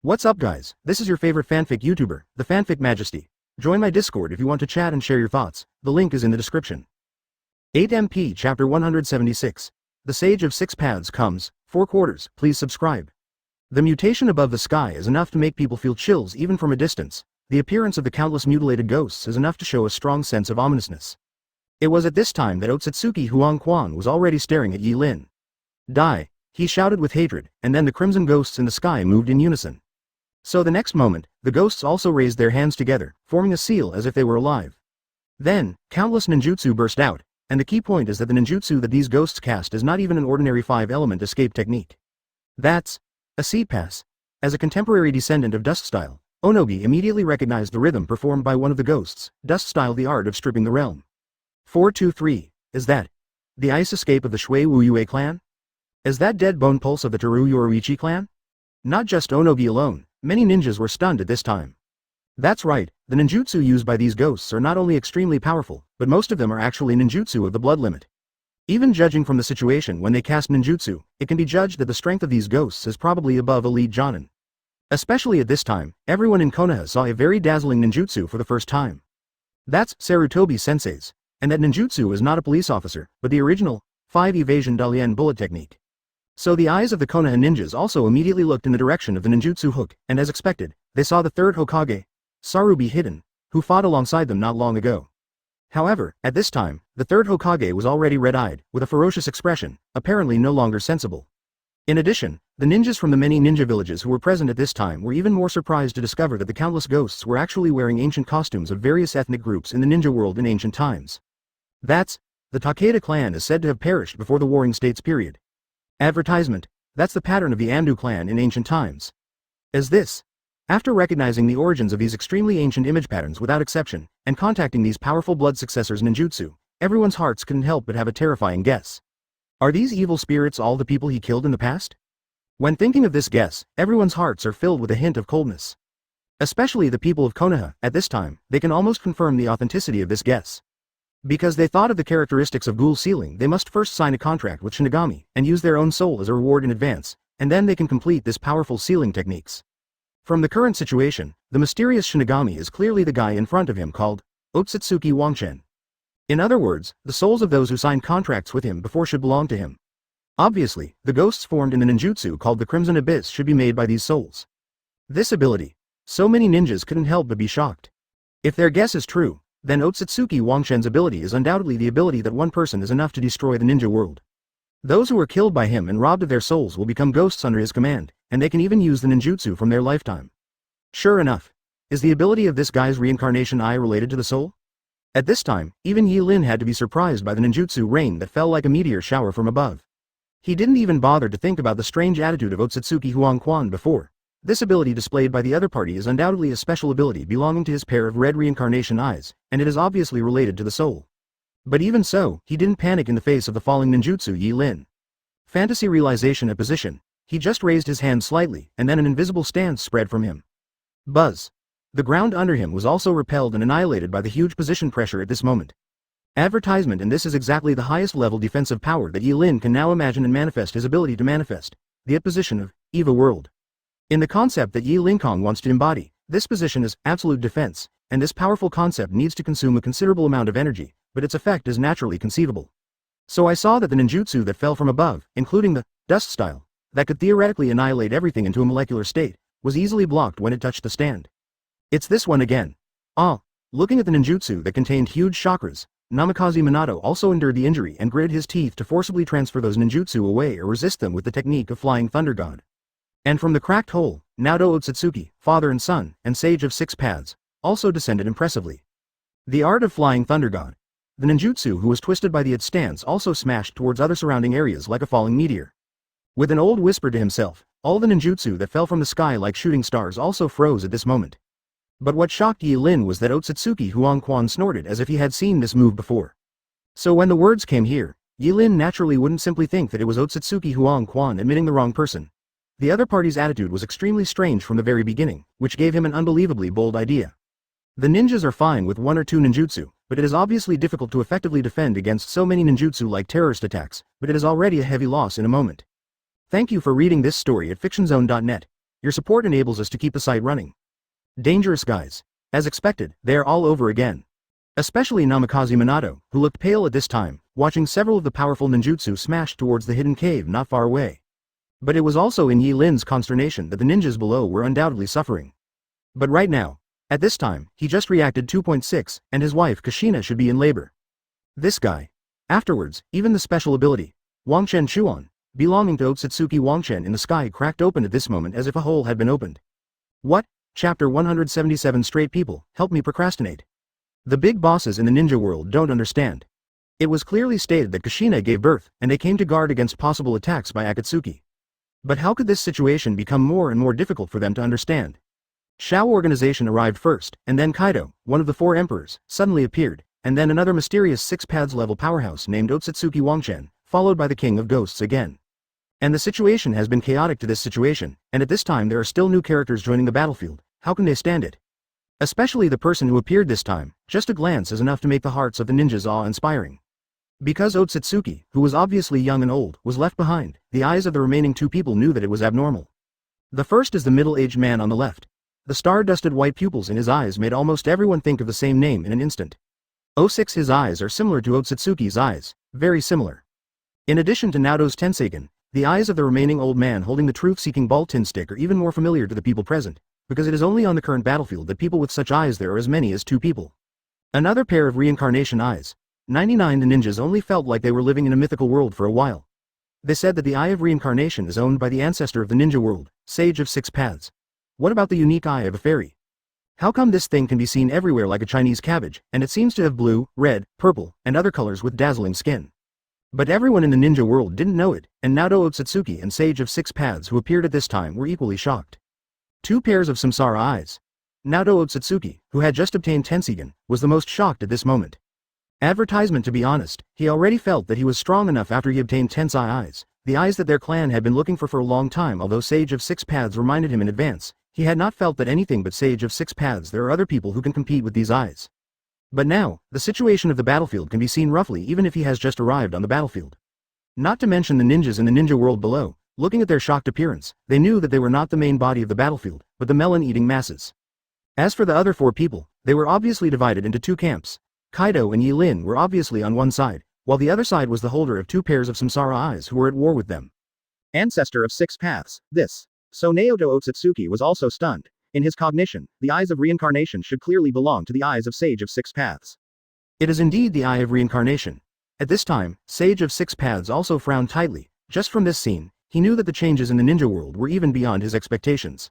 What's up guys, this is your favorite fanfic YouTuber, the Fanfic Majesty. Join my Discord if you want to chat and share your thoughts, the link is in the description. 8MP Chapter 176. The Sage of Six Paths comes, 4 quarters, please subscribe. The mutation above the sky is enough to make people feel chills even from a distance. The appearance of the countless mutilated ghosts is enough to show a strong sense of ominousness. It was at this time that Otsutsugi Huangquan was already staring at Yi Lin. Die, he shouted with hatred, and then the crimson ghosts in the sky moved in unison. So the next moment, the ghosts also raised their hands together, forming a seal as if they were alive. Then, countless ninjutsu burst out, and the key point is that the ninjutsu that these ghosts cast is not even an ordinary 5-element escape technique. That's a seed pass. As a contemporary descendant of Dust Style, Onogi immediately recognized the rhythm performed by one of the ghosts, Dust Style, the art of stripping the realm. 423, is that the ice escape of the Shui Wuyue clan? Is that dead bone pulse of the Teru Yoruichi clan? Not just Onogi alone. Many ninjas were stunned at this time. That's right, the ninjutsu used by these ghosts are not only extremely powerful, but most of them are actually ninjutsu of the blood limit. Even judging from the situation when they cast ninjutsu, it can be judged that the strength of these ghosts is probably above elite Jonin. Especially at this time, everyone in Konoha saw a very dazzling ninjutsu for the first time. That's Sarutobi Sensei's, and that ninjutsu is not a police officer, but the original 5 evasion Dalian bullet technique. So the eyes of the Konoha ninjas also immediately looked in the direction of the ninjutsu hook, and as expected, they saw the third Hokage, Sarutobi Hidden, who fought alongside them not long ago. However, at this time, the third Hokage was already red-eyed, with a ferocious expression, apparently no longer sensible. In addition, the ninjas from the many ninja villages who were present at this time were even more surprised to discover that the countless ghosts were actually wearing ancient costumes of various ethnic groups in the ninja world in ancient times. That's the Takeda clan is said to have perished before the Warring States period. Advertisement, that's the pattern of the Amdo clan in ancient times. As this. After recognizing the origins of these extremely ancient image patterns without exception, and contacting these powerful blood successors ninjutsu, everyone's hearts couldn't help but have a terrifying guess. Are these evil spirits all the people he killed in the past? When thinking of this guess, everyone's hearts are filled with a hint of coldness. Especially the people of Konoha, at this time, they can almost confirm the authenticity of this guess. Because they thought of the characteristics of ghoul sealing, they must first sign a contract with Shinigami, and use their own soul as a reward in advance, and then they can complete this powerful sealing techniques. From the current situation, the mysterious Shinigami is clearly the guy in front of him called Otsutsugi Wangchen. In other words, the souls of those who signed contracts with him before should belong to him. Obviously, the ghosts formed in the ninjutsu called the Crimson Abyss should be made by these souls. This ability. So many ninjas couldn't help but be shocked. If their guess is true, then Otsutsugi Wangchen's ability is undoubtedly the ability that one person is enough to destroy the ninja world. Those who were killed by him and robbed of their souls will become ghosts under his command, and they can even use the ninjutsu from their lifetime. Sure enough. Is the ability of this guy's reincarnation eye related to the soul? At this time, even Yi Lin had to be surprised by the ninjutsu rain that fell like a meteor shower from above. He didn't even bother to think about the strange attitude of Otsutsugi Huangquan before. This ability displayed by the other party is undoubtedly a special ability belonging to his pair of red reincarnation eyes, and it is obviously related to the soul. But even so, he didn't panic in the face of the falling ninjutsu Yi Lin. Fantasy realization at position. He just raised his hand slightly, and then an invisible stance spread from him. Buzz. The ground under him was also repelled and annihilated by the huge position pressure at this moment. Advertisement, and this is exactly the highest level defensive power that Yi Lin can now imagine and manifest his ability to manifest. The position of Eva World. In the concept that Yi Linkong wants to embody, this position is absolute defense, and this powerful concept needs to consume a considerable amount of energy, but its effect is naturally conceivable. So I saw that the ninjutsu that fell from above, including the Dust Style, that could theoretically annihilate everything into a molecular state, was easily blocked when it touched the stand. It's this one again. Looking at the ninjutsu that contained huge chakras, Namikaze Minato also endured the injury and gritted his teeth to forcibly transfer those ninjutsu away or resist them with the technique of Flying Thunder God. And from the cracked hole, Naruto Otsutsugi, father and son, and sage of 6 paths, also descended impressively. The art of Flying Thunder God. The ninjutsu who was twisted by the its stance also smashed towards other surrounding areas like a falling meteor. With an old whisper to himself, all the ninjutsu that fell from the sky like shooting stars also froze at this moment. But what shocked Yi Lin was that Otsutsugi Huangquan snorted as if he had seen this move before. So when the words came here, Yi Lin naturally wouldn't simply think that it was Otsutsugi Huangquan admitting the wrong person. The other party's attitude was extremely strange from the very beginning, which gave him an unbelievably bold idea. The ninjas are fine with 1 or 2 ninjutsu, but it is obviously difficult to effectively defend against so many ninjutsu like terrorist attacks, but it is already a heavy loss in a moment. Thank you for reading this story at fictionzone.net. Your support enables us to keep the site running. Dangerous guys. As expected, they are all over again. Especially Namikaze Minato, who looked pale at this time, watching several of the powerful ninjutsu smashed towards the hidden cave not far away. But it was also in Yi Lin's consternation that the ninjas below were undoubtedly suffering. But right now, at this time, he just reacted 2.6, and his wife Kushina should be in labor. This guy. Afterwards, even the special ability, Wangchen Chuan, belonging to Otsutsugi Wangchen in the sky cracked open at this moment as if a hole had been opened. What? Chapter 177 Straight people, help me procrastinate. The big bosses in the ninja world don't understand. It was clearly stated that Kushina gave birth, and they came to guard against possible attacks by Akatsuki. But how could this situation become more and more difficult for them to understand? Shao organization arrived first, and then Kaido, one of the 4 emperors, suddenly appeared, and then another mysterious 6 paths level powerhouse named Otsutsugi Wangchen, followed by the King of Ghosts again. And the situation has been chaotic to this situation, and at this time there are still new characters joining the battlefield. How can they stand it? Especially the person who appeared this time, just a glance is enough to make the hearts of the ninjas awe-inspiring. Because Otsutsugi, who was obviously young and old, was left behind, the eyes of the remaining 2 people knew that it was abnormal. The first is the middle-aged man on the left. The star-dusted white pupils in his eyes made almost everyone think of the same name in an instant. 06 His eyes are similar to Otsutsugi's eyes, very similar. In addition to Naoto's Tenseigen, the eyes of the remaining old man holding the truth-seeking ball tin stick are even more familiar to the people present, because it is only on the current battlefield that people with such eyes there are as many as 2 people. Another pair of reincarnation eyes. 99 The ninjas only felt like they were living in a mythical world for a while. They said that the Eye of Reincarnation is owned by the ancestor of the ninja world, Sage of 6 Paths. What about the unique eye of a fairy? How come this thing can be seen everywhere like a Chinese cabbage, and it seems to have blue, red, purple, and other colors with dazzling skin? But everyone in the ninja world didn't know it, and Naoto Otsutsugi and Sage of 6 Paths who appeared at this time were equally shocked. 2 pairs of samsara eyes. Naoto Otsutsugi, who had just obtained Tenseigen, was the most shocked at this moment. Advertisement. To be honest, he already felt that he was strong enough after he obtained Tensei eyes, the eyes that their clan had been looking for a long time. Although Sage of 6 Paths reminded him in advance, he had not felt that anything but Sage of 6 Paths there are other people who can compete with these eyes. But now, the situation of the battlefield can be seen roughly even if he has just arrived on the battlefield. Not to mention the ninjas in the ninja world below, looking at their shocked appearance, they knew that they were not the main body of the battlefield, but the melon-eating masses. As for the other 4 people, they were obviously divided into 2 camps. Kaido and Yi Lin were obviously on one side, while the other side was the holder of 2 pairs of samsara eyes who were at war with them. Ancestor of 6 Paths, this. So Naoto Otsutsugi was also stunned. In his cognition, the eyes of reincarnation should clearly belong to the eyes of Sage of 6 Paths. It is indeed the Eye of Reincarnation. At this time, Sage of 6 Paths also frowned tightly. Just from this scene, he knew that the changes in the ninja world were even beyond his expectations.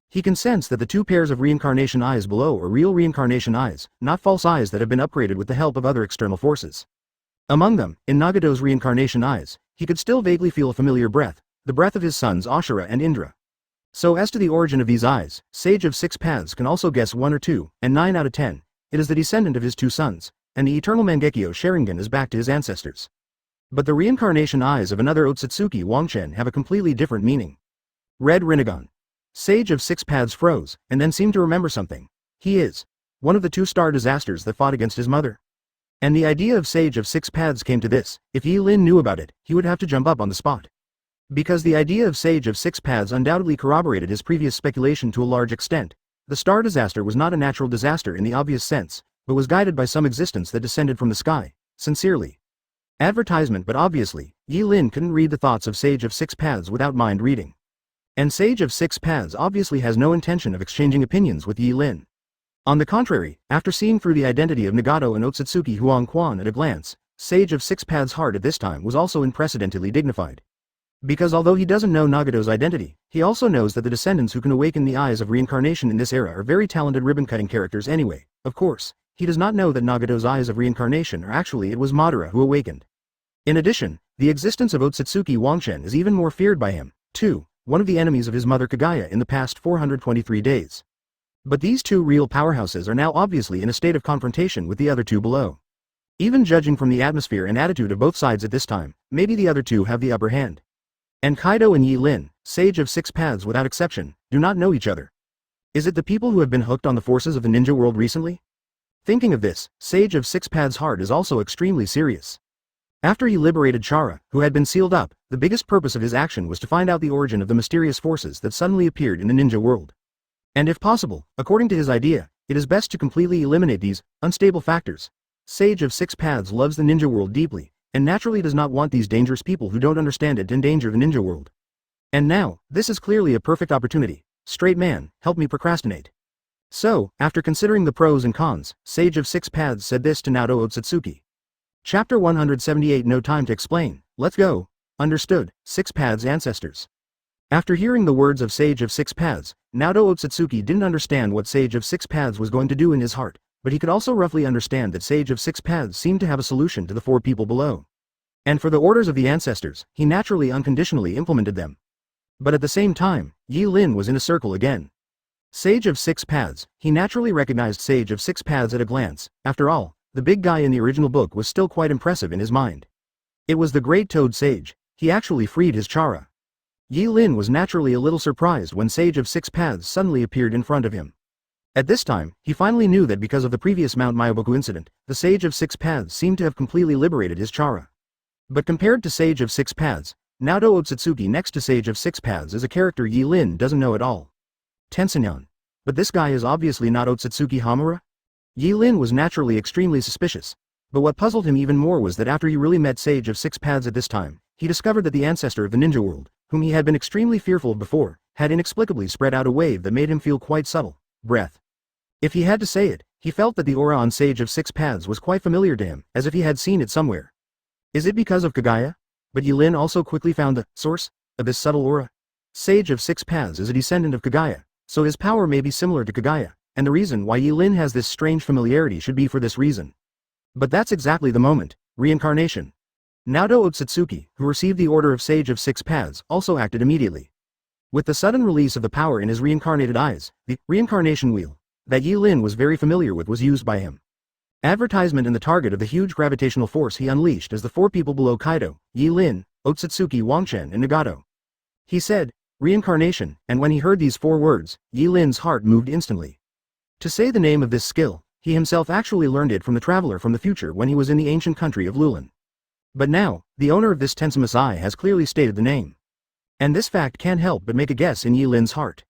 He can sense that the 2 pairs of reincarnation eyes below are real reincarnation eyes, not false eyes that have been upgraded with the help of other external forces. Among them, in Nagato's reincarnation eyes, he could still vaguely feel a familiar breath, the breath of his sons Ashura and Indra. So as to the origin of these eyes, Sage of 6 Paths can also guess 1 or 2, and 9 out of 10, it is the descendant of his 2 sons, and the eternal Mangekyo Sharingan is back to his ancestors. But the reincarnation eyes of another Otsutsugi Wangchen have a completely different meaning. Red Rinnegan. Sage of 6 Paths froze, and then seemed to remember something. He is one of the 2 star disasters that fought against his mother. And the idea of Sage of 6 Paths came to this: if Yi Lin knew about it, he would have to jump up on the spot. Because the idea of Sage of 6 Paths undoubtedly corroborated his previous speculation to a large extent. The star disaster was not a natural disaster in the obvious sense, but was guided by some existence that descended from the sky. Sincerely. Advertisement. But obviously, Yi Lin couldn't read the thoughts of Sage of 6 Paths without mind reading. And Sage of 6 Paths obviously has no intention of exchanging opinions with Yi Lin. On the contrary, after seeing through the identity of Nagato and Otsutsugi Huang Quan at a glance, Sage of 6 Paths' heart at this time was also unprecedentedly dignified. Because although he doesn't know Nagato's identity, he also knows that the descendants who can awaken the eyes of reincarnation in this era are very talented ribbon-cutting characters anyway. Of course, he does not know that Nagato's eyes of reincarnation are actually it was Madara who awakened. In addition, the existence of Otsutsugi Wangchen is even more feared by him, too, one of the enemies of his mother Kagaya in the past 423 days. But these 2 real powerhouses are now obviously in a state of confrontation with the other 2 below. Even judging from the atmosphere and attitude of both sides at this time, maybe the other 2 have the upper hand. And Kaido and Yi Lin, Sage of 6 Paths without exception, do not know each other. Is it the people who have been hooked on the forces of the ninja world recently? Thinking of this, Sage of 6 Paths' heart is also extremely serious. After he liberated Chara, who had been sealed up, the biggest purpose of his action was to find out the origin of the mysterious forces that suddenly appeared in the ninja world. And if possible, according to his idea, it is best to completely eliminate these unstable factors. Sage of Six Paths loves the ninja world deeply, and naturally does not want these dangerous people who don't understand it to endanger the ninja world. And now, this is clearly a perfect opportunity. Straight man, help me procrastinate. So, after considering the pros and cons, Sage of Six Paths said this to Naruto Otsutsugi. Chapter 178. No time to explain, let's go. Understood, Six Paths ancestors. After hearing the words of Sage of Six Paths, Naruto Otsutsugi didn't understand what Sage of Six Paths was going to do in his heart, but he could also roughly understand that Sage of Six Paths seemed to have a solution to the four people below. And for the orders of the ancestors, he naturally unconditionally implemented them. But at the same time, Yi Lin was in a circle again. Sage of Six Paths, he naturally recognized Sage of Six Paths at a glance. After all, the big guy in the original book was still quite impressive in his mind. It was the Great Toad Sage. He actually freed his Chara. Yi Lin was naturally a little surprised when Sage of Six Paths suddenly appeared in front of him. At this time, he finally knew that because of the previous Mount Myoboku incident, the Sage of Six Paths seemed to have completely liberated his Chara. But compared to Sage of Six Paths, Naruto Otsutsugi next to Sage of Six Paths is a character Yi Lin doesn't know at all. Tensenyan. But this guy is obviously not Otsutsugi Hamura? Yi Lin was naturally extremely suspicious. But what puzzled him even more was that after he really met Sage of Six Paths at this time, he discovered that the ancestor of the ninja world, whom he had been extremely fearful of before, had inexplicably spread out a wave that made him feel quite subtle. Breath. If he had to say it, he felt that the aura on Sage of Six Paths was quite familiar to him, as if he had seen it somewhere. Is it because of Kagaya? But Yi Lin also quickly found the source of this subtle aura. Sage of Six Paths is a descendant of Kagaya, so his power may be similar to Kagaya, and the reason why Yi Lin has this strange familiarity should be for this reason. But that's exactly the moment. Reincarnation. Naruto Otsutsugi, who received the order of Sage of Six Paths, also acted immediately. With the sudden release of the power in his reincarnated eyes, the reincarnation wheel that Yi Lin was very familiar with was used by him. Advertisement in the target of the huge gravitational force he unleashed as the four people below Kaido, Yi Lin, Otsutsugi Wangchen and Nagato. He said, reincarnation, and when he heard these four words, Yi Lin's heart moved instantly. To say the name of this skill, he himself actually learned it from the traveler from the future when he was in the ancient country of Lulin. But now, the owner of this Tensumus Eye has clearly stated the name. And this fact can't help but make a guess in Yi Lin's heart.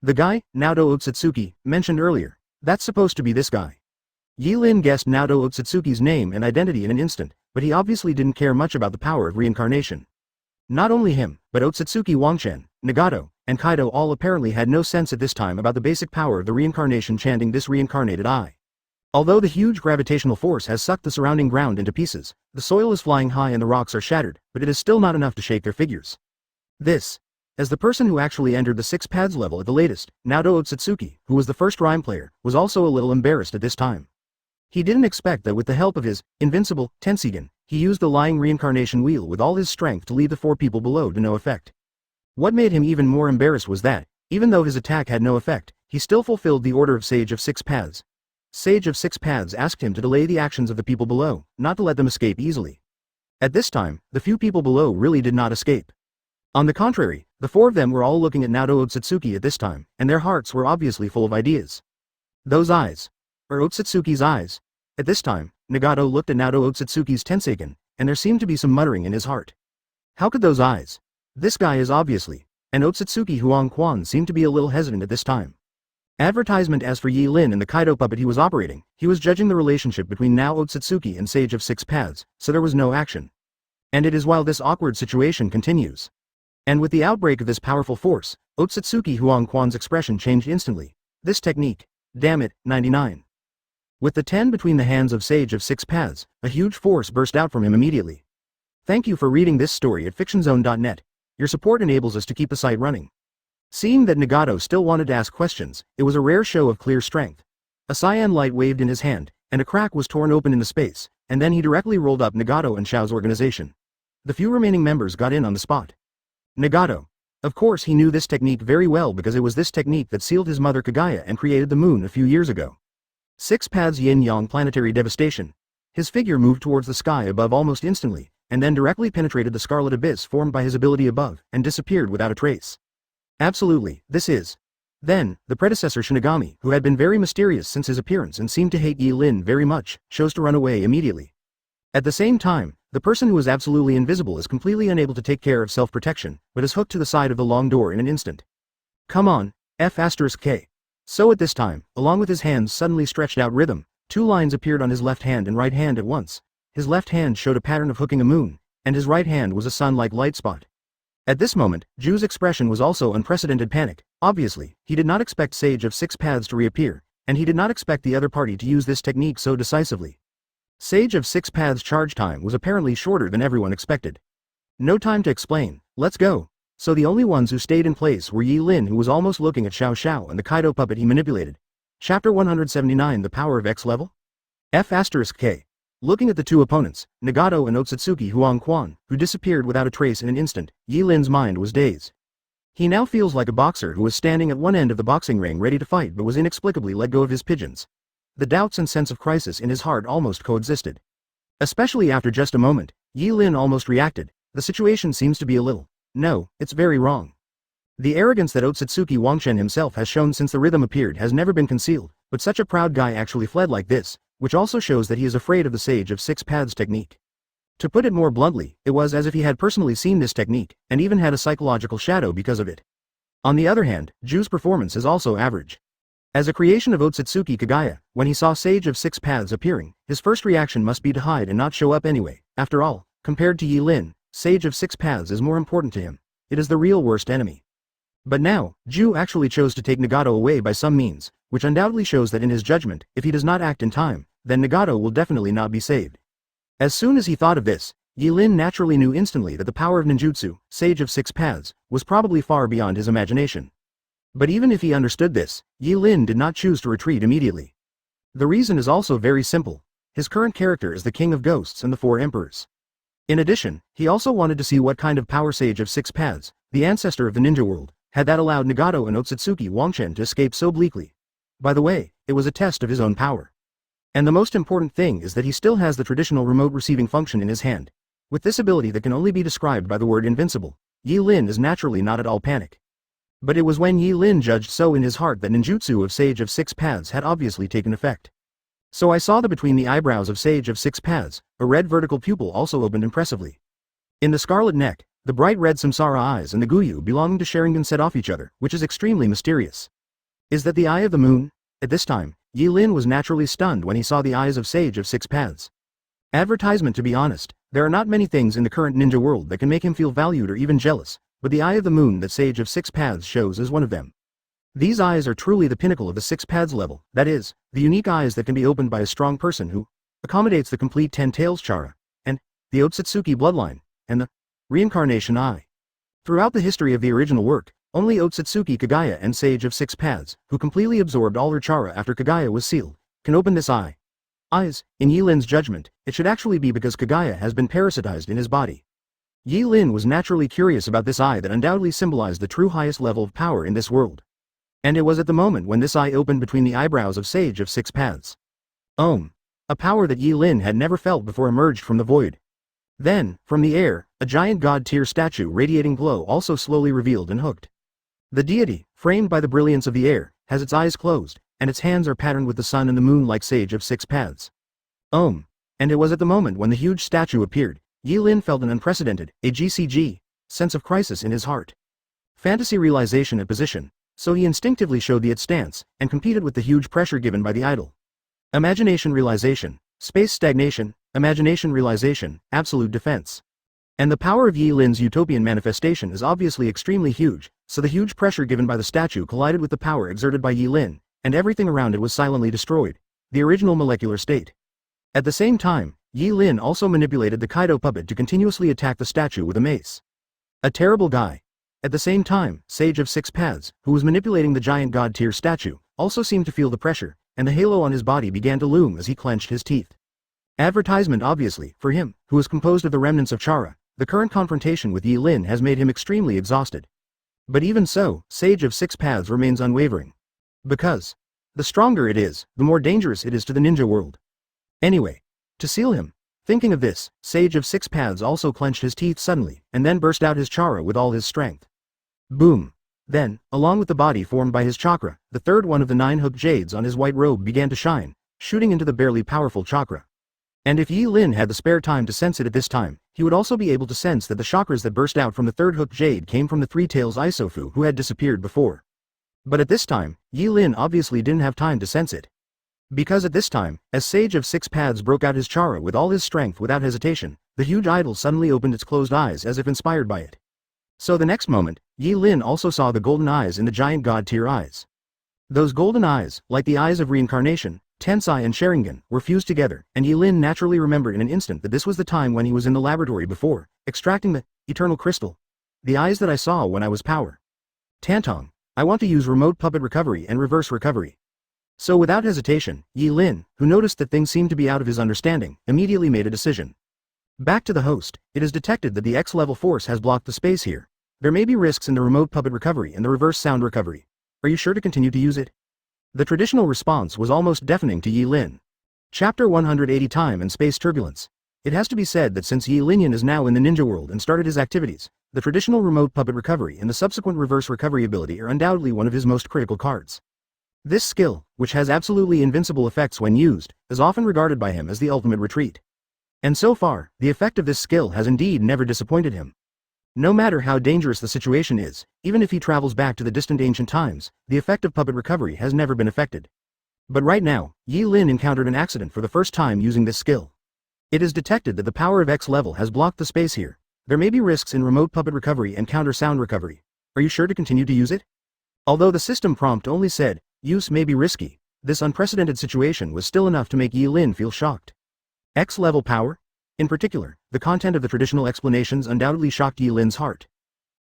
The guy, Naruto Otsutsugi, mentioned earlier, that's supposed to be this guy. Yi Lin guessed Naruto Otsutsugi's name and identity in an instant, but he obviously didn't care much about the power of reincarnation. Not only him, but Otsutsugi Wangchen, Nagato, and Kaido all apparently had no sense at this time about the basic power of the reincarnation chanting this reincarnated eye. Although the huge gravitational force has sucked the surrounding ground into pieces, the soil is flying high and the rocks are shattered, but it is still not enough to shake their figures. This. As the person who actually entered the Six Paths level at the latest, Naruto Otsutsugi, who was the first rhyme player, was also a little embarrassed at this time. He didn't expect that with the help of his invincible Tensigen, he used the lying reincarnation wheel with all his strength to leave the four people below to no effect. What made him even more embarrassed was that, even though his attack had no effect, he still fulfilled the order of Sage of Six Paths. Sage of Six Paths asked him to delay the actions of the people below, not to let them escape easily. At this time, the few people below really did not escape. On the contrary, the four of them were all looking at Naruto Otsutsugi at this time, and their hearts were obviously full of ideas. Those eyes. Or Otsutsugi's eyes. At this time, Nagato looked at Naruto Otsutsugi's Tenseiken, and there seemed to be some muttering in his heart. How could those eyes? This guy is obviously. And Otsutsugi Huang Quan seemed to be a little hesitant at this time. Advertisement. As for Yi Lin and the Kaido puppet he was operating, he was judging the relationship between now Otsutsugi and Sage of Six Paths, so there was no action. And it is while this awkward situation continues. And with the outbreak of this powerful force, Otsutsugi Huang Quan's expression changed instantly. This technique. Damn it, 99. With the 10 between the hands of Sage of Six Paths, a huge force burst out from him immediately. Thank you for reading this story at fictionzone.net. Your support enables us to keep the site running. Seeing that Nagato still wanted to ask questions, it was a rare show of clear strength. A cyan light waved in his hand, and a crack was torn open in the space, and then he directly rolled up Nagato and Xiao's organization. The few remaining members got in on the spot. Nagato. Of course he knew this technique very well because it was this technique that sealed his mother Kagaya and created the moon a few years ago. Six Paths Yin-Yang planetary devastation. His figure moved towards the sky above almost instantly, and then directly penetrated the scarlet abyss formed by his ability above, and disappeared without a trace. Absolutely, this is. Then, the predecessor Shinigami, who had been very mysterious since his appearance and seemed to hate Yi Lin very much, chose to run away immediately. At the same time, The person who is absolutely invisible is completely unable to take care of self-protection, but is hooked to the side of the long door in an instant. Come on, F*K. So at this time, along with his hands suddenly stretched out rhythm, two lines appeared on his left hand and right hand at once. His left hand showed a pattern of hooking a moon, and his right hand was a sun-like light spot. At this moment, Ju's expression was also unprecedented panic. Obviously, he did not expect Sage of Six Paths to reappear, and he did not expect the other party to use this technique so decisively. Sage of Six Paths' charge time was apparently shorter than everyone expected. No time to explain, let's go. So the only ones who stayed in place were Yi Lin, who was almost looking at Xiao Xiao and the Kaido puppet he manipulated. Chapter 179, The Power of X Level? F*K. Looking at the two opponents, Nagato and Otsutsugi Huang Quan, who disappeared without a trace in an instant, Yi Lin's mind was dazed. He now feels like a boxer who was standing at one end of the boxing ring ready to fight but was inexplicably let go of his pigeons. The doubts and sense of crisis in his heart almost coexisted. Especially after just a moment, Yi Lin almost reacted. The situation seems to be a little. No, it's very wrong. The arrogance that Otsutsuki Wangchen himself has shown since the rhythm appeared has never been concealed, but such a proud guy actually fled like this, which also shows that he is afraid of the Sage of Six Paths technique. To put it more bluntly, it was as if he had personally seen this technique, and even had a psychological shadow because of it. On the other hand, Ju's performance is also average. As a creation of Otsutsuki Kagaya, when he saw Sage of Six Paths appearing, his first reaction must be to hide and not show up anyway. After all, compared to Yi Lin, Sage of Six Paths is more important to him. It is the real worst enemy. But now, Ju actually chose to take Nagato away by some means, which undoubtedly shows that in his judgment, if he does not act in time, then Nagato will definitely not be saved. As soon as he thought of this, Yi Lin naturally knew instantly that the power of ninjutsu, Sage of Six Paths, was probably far beyond his imagination. But even if he understood this, Yi Lin did not choose to retreat immediately. The reason is also very simple. His current character is the King of Ghosts and the Four Emperors. In addition, he also wanted to see what kind of power Sage of Six Paths, the ancestor of the ninja world, had that allowed Nagato and Otsutsuki Wangchen to escape so bleakly. By the way, it was a test of his own power. And the most important thing is that he still has the traditional remote receiving function in his hand. With this ability that can only be described by the word invincible, Yi Lin is naturally not at all panic. But it was when Yi Lin judged so in his heart that ninjutsu of Sage of Six Paths had obviously taken effect. So I saw that between the eyebrows of Sage of Six Paths, a red vertical pupil also opened impressively. In the scarlet neck, the bright red samsara eyes and the guyu belonging to Sharingan set off each other, which is extremely mysterious. Is that the eye of the moon? At this time, Yi Lin was naturally stunned when he saw the eyes of Sage of Six Paths. Advertisement. To be honest, there are not many things in the current ninja world that can make him feel valued or even jealous, but the eye of the moon that Sage of Six Paths shows is one of them. These eyes are truly the pinnacle of the Six Paths level, that is, the unique eyes that can be opened by a strong person who accommodates the complete Ten Tails chara, and the Otsutsuki bloodline, and the reincarnation eye. Throughout the history of the original work, only Otsutsuki Kagaya and Sage of Six Paths, who completely absorbed all her chara after Kagaya was sealed, can open this eye. Eyes, in Yi Lin's judgment, it should actually be because Kagaya has been parasitized in his body. Yi Lin was naturally curious about this eye that undoubtedly symbolized the true highest level of power in this world. And it was at the moment when this eye opened between the eyebrows of Sage of Six Paths. A power that Yi Lin had never felt before emerged from the void. Then, from the air, a giant god-tier statue radiating glow also slowly revealed and hooked. The deity, framed by the brilliance of the air, has its eyes closed, and its hands are patterned with the sun and the moon like Sage of Six Paths. And it was at the moment when the huge statue appeared, Yi Lin felt an unprecedented, AGCG, sense of crisis in his heart. Fantasy realization at position, so he instinctively showed its stance, and competed with the huge pressure given by the idol. Imagination realization, space stagnation, imagination realization, absolute defense. And the power of Yi Lin's utopian manifestation is obviously extremely huge, so the huge pressure given by the statue collided with the power exerted by Yi Lin, and everything around it was silently destroyed, the original molecular state. At the same time, Yi Lin also manipulated the Kaido puppet to continuously attack the statue with a mace. A terrible guy. At the same time, Sage of Six Paths, who was manipulating the giant god-tier statue, also seemed to feel the pressure, and the halo on his body began to loom as he clenched his teeth. Advertisement. Obviously, for him, who is composed of the remnants of chara, the current confrontation with Yi Lin has made him extremely exhausted. But even so, Sage of Six Paths remains unwavering. Because the stronger it is, the more dangerous it is to the ninja world. Anyway, to seal him. Thinking of this, Sage of Six Paths also clenched his teeth suddenly, and then burst out his chara with all his strength. Boom. Then, along with the body formed by his chakra, the third one of the 9 hooked jades on his white robe began to shine, shooting into the barely powerful chakra. And if Yi Lin had the spare time to sense it at this time, he would also be able to sense that the chakras that burst out from the third hook jade came from the Three Tails Isofu who had disappeared before. But at this time, Yi Lin obviously didn't have time to sense it. Because at this time, as Sage of Six Paths broke out his chara with all his strength without hesitation, the huge idol suddenly opened its closed eyes as if inspired by it. So the next moment, Yi Lin also saw the golden eyes in the giant god-tier eyes. Those golden eyes, like the eyes of reincarnation, Tensai and Sharingan, were fused together, and Yi Lin naturally remembered in an instant that this was the time when he was in the laboratory before, extracting the eternal crystal. The eyes that I saw when I was power. Tantong, I want to use remote puppet recovery and reverse recovery. So without hesitation, Yi Lin, who noticed that things seemed to be out of his understanding, immediately made a decision. Back to the host, it is detected that the X-level force has blocked the space here. There may be risks in the remote puppet recovery and the reverse sound recovery. Are you sure to continue to use it? The traditional response was almost deafening to Yi Lin. Chapter 180 Time and Space Turbulence. It has to be said that since Yi Lin is now in the ninja world and started his activities, the traditional remote puppet recovery and the subsequent reverse recovery ability are undoubtedly one of his most critical cards. This skill, which has absolutely invincible effects when used, is often regarded by him as the ultimate retreat. And so far, the effect of this skill has indeed never disappointed him. No matter how dangerous the situation is, even if he travels back to the distant ancient times, the effect of puppet recovery has never been affected. But right now, Yi Lin encountered an accident for the first time using this skill. It is detected that the power of X level has blocked the space here. There may be risks in remote puppet recovery and counter sound recovery. Are you sure to continue to use it? Although the system prompt only said, use may be risky, this unprecedented situation was still enough to make Yi Lin feel shocked. X level power? In particular, the content of the traditional explanations undoubtedly shocked Yi Lin's heart.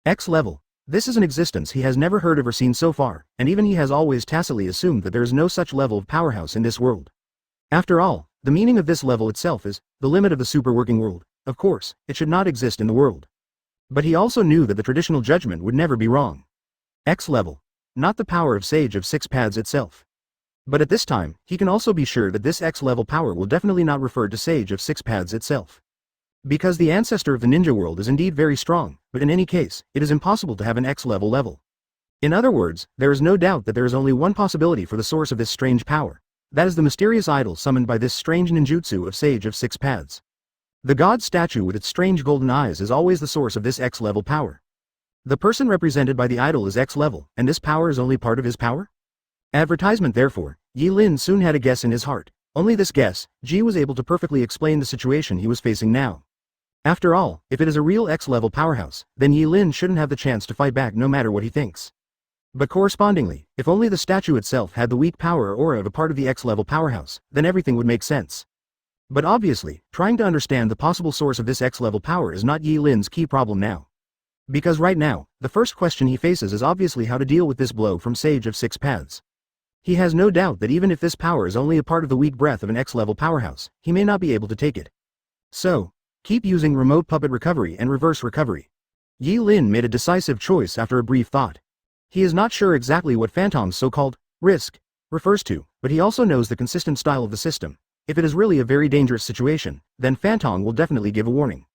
X level. This is an existence he has never heard of or seen so far, and even he has always tacitly assumed that there is no such level of powerhouse in this world. After all, the meaning of this level itself is the limit of the super working world. Of course, it should not exist in the world. But he also knew that the traditional judgment would never be wrong. X level. Not the power of Sage of Six Paths itself. But at this time, he can also be sure that this X-level power will definitely not refer to Sage of Six Paths itself. Because the ancestor of the ninja world is indeed very strong, but in any case, it is impossible to have an X-level. In other words, there is no doubt that there is only one possibility for the source of this strange power. That is the mysterious idol summoned by this strange ninjutsu of Sage of Six Paths. The god statue with its strange golden eyes is always the source of this X-level power. The person represented by the idol is X-level, and this power is only part of his power? Advertisement therefore, Yi Lin soon had a guess in his heart. Only this guess, Ji was able to perfectly explain the situation he was facing now. After all, if it is a real X-level powerhouse, then Yi Lin shouldn't have the chance to fight back no matter what he thinks. But correspondingly, if only the statue itself had the weak power or aura of a part of the X-level powerhouse, then everything would make sense. But obviously, trying to understand the possible source of this X-level power is not Yi Lin's key problem now. Because right now, the first question he faces is obviously how to deal with this blow from Sage of Six Paths. He has no doubt that even if this power is only a part of the weak breath of an X-level powerhouse, he may not be able to take it. So, keep using remote puppet recovery and reverse recovery. Yi Lin made a decisive choice after a brief thought. He is not sure exactly what Phantom's so-called risk refers to, but he also knows the consistent style of the system. If it is really a very dangerous situation, then Phantom will definitely give a warning.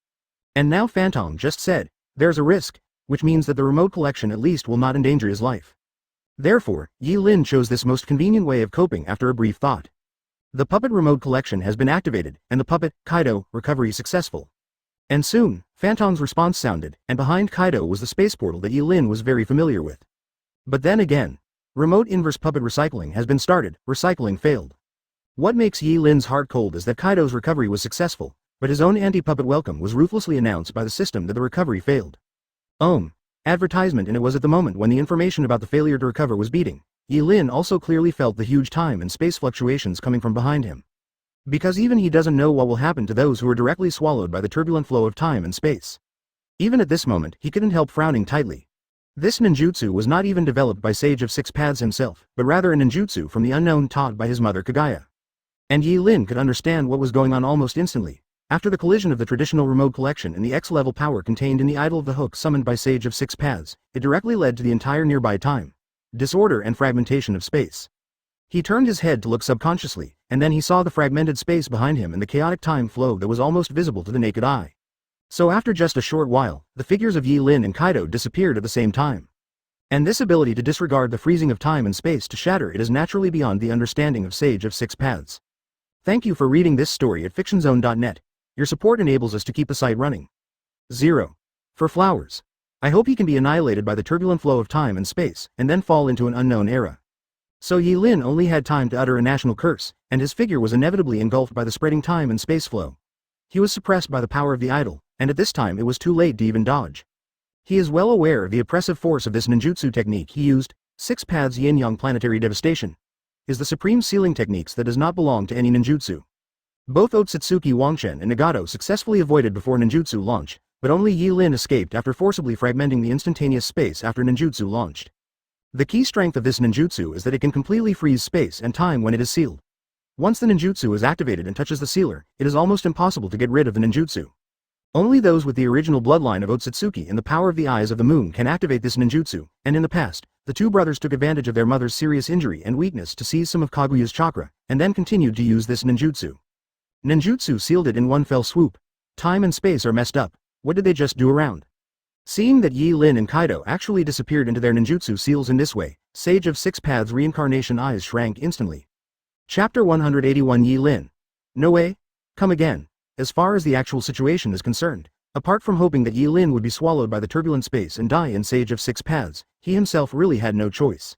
And now Phantom just said, there's a risk, which means that the remote collection at least will not endanger his life. Therefore, Yi Lin chose this most convenient way of coping after a brief thought. The puppet remote collection has been activated, and the puppet, Kaido, recovery successful. And soon, Phantom's response sounded, and behind Kaido was the space portal that Yi Lin was very familiar with. But then again, remote inverse puppet recycling has been started, recycling failed. What makes Yi Lin's heart cold is that Kaido's recovery was successful, but his own anti-puppet welcome was ruthlessly announced by the system that the recovery failed. Advertisement, and it was at the moment when the information about the failure to recover was beating. Yi Lin also clearly felt the huge time and space fluctuations coming from behind him. Because even he doesn't know what will happen to those who are directly swallowed by the turbulent flow of time and space. Even at this moment, he couldn't help frowning tightly. This ninjutsu was not even developed by Sage of Six Paths himself, but rather a ninjutsu from the unknown taught by his mother Kagaya. And Yi Lin could understand what was going on almost instantly. After the collision of the traditional remote collection and the X-level power contained in the idol of the hook summoned by Sage of Six Paths, it directly led to the entire nearby time, disorder and fragmentation of space. He turned his head to look subconsciously, and then he saw the fragmented space behind him and the chaotic time flow that was almost visible to the naked eye. So after just a short while, the figures of Yi Lin and Kaido disappeared at the same time. And this ability to disregard the freezing of time and space to shatter it is naturally beyond the understanding of Sage of Six Paths. Thank you for reading this story at fictionzone.net. Your support enables us to keep the site running. 0. For flowers. I hope he can be annihilated by the turbulent flow of time and space, and then fall into an unknown era. So Yi Lin only had time to utter a national curse, and his figure was inevitably engulfed by the spreading time and space flow. He was suppressed by the power of the idol, and at this time it was too late to even dodge. He is well aware of the oppressive force of this ninjutsu technique he used. 6 Paths Yin-Yang Planetary Devastation is the supreme sealing techniques that does not belong to any ninjutsu. Both Otsutsugi Wangshen and Nagato successfully avoided before ninjutsu launch, but only Yi Lin escaped after forcibly fragmenting the instantaneous space after ninjutsu launched. The key strength of this ninjutsu is that it can completely freeze space and time when it is sealed. Once the ninjutsu is activated and touches the sealer, it is almost impossible to get rid of the ninjutsu. Only those with the original bloodline of Otsutsugi and the power of the eyes of the moon can activate this ninjutsu, and in the past, the two brothers took advantage of their mother's serious injury and weakness to seize some of Kaguya's chakra, and then continued to use this ninjutsu. Ninjutsu sealed it in one fell swoop. Time and space are messed up. What did they just do around? Seeing that Yi Lin and Kaido actually disappeared into their ninjutsu seals in this way, Sage of 6 Paths reincarnation eyes shrank instantly. Chapter 181 Yi Lin. No way? Come again. As far as the actual situation is concerned, apart from hoping that Yi Lin would be swallowed by the turbulent space and die in Sage of 6 Paths, he himself really had no choice.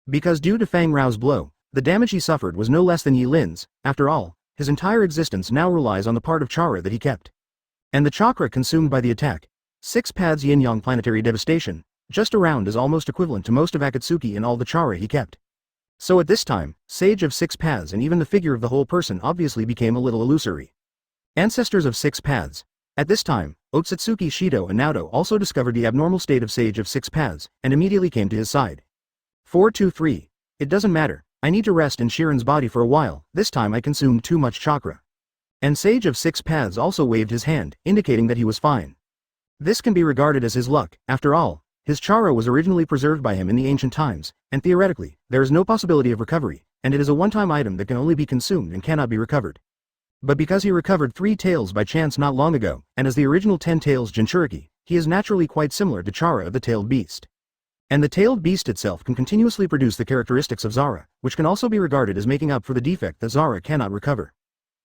Because due to Fang Rao's blow, the damage he suffered was no less than Yi Lin's. After all, his entire existence now relies on the part of chakra that he kept. And the chakra consumed by the attack, 6 Paths Yin-Yang Planetary Devastation, just around is almost equivalent to most of Akatsuki and all the chakra he kept. So at this time, Sage of 6 Paths and even the figure of the whole person obviously became a little illusory. Ancestors of 6 Paths. At this time, Otsutsugi Shido and Naoto also discovered the abnormal state of Sage of 6 Paths, and immediately came to his side. 423. It doesn't matter, I need to rest in Shiren's body for a while, this time I consumed too much chakra. And Sage of 6 Paths also waved his hand, indicating that he was fine. This can be regarded as his luck. After all, his chakra was originally preserved by him in the ancient times, and theoretically, there is no possibility of recovery, and it is a one-time item that can only be consumed and cannot be recovered. But because he recovered 3 tails by chance not long ago, and as the original 10 tails Jinchuriki, he is naturally quite similar to Chara of the tailed beast. And the tailed beast itself can continuously produce the characteristics of Zara, which can also be regarded as making up for the defect that Zara cannot recover.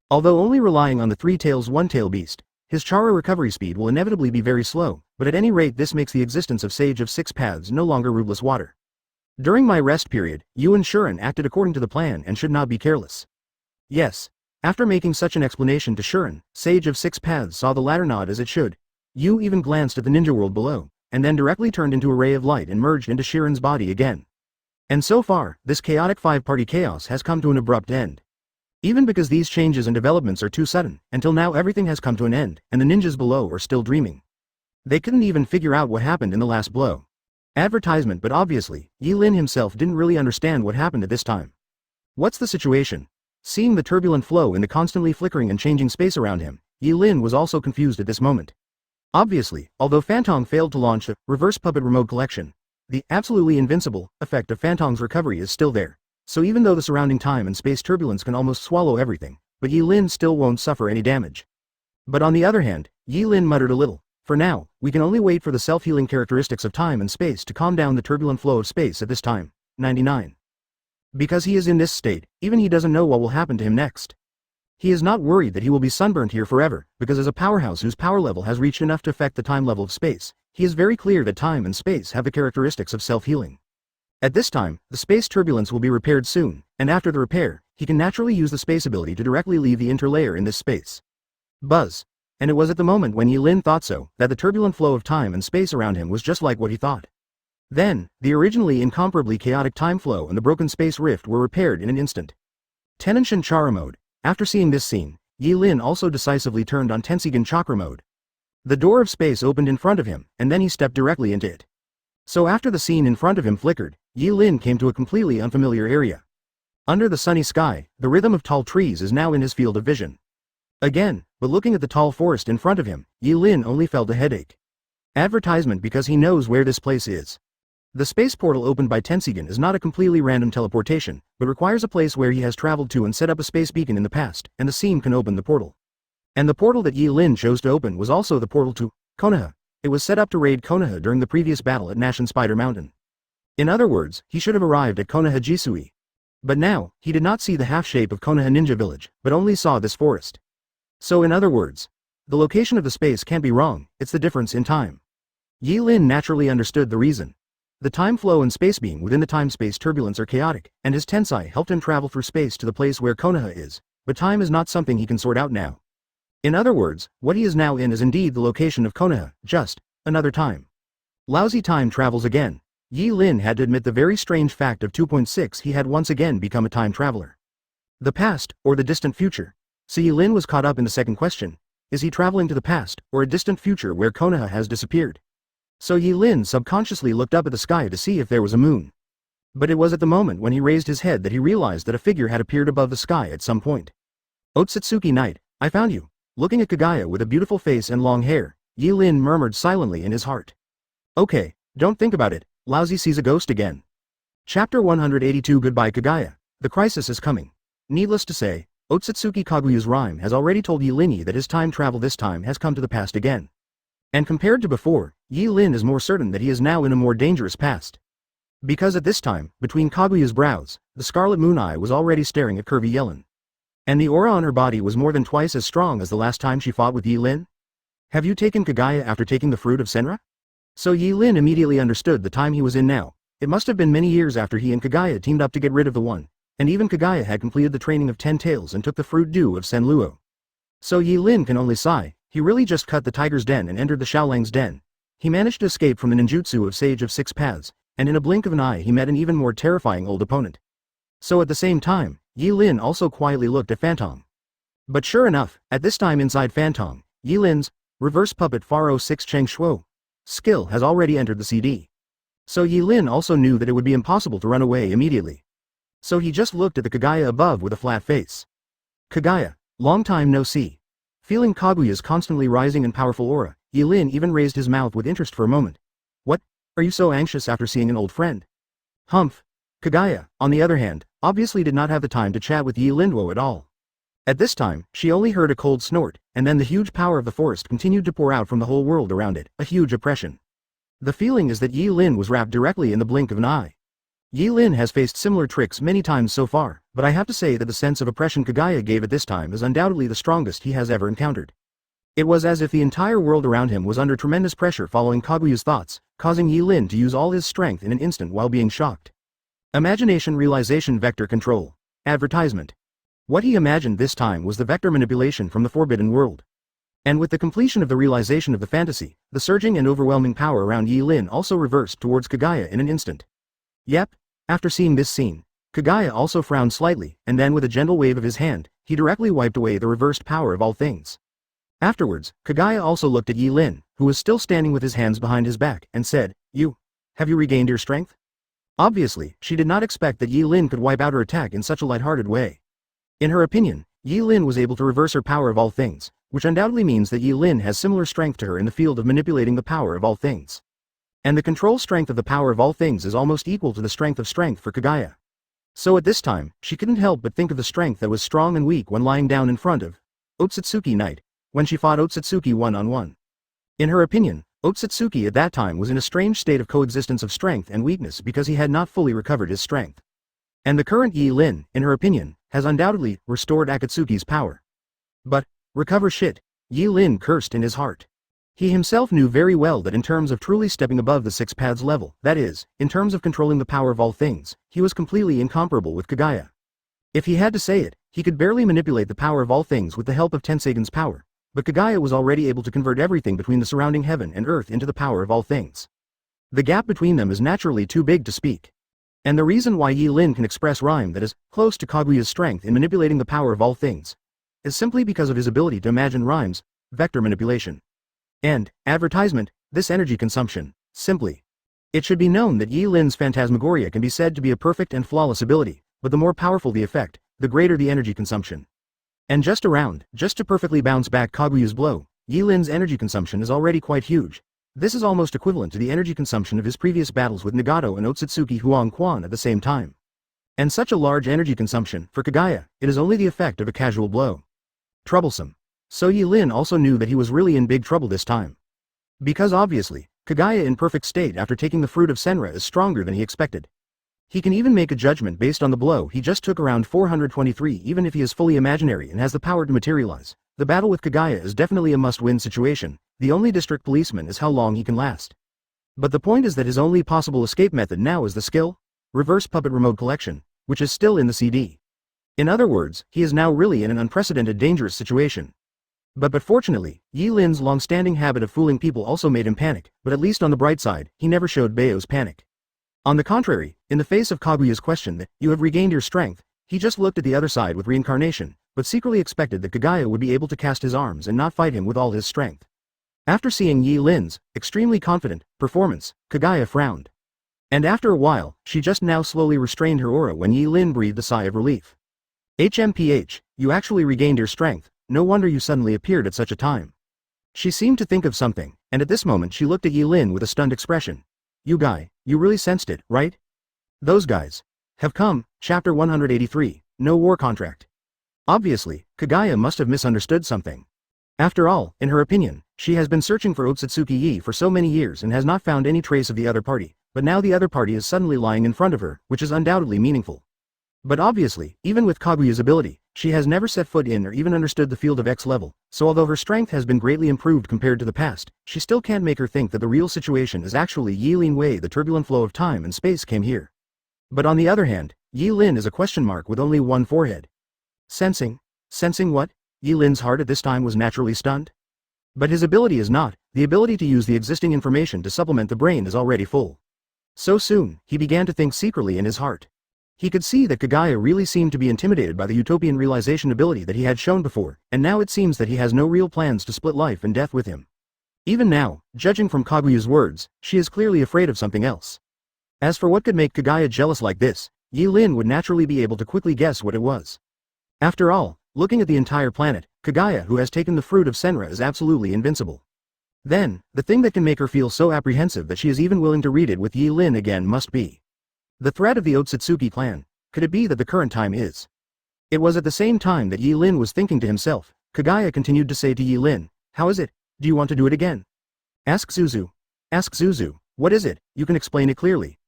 Although only relying on the 3 tails one-tail beast, his chakra recovery speed will inevitably be very slow, but at any rate this makes the existence of Sage of 6 Paths no longer rootless water. During my rest period, you and Shiren acted according to the plan and should not be careless. Yes. After making such an explanation to Shiren, Sage of 6 Paths saw the latter nod as it should. You even glanced at the ninja world below, and then directly turned into a ray of light and merged into Shiren's body again. And so far, this chaotic 5-party chaos has come to an abrupt end. Even because these changes and developments are too sudden, until now everything has come to an end, and the ninjas below are still dreaming. They couldn't even figure out what happened in the last blow. Advertisement, but obviously, Yi Lin himself didn't really understand what happened at this time. What's the situation? Seeing the turbulent flow in the constantly flickering and changing space around him, Yi Lin was also confused at this moment. Obviously, although Fantong failed to launch the reverse puppet remote collection, the absolutely invincible effect of Fantong's recovery is still there. So even though the surrounding time and space turbulence can almost swallow everything, but Yi Lin still won't suffer any damage. But on the other hand, Yi Lin muttered a little. For now, we can only wait for the self-healing characteristics of time and space to calm down the turbulent flow of space at this time. 99. Because he is in this state, even he doesn't know what will happen to him next. He is not worried that he will be sunburnt here forever, because as a powerhouse whose power level has reached enough to affect the time level of space, he is very clear that time and space have the characteristics of self-healing. At this time, the space turbulence will be repaired soon, and after the repair, he can naturally use the space ability to directly leave the interlayer in this space. Buzz. And it was at the moment when Yi Lin thought so, that the turbulent flow of time and space around him was just like what he thought. Then, the originally incomparably chaotic time flow and the broken space rift were repaired in an instant. Tenenshin Chara mode. After seeing this scene, Yi Lin also decisively turned on Tensigen Chakra mode. The door of space opened in front of him, and then he stepped directly into it. So after the scene in front of him flickered, Yi Lin came to a completely unfamiliar area. Under the sunny sky, the rhythm of tall trees is now in his field of vision. Again, but looking at the tall forest in front of him, Yi Lin only felt a headache. Advertisement because he knows where this place is. The space portal opened by Tensigen is not a completely random teleportation, but requires a place where he has traveled to and set up a space beacon in the past, and the seam can open the portal. And the portal that Yi Lin chose to open was also the portal to Konoha. It was set up to raid Konoha during the previous battle at Nash and Spider Mountain. In other words, he should have arrived at Konoha Jisui. But now, he did not see the half-shape of Konoha Ninja Village, but only saw this forest. So in other words, the location of the space can't be wrong, it's the difference in time. Yi Lin naturally understood the reason. The time flow and space being within the time-space turbulence are chaotic, and his tensei helped him travel through space to the place where Konoha is, but time is not something he can sort out now. In other words, what he is now in is indeed the location of Konoha, just another time. Lousy time travels again. Yi Lin had to admit the very strange fact of 2.6 he had once again become a time traveler. The past, or the distant future. So Yi Lin was caught up in the second question. Is he traveling to the past, or a distant future where Konoha has disappeared? So Yi Lin subconsciously looked up at the sky to see if there was a moon. But it was at the moment when he raised his head that he realized that a figure had appeared above the sky at some point. Otsutsugi Knight, I found you. Looking at Kagaya with a beautiful face and long hair, Yi Lin murmured silently in his heart. Okay, don't think about it, Lousy sees a ghost again. Chapter 182 Goodbye Kagaya, the crisis is coming. Needless to say, Otsutsugi Kaguyu's rhyme has already told Yi Lin that his time travel this time has come to the past again. And compared to before, Yi Lin is more certain that he is now in a more dangerous past. Because at this time, between Kaguyu's brows, the scarlet moon eye was already staring at curvy Yellen. And the aura on her body was more than twice as strong as the last time she fought with Yi Lin? Have you taken Kagaya after taking the fruit of Senra? So Yi Lin immediately understood the time he was in now. It must have been many years after he and Kagaya teamed up to get rid of the one, and even Kagaya had completed the training of 10 tails and took the fruit dew of Senluo. So Yi Lin can only sigh, he really just cut the tiger's den and entered the Shaolang's den. He managed to escape from the ninjutsu of Sage of Six Paths, and in a blink of an eye he met an even more terrifying old opponent. So at the same time, Yi Lin also quietly looked at Phantom. But sure enough, at this time inside Phantom, Yi Lin's reverse puppet Faro 6 Cheng Shuo skill has already entered the CD. So Yi Lin also knew that it would be impossible to run away immediately. So he just looked at the Kagaya above with a flat face. Kagaya, long time no see. Feeling Kaguya's constantly rising and powerful aura, Yi Lin even raised his mouth with interest for a moment. What? Are you so anxious after seeing an old friend? Humph. Kagaya, on the other hand, obviously did not have the time to chat with Yi Linduo at all. At this time, she only heard a cold snort, and then the huge power of the forest continued to pour out from the whole world around it, a huge oppression. The feeling is that Yi Lin was wrapped directly in the blink of an eye. Yi Lin has faced similar tricks many times so far, but I have to say that the sense of oppression Kagaya gave at this time is undoubtedly the strongest he has ever encountered. It was as if the entire world around him was under tremendous pressure following Kaguyu's thoughts, causing Yi Lin to use all his strength in an instant while being shocked. Imagination Realization Vector Control. Advertisement. What he imagined this time was the vector manipulation from the Forbidden World. And with the completion of the realization of the fantasy, the surging and overwhelming power around Yi Lin also reversed towards Kagaya in an instant. Yep. After seeing this scene, Kagaya also frowned slightly, and then with a gentle wave of his hand, he directly wiped away the reversed power of all things. Afterwards, Kagaya also looked at Yi Lin, who was still standing with his hands behind his back, and said, have you regained your strength? Obviously, she did not expect that Yi Lin could wipe out her attack in such a lighthearted way. In her opinion, Yi Lin was able to reverse her power of all things, which undoubtedly means that Yi Lin has similar strength to her in the field of manipulating the power of all things. And the control strength of the power of all things is almost equal to the strength for Kagaya. So at this time, she couldn't help but think of the strength that was strong and weak when lying down in front of Otsutsugi Knight, when she fought Otsutsugi one-on-one. In her opinion, Otsutsugi at that time was in a strange state of coexistence of strength and weakness because he had not fully recovered his strength. And the current Yi Lin, in her opinion, has undoubtedly restored Akatsuki's power. But, recover shit, Yi Lin cursed in his heart. He himself knew very well that in terms of truly stepping above the Six Paths level, that is, in terms of controlling the power of all things, he was completely incomparable with Kagaya. If he had to say it, he could barely manipulate the power of all things with the help of Tensagen's power, but Kagaya was already able to convert everything between the surrounding heaven and earth into the power of all things. The gap between them is naturally too big to speak. And the reason why Yi Lin can express rhyme that is close to Kaguya's strength in manipulating the power of all things is simply because of his ability to imagine rhymes, vector manipulation. And, advertisement, this energy consumption, simply. It should be known that Yi Lin's phantasmagoria can be said to be a perfect and flawless ability, but the more powerful the effect, the greater the energy consumption. And just to perfectly bounce back Kaguyu's blow, Yi Lin's energy consumption is already quite huge. This is almost equivalent to the energy consumption of his previous battles with Nagato and Otsutsugi Huang Quan at the same time. And such a large energy consumption, for Kagaya, it is only the effect of a casual blow. Troublesome. So Yi Lin also knew that he was really in big trouble this time. Because obviously, Kagaya in perfect state after taking the fruit of Senra is stronger than he expected. He can even make a judgment based on the blow he just took around 423 even if he is fully imaginary and has the power to materialize. The battle with Kaguya is definitely a must-win situation, the only district policeman is how long he can last. But the point is that his only possible escape method now is the skill, Reverse Puppet Remote Collection, which is still in the CD. In other words, he is now really in an unprecedented dangerous situation. But fortunately, Yi Lin's long-standing habit of fooling people also made him panic, but at least on the bright side, he never showed Bayo's panic. On the contrary, in the face of Kaguya's question that, you have regained your strength, he just looked at the other side with reincarnation, but secretly expected that Kaguya would be able to cast his arms and not fight him with all his strength. After seeing Yi Lin's extremely confident performance, Kaguya frowned. And after a while, she just now slowly restrained her aura when Yi Lin breathed a sigh of relief. HMPH, you actually regained your strength, no wonder you suddenly appeared at such a time. She seemed to think of something, and at this moment she looked at Yi Lin with a stunned expression. You guy, you really sensed it, right? Those guys have come, chapter 183, no war contract. Obviously, Kaguya must have misunderstood something. After all, in her opinion, she has been searching for Otsutsugi for so many years and has not found any trace of the other party, but now the other party is suddenly lying in front of her, which is undoubtedly meaningful. But obviously, even with Kaguya's ability, she has never set foot in or even understood the field of X level, so although her strength has been greatly improved compared to the past, she still can't make her think that the real situation is actually Yi Lin Wei. The turbulent flow of time and space came here. But on the other hand, Yi Lin is a question mark with only one forehead. Sensing? Sensing what? Yi Lin's heart at this time was naturally stunned. But his ability is not, the ability to use the existing information to supplement the brain is already full. So soon, he began to think secretly in his heart. He could see that Kaguya really seemed to be intimidated by the utopian realization ability that he had shown before, and now it seems that he has no real plans to split life and death with him. Even now, judging from Kaguya's words, she is clearly afraid of something else. As for what could make Kaguya jealous like this, Yi Lin would naturally be able to quickly guess what it was. After all, looking at the entire planet, Kaguya who has taken the fruit of Senra is absolutely invincible. Then, the thing that can make her feel so apprehensive that she is even willing to read it with Yi Lin again must be the threat of the Otsutsugi clan. Could it be that the current time is? It was at the same time that Yi Lin was thinking to himself. Kaguya continued to say to Yi Lin, how is it? Do you want to do it again? Ask Zuzu. Ask Zuzu, what is it? You can explain it clearly.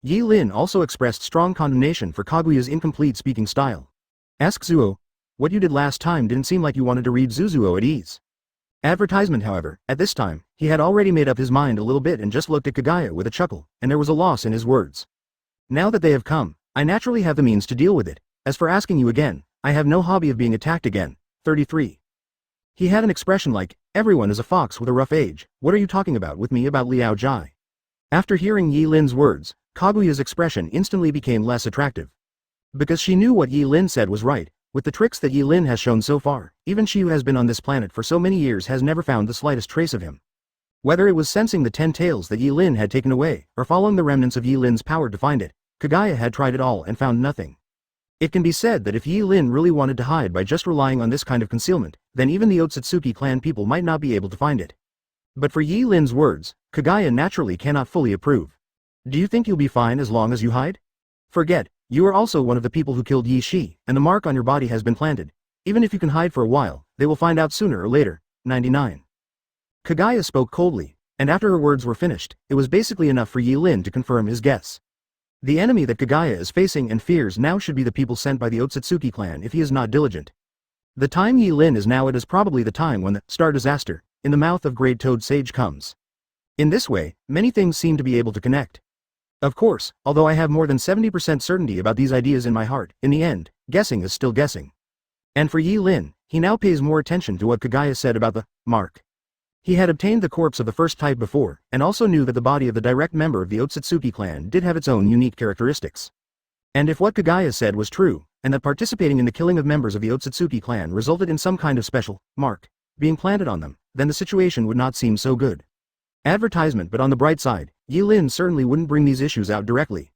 Yi Lin also expressed strong condemnation for Kaguya's incomplete speaking style. Ask Zuo. What you did last time didn't seem like you wanted to read Zuzuo at ease. Advertisement however, at this time, he had already made up his mind a little bit and just looked at Kaguya with a chuckle, and there was a loss in his words. Now that they have come, I naturally have the means to deal with it. As for asking you again, I have no hobby of being attacked again. 33. He had an expression like, everyone is a fox with a rough age, what are you talking about with me about Liao Jai? After hearing Yi Lin's words, Kaguya's expression instantly became less attractive. Because she knew what Yi Lin said was right, with the tricks that Yi Lin has shown so far, even she who has been on this planet for so many years has never found the slightest trace of him. Whether it was sensing the 10 tails that Yi Lin had taken away, or following the remnants of Yi Lin's power to find it, Kaguya had tried it all and found nothing. It can be said that if Yi Lin really wanted to hide by just relying on this kind of concealment, then even the Otsutsugi clan people might not be able to find it. But for Yi Lin's words, Kaguya naturally cannot fully approve. Do you think you'll be fine as long as you hide? Forget, you are also one of the people who killed Yi Shi, and the mark on your body has been planted. Even if you can hide for a while, they will find out sooner or later. 99. Kaguya spoke coldly, and after her words were finished, it was basically enough for Yi Lin to confirm his guess. The enemy that Kaguya is facing and fears now should be the people sent by the Otsutsugi clan if he is not diligent. The time Yi Lin is now, it is probably the time when the star disaster, in the mouth of Great Toad Sage comes. In this way, many things seem to be able to connect. Of course, although I have more than 70% certainty about these ideas in my heart, in the end, guessing is still guessing. And for Yi Lin, he now pays more attention to what Kaguya said about the mark. He had obtained the corpse of the first type before, and also knew that the body of the direct member of the Otsutsugi clan did have its own unique characteristics. And if what Kaguya said was true, and that participating in the killing of members of the Otsutsugi clan resulted in some kind of special mark being planted on them, then the situation would not seem so good. Advertisement, but on the bright side, Yi Lin certainly wouldn't bring these issues out directly.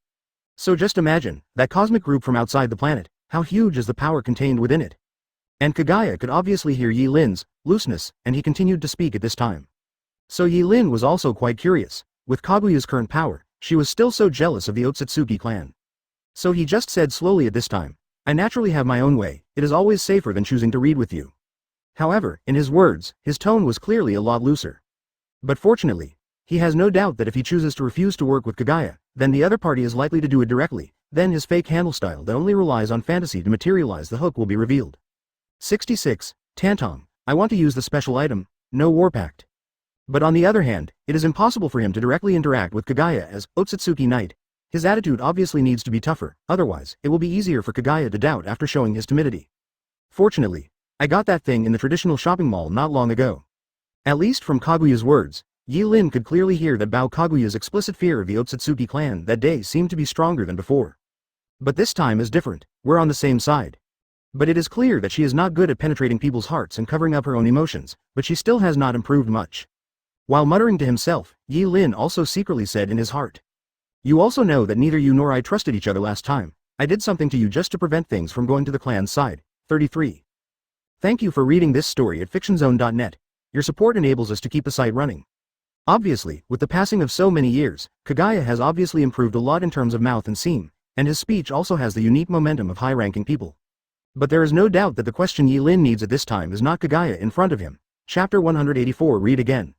So just imagine, that cosmic group from outside the planet, how huge is the power contained within it? And Kaguya could obviously hear Yi Lin's looseness, and he continued to speak at this time. So Yi Lin was also quite curious. With Kaguya's current power, she was still so jealous of the Otsutsugi clan. So he just said slowly at this time, I naturally have my own way, it is always safer than choosing to read with you. However, in his words, his tone was clearly a lot looser. But fortunately, he has no doubt that if he chooses to refuse to work with Kaguya, then the other party is likely to do it directly, then his fake handle style that only relies on fantasy to materialize the hook will be revealed. 66. Tantom, I want to use the special item, no war pact. But on the other hand, it is impossible for him to directly interact with Kagaya as Otsutsugi Knight. His attitude obviously needs to be tougher, otherwise, it will be easier for Kagaya to doubt after showing his timidity. Fortunately, I got that thing in the traditional shopping mall not long ago. At least from Kaguya's words, Yi Lin could clearly hear that Kaguya's explicit fear of the Otsutsugi clan that day seemed to be stronger than before. But this time is different, we're on the same side. But it is clear that she is not good at penetrating people's hearts and covering up her own emotions, but she still has not improved much. While muttering to himself, Yi Lin also secretly said in his heart, "You also know that neither you nor I trusted each other last time. I did something to you just to prevent things from going to the clan's side." 33. Thank you for reading this story at fictionzone.net. Your support enables us to keep the site running. Obviously, with the passing of so many years, Kagaya has obviously improved a lot in terms of mouth and seam, and his speech also has the unique momentum of high-ranking people. But there is no doubt that the question Yi Lin needs at this time is not Kagaya in front of him. Chapter 184. Read again.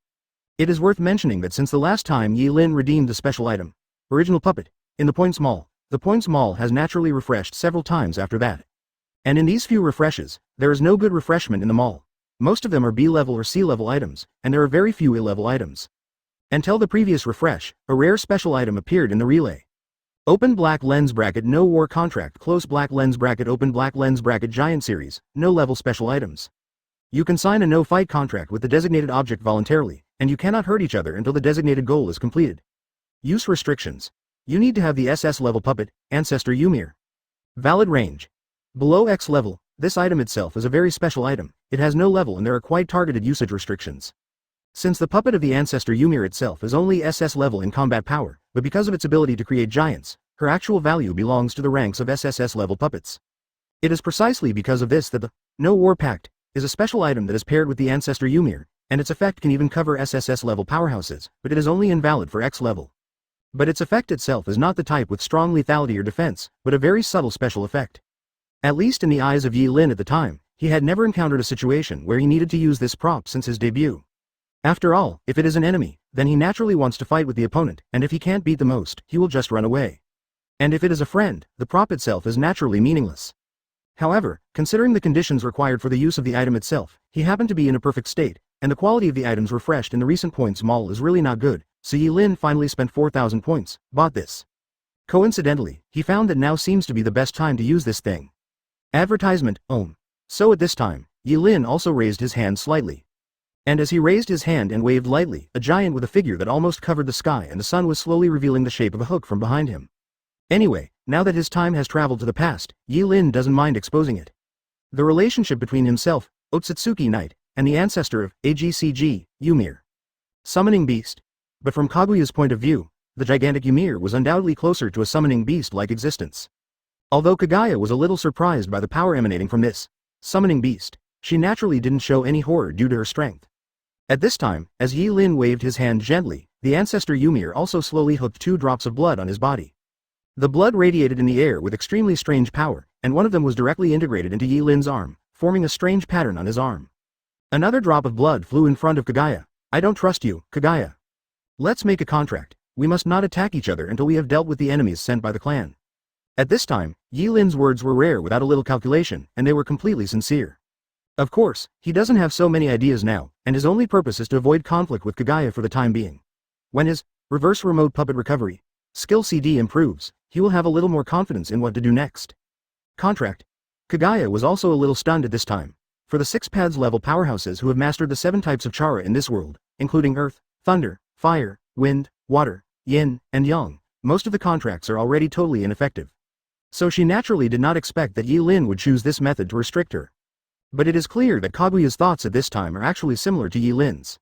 It is worth mentioning that since the last time Yi Lin redeemed the special item, Original Puppet, in the Points Mall, the Points Mall has naturally refreshed several times after that. And in these few refreshes, there is no good refreshment in the mall. Most of them are B-level or C-level items, and there are very few A-level items. Until the previous refresh, a rare special item appeared in the relay. Open black lens bracket no war contract close black lens bracket open black lens bracket giant series, no level special items. You can sign a no-fight contract with the designated object voluntarily, and you cannot hurt each other until the designated goal is completed. Use restrictions. You need to have the SS level puppet, Ancestor Ymir. Valid range. Below X level, this item itself is a very special item, it has no level and there are quite targeted usage restrictions. Since the puppet of the Ancestor Ymir itself is only SS level in combat power, but because of its ability to create giants, her actual value belongs to the ranks of SSS level puppets. It is precisely because of this that the No War Pact is a special item that is paired with the Ancestor Ymir, and its effect can even cover SSS level powerhouses, but it is only invalid for X level. But its effect itself is not the type with strong lethality or defense, but a very subtle special effect. At least in the eyes of Yi Lin at the time, he had never encountered a situation where he needed to use this prop since his debut. After all, if it is an enemy, then he naturally wants to fight with the opponent, and if he can't beat the most, he will just run away. And if it is a friend, the prop itself is naturally meaningless. However, considering the conditions required for the use of the item itself, he happened to be in a perfect state, and the quality of the items refreshed in the recent Points Mall is really not good, so Yi Lin finally spent 4,000 points, bought this. Coincidentally, he found that now seems to be the best time to use this thing. Advertisement, So at this time, Yi Lin also raised his hand slightly. And as he raised his hand and waved lightly, a giant with a figure that almost covered the sky and the sun was slowly revealing the shape of a hook from behind him. Anyway, now that his time has traveled to the past, Yi Lin doesn't mind exposing it. The relationship between himself, Otsutsugi Knight, and the ancestor of AGCG, Ymir. Summoning beast. But from Kaguya's point of view, the gigantic Ymir was undoubtedly closer to a summoning beast-like existence. Although Kagaya was a little surprised by the power emanating from this summoning beast, she naturally didn't show any horror due to her strength. At this time, as Yi Lin waved his hand gently, the ancestor Ymir also slowly hooked 2 drops of blood on his body. The blood radiated in the air with extremely strange power, and one of them was directly integrated into Yi Lin's arm, forming a strange pattern on his arm. Another drop of blood flew in front of Kagaya. "I don't trust you, Kagaya. Let's make a contract. We must not attack each other until we have dealt with the enemies sent by the clan." At this time, Yi Lin's words were rare without a little calculation, and they were completely sincere. Of course, he doesn't have so many ideas now, and his only purpose is to avoid conflict with Kagaya for the time being. When his reverse remote puppet recovery skill CD improves, he will have a little more confidence in what to do next. Contract. Kagaya was also a little stunned at this time. For the 6 Paths level powerhouses who have mastered the 7 types of chara in this world, including earth, thunder, fire, wind, water, yin, and yang, most of the contracts are already totally ineffective. So she naturally did not expect that Yi Lin would choose this method to restrict her. But it is clear that Kaguya's thoughts at this time are actually similar to Yi Lin's.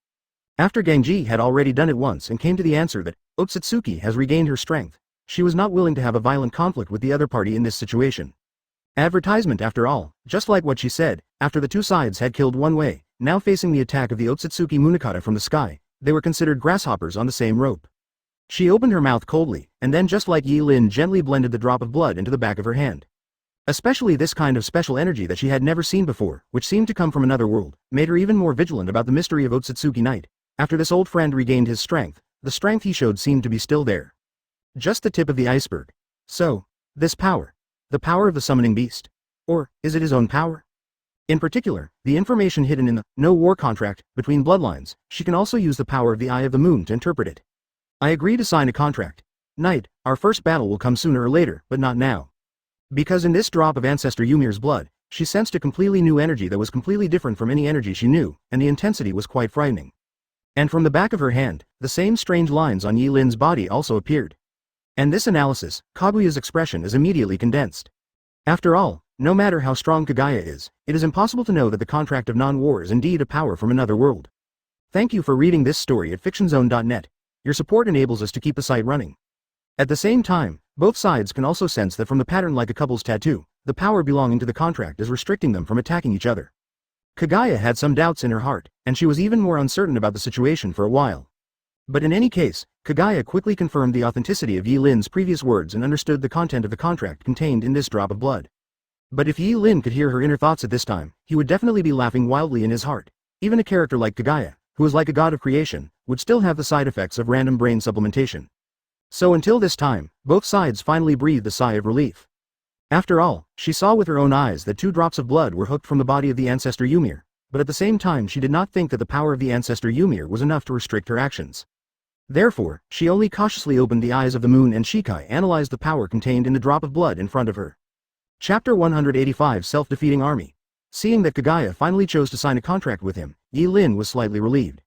After Gangji had already done it once and came to the answer that Otsutsuki has regained her strength, she was not willing to have a violent conflict with the other party in this situation. Advertisement after all, just like what she said, after the 2 sides had killed one way, now facing the attack of the Otsutsuki Munakata from the sky, they were considered grasshoppers on the same rope. She opened her mouth coldly, and then just like Yi Lin gently blended the drop of blood into the back of her hand. Especially this kind of special energy that she had never seen before, which seemed to come from another world, made her even more vigilant about the mystery of Otsutsugi Knight. After this old friend regained his strength, the strength he showed seemed to be still there. Just the tip of the iceberg. So, this power. The power of the summoning beast. Or, is it his own power? In particular, the information hidden in the no war contract between bloodlines, she can also use the power of the Eye of the Moon to interpret it. I agree to sign a contract. Knight, our first battle will come sooner or later, but not now. Because in this drop of Ancestor Ymir's blood, she sensed a completely new energy that was completely different from any energy she knew, and the intensity was quite frightening. And from the back of her hand, the same strange lines on Yi Lin's body also appeared. And this analysis, Kaguya's expression is immediately condensed. After all, no matter how strong Kaguya is, it is impossible to know that the contract of non-war is indeed a power from another world. Thank you for reading this story at fictionzone.net. Your support enables us to keep the site running. At the same time, both sides can also sense that from the pattern like a couple's tattoo, the power belonging to the contract is restricting them from attacking each other. Kaguya had some doubts in her heart, and she was even more uncertain about the situation for a while. But in any case, Kaguya quickly confirmed the authenticity of Yi Lin's previous words and understood the content of the contract contained in this drop of blood. But if Yi Lin could hear her inner thoughts at this time, he would definitely be laughing wildly in his heart. Even a character like Kaguya, who is like a god of creation, would still have the side effects of random brain supplementation. So until this time, both sides finally breathed a sigh of relief. After all, she saw with her own eyes that 2 drops of blood were hooked from the body of the Ancestor Ymir, but at the same time she did not think that the power of the Ancestor Ymir was enough to restrict her actions. Therefore, she only cautiously opened the eyes of the moon and Shikai analyzed the power contained in the drop of blood in front of her. Chapter 185 Self-Defeating Army. Seeing that Kaguya finally chose to sign a contract with him, Yi Lin was slightly relieved.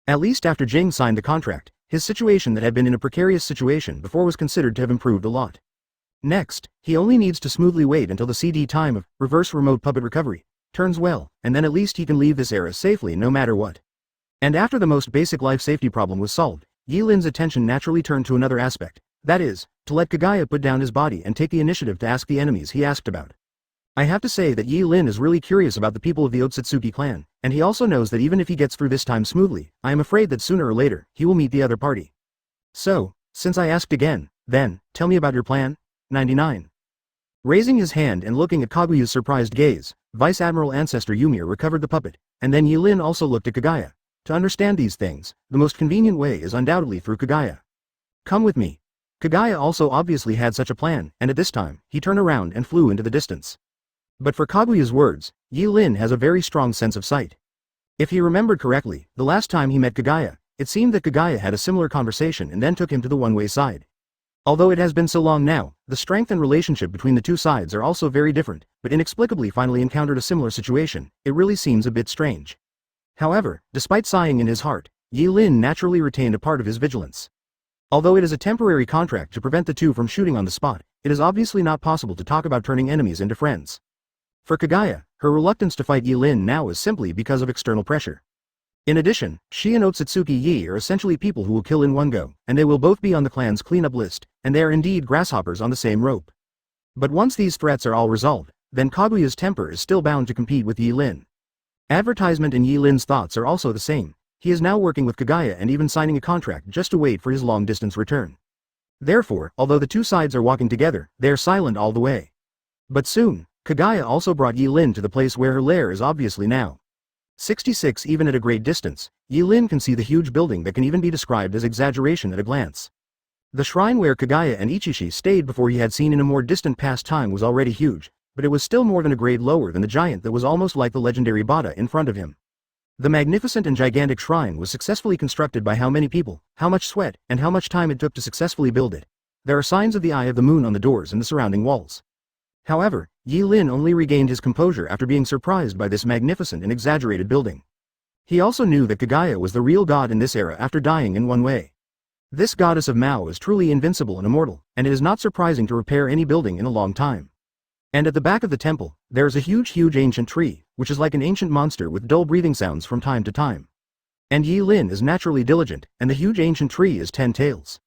At least after Jing signed the contract, his situation that had been in a precarious situation before was considered to have improved a lot. Next, he only needs to smoothly wait until the CD time of reverse remote puppet recovery turns well, and then at least he can leave this era safely no matter what. And after the most basic life safety problem was solved, Yi Lin's attention naturally turned to another aspect, that is, to let Kaguya put down his body and take the initiative to ask the enemies he asked about. I have to say that Yi Lin is really curious about the people of the Otsutsugi clan, and he also knows that even if he gets through this time smoothly, I am afraid that sooner or later, he will meet the other party. So, since I asked again, then, tell me about your plan? 99. Raising his hand and looking at Kaguya's surprised gaze, Vice Admiral Ancestor Ymir recovered the puppet, and then Yi Lin also looked at Kaguya. To understand these things, the most convenient way is undoubtedly through Kaguya. Come with me. Kaguya also obviously had such a plan, and at this time, he turned around and flew into the distance. But for Kaguya's words, Yi Lin has a very strong sense of sight. If he remembered correctly, the last time he met Kaguya, it seemed that Kaguya had a similar conversation and then took him to the one-way side. Although it has been so long now, the strength and relationship between the two sides are also very different, but inexplicably finally encountered a similar situation, it really seems a bit strange. However, despite sighing in his heart, Yi Lin naturally retained a part of his vigilance. Although it is a temporary contract to prevent the two from shooting on the spot, it is obviously not possible to talk about turning enemies into friends. For Kaguya, her reluctance to fight Yi Lin now is simply because of external pressure. In addition, she and Otsutsugi Yi are essentially people who will kill in one go, and they will both be on the clan's cleanup list, and they are indeed grasshoppers on the same rope. But once these threats are all resolved, then Kaguya's temper is still bound to compete with Yi Lin. Advertisement and Yi Lin's thoughts are also the same. He is now working with Kaguya and even signing a contract just to wait for his long-distance return. Therefore, although the two sides are walking together, they are silent all the way. But soon, Kaguya also brought Yi Lin to the place where her lair is obviously now. 66 Even at a great distance, Yi Lin can see the huge building that can even be described as exaggeration at a glance. The shrine where Kaguya and Ichishi stayed before he had seen in a more distant past time was already huge, but it was still more than a grade lower than the giant that was almost like the legendary Bada in front of him. The magnificent and gigantic shrine was successfully constructed by how many people, how much sweat, and how much time it took to successfully build it. There are signs of the Eye of the Moon on the doors and the surrounding walls. However, Yi Lin only regained his composure after being surprised by this magnificent and exaggerated building. He also knew that Kaguya was the real god in this era after dying in one way. This goddess of Mao is truly invincible and immortal, and it is not surprising to repair any building in a long time. And at the back of the temple, there is a huge ancient tree, which is like an ancient monster with dull breathing sounds from time to time. And Yi Lin is naturally diligent, and the huge ancient tree is 10 tails.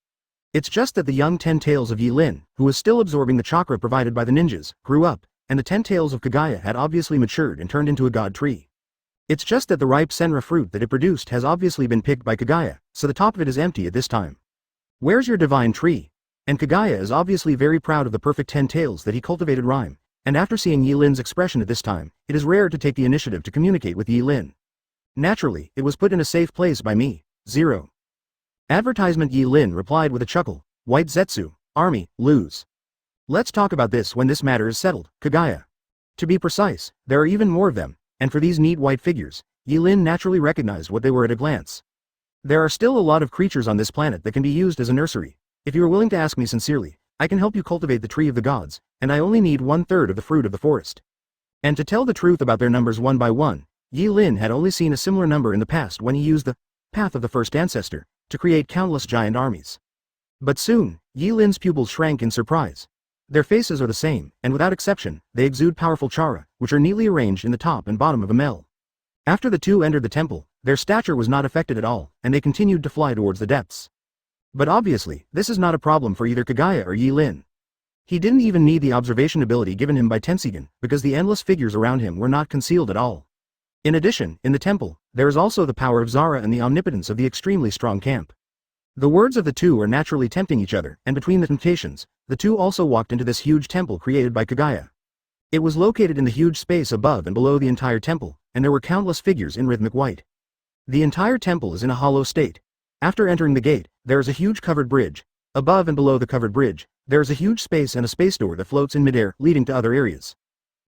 It's just that the young 10 tails of Yi Lin, who was still absorbing the chakra provided by the ninjas, grew up, and the 10 tails of Kaguya had obviously matured and turned into a god tree. It's just that the ripe senra fruit that it produced has obviously been picked by Kaguya, so the top of it is empty at this time. Where's your divine tree? And Kaguya is obviously very proud of the perfect 10 tails that he cultivated rhyme, and after seeing Yi Lin's expression at this time, it is rare to take the initiative to communicate with Yi Lin. Naturally, it was put in a safe place by me. 0. Advertisement Yi Lin replied with a chuckle, White Zetsu, army, lose. Let's talk about this when this matter is settled, Kagaya. To be precise, there are even more of them, and for these neat white figures, Yi Lin naturally recognized what they were at a glance. There are still a lot of creatures on this planet that can be used as a nursery. If you are willing to ask me sincerely, I can help you cultivate the tree of the gods, and I only need 1/3 of the fruit of the forest. And to tell the truth about their numbers one by one, Yi Lin had only seen a similar number in the past when he used the path of the first ancestor to create countless giant armies. But soon, Yi Lin's pupils shrank in surprise. Their faces are the same, and without exception, they exude powerful chara, which are neatly arranged in the top and bottom of a mel. After the two entered the temple, their stature was not affected at all, and they continued to fly towards the depths. But obviously, this is not a problem for either Kagaya or Yi Lin. He didn't even need the observation ability given him by Tensigen, because the endless figures around him were not concealed at all. In addition, in the temple, there is also the power of Zara and the omnipotence of the extremely strong camp. The words of the two are naturally tempting each other, and between the temptations, the two also walked into this huge temple created by Kagaya. It was located in the huge space above and below the entire temple, and there were countless figures in rhythmic white. The entire temple is in a hollow state. After entering the gate, there is a huge covered bridge. Above and below the covered bridge, there is a huge space and a space door that floats in midair, leading to other areas.